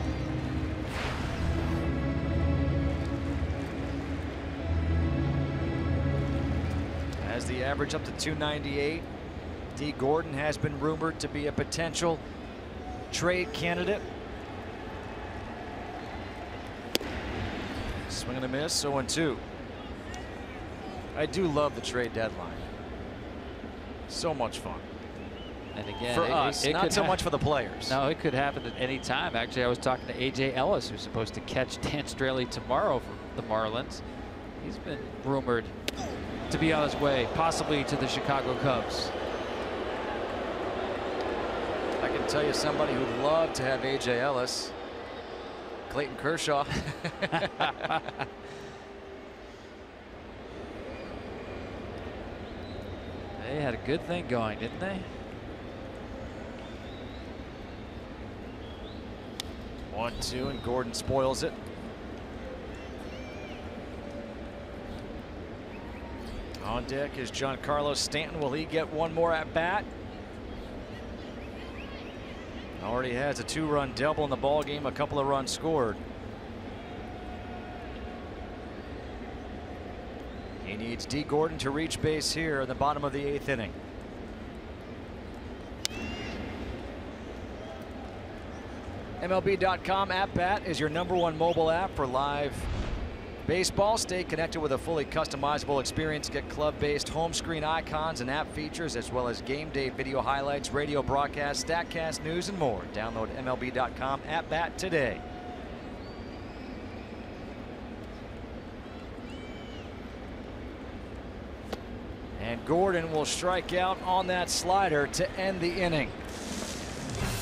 As the average up to 298, D. Gordon has been rumored to be a potential trade candidate. Swing and a miss, 0-2. I do love the trade deadline. So much fun. And again, for us, it not could so much for the players. No, it could happen at any time. Actually, I was talking to A.J. Ellis, who's supposed to catch Dan Straley tomorrow for the Marlins. He's been rumored to be on his way, possibly to the Chicago Cubs. I can tell you somebody who'd love to have A.J. Ellis. Clayton Kershaw. They had a good thing going, didn't they? 1-2, and Gordon spoils it. On deck is Giancarlo Stanton. Will he get one more at bat? Already has a 2-run double in the ball game, a couple of runs scored. He needs D. Gordon to reach base here in the bottom of the 8th inning. MLB.com At Bat is your #1 mobile app for live baseball. Stay connected with a fully customizable experience. Get club-based home screen icons and app features, as well as game day video highlights, radio broadcasts, StatCast news, and more. Download MLB.com At Bat today. And Gordon will strike out on that slider to end the inning.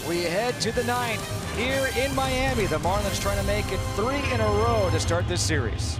We head to the 9th here in Miami. The Marlins trying to make it 3 in a row to start this series.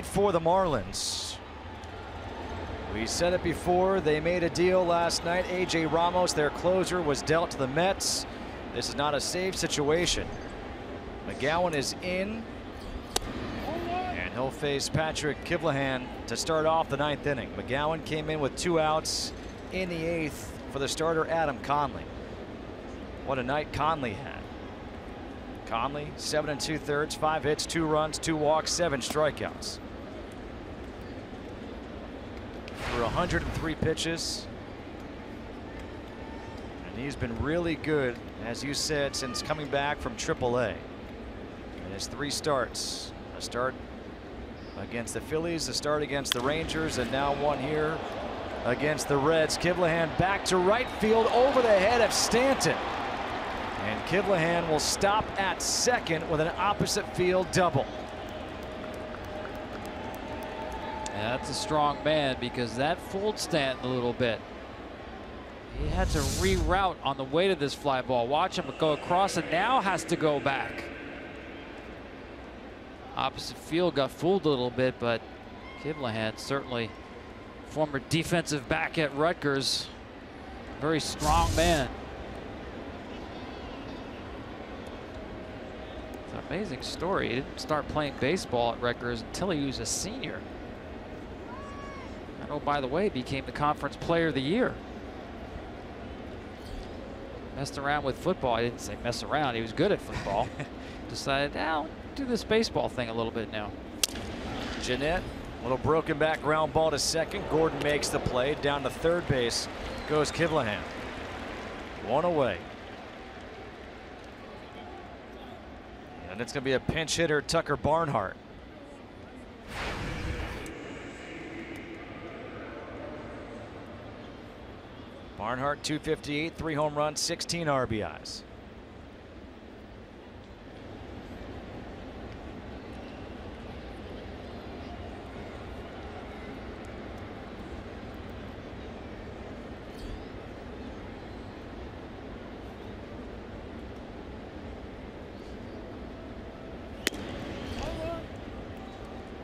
For the Marlins. We said it before, they made a deal last night. A.J. Ramos, their closer, was dealt to the Mets. This is not a save situation. McGowan is in, and he'll face Patrick Kivlehan to start off the 9th inning. McGowan came in with 2 outs in the 8th for the starter Adam Conley. What a night Conley had. Conley, 7 2/3, 5 hits, 2 runs, 2 walks, 7 strikeouts. For 103 pitches. And he's been really good, as you said, since coming back from AAA. In his 3 starts. A start against the Phillies, a start against the Rangers, and now one here against the Reds. Kivlehan back to right field over the head of Stanton. And Kivlehan will stop at second with an opposite field double. Yeah, that's a strong man, because that fooled Stanton a little bit. He had to reroute on the way to this fly ball. Watch him go across and now has to go back. Opposite field got fooled a little bit, but Kivlehan, certainly former defensive back at Rutgers, Very strong man. It's an amazing story. He didn't start playing baseball at Rutgers until he was a senior. And oh, by the way, became the conference player of the year. Messed around with football. I didn't say mess around. He was good at football. Decided, I'll do this baseball thing a little bit now. Jeanette, a little broken back ground ball to second. Gordon makes the play. Down to third base goes Kivlahan. One away. And it's going to be a pinch hitter, Tucker Barnhart. Barnhart, 258, 3 home runs, 16 RBIs.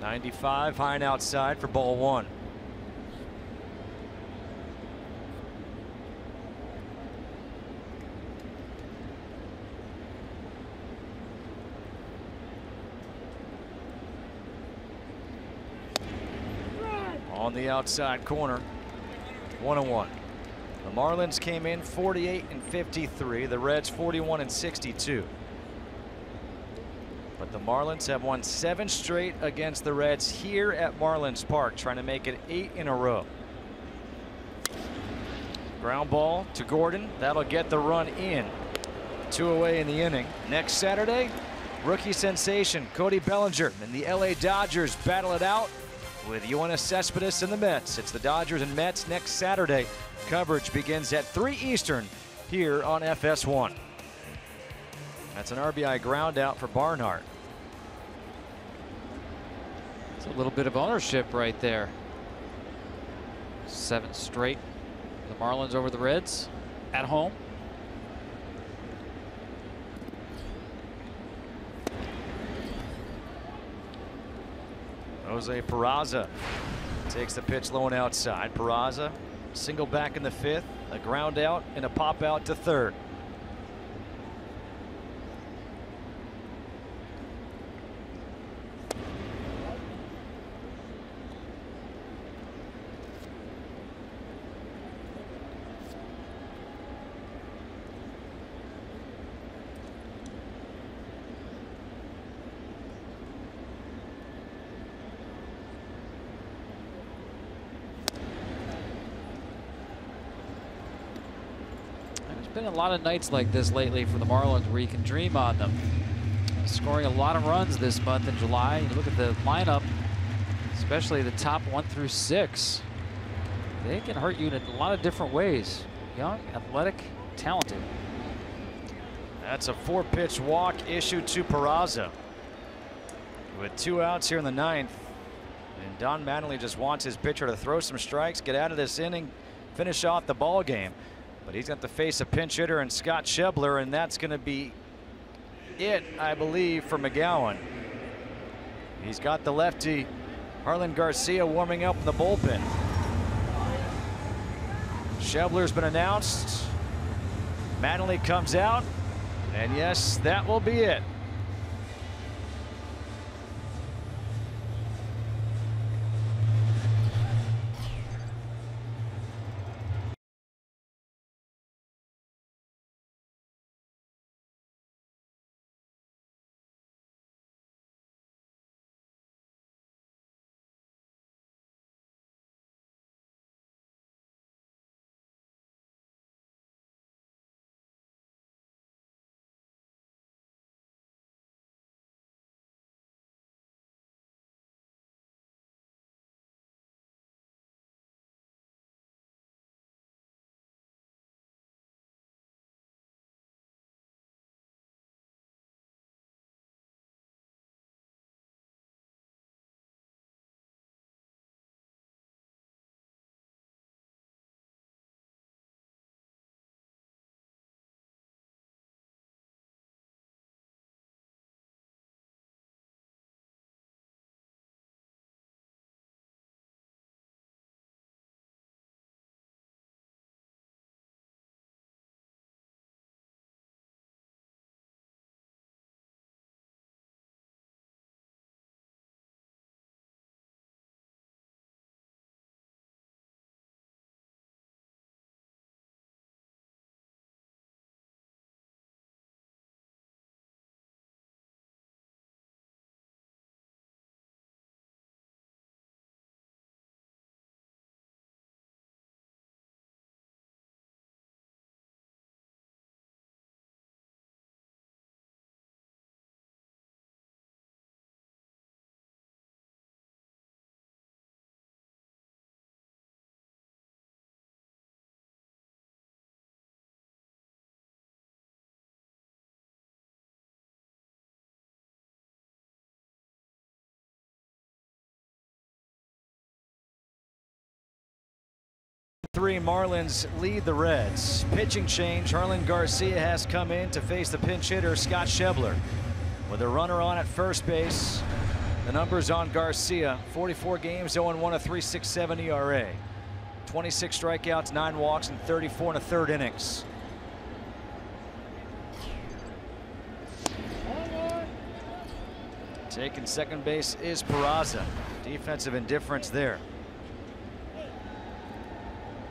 .95 high and outside for ball 1. On the outside corner, 1-1. The Marlins came in 48-53. The Reds 41-62. But the Marlins have won 7 straight against the Reds here at Marlins Park, trying to make it 8 in a row. Ground ball to Gordon. That'll get the run in. 2 away in the inning. Next Saturday, rookie sensation Cody Bellinger and the LA Dodgers battle it out with Yoenis Cespedes and the Mets. It's the Dodgers and Mets next Saturday. Coverage begins at 3 Eastern here on FS1. That's an RBI ground out for Barnhart. It's a little bit of ownership right there. 7 straight. The Marlins over the Reds at home. Jose Peraza takes the pitch low and outside. Peraza single back in the 5th, a ground out and a pop out to third. Been a lot of nights like this lately for the Marlins where you can dream on them. Scoring a lot of runs this month in July. You look at the lineup, especially the top 1 through 6. They can hurt you in a lot of different ways. Young, athletic, talented. That's a 4-pitch walk issued to Peraza. With 2 outs here in the 9th. And Don Mattingly just wants his pitcher to throw some strikes, get out of this inning, finish off the ball game. But he's got to face a pinch hitter and Scott Schebler, and that's going to be it, I believe, for McGowan. He's got the lefty Harlan Garcia warming up in the bullpen. Schebler's been announced. Mattingly comes out, and yes, that will be it. 7-3, Marlins lead the Reds. Pitching change, Jarlin Garcia has come in to face the pinch hitter, Scott Schebler. With a runner on at first base, the numbers on Garcia, 44 games, 0-1, a 3.67 ERA. 26 strikeouts, 9 walks, and 34 1/3 innings. Taking second base is Peraza. Defensive indifference there.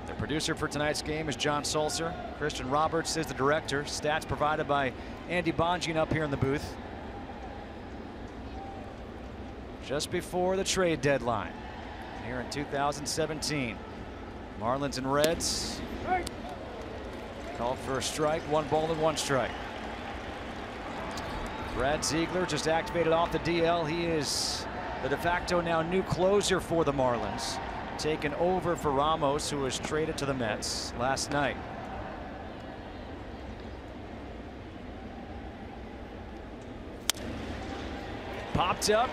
The producer for tonight's game is John Sulzer. Christian Roberts is the director. Stats provided by Andy Bonjean up here in the booth. Just before the trade deadline here in 2017. Marlins and Reds. Called for a strike, 1 ball and 1 strike. Brad Ziegler just activated off the DL. He is the de facto now new closer for the Marlins, taken over for Ramos, who was traded to the Mets last night. Popped up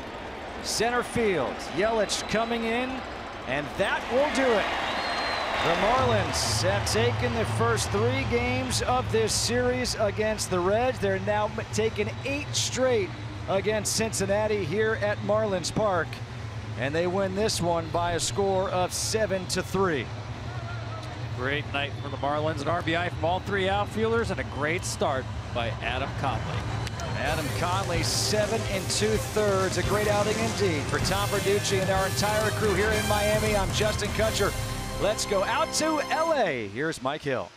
center field. Yelich coming in, and that will do it. The Marlins have taken the first 3 games of this series against the Reds. They're now taking 8 straight against Cincinnati here at Marlins Park, and they win this one by a score of 7-3. Great night for the Marlins. An RBI from all 3 outfielders and a great start by Adam Conley. Adam Conley, 7 2/3. A great outing indeed for Tom Verducci and our entire crew here in Miami. I'm Justin Kutcher. Let's go out to LA. Here's Mike Hill.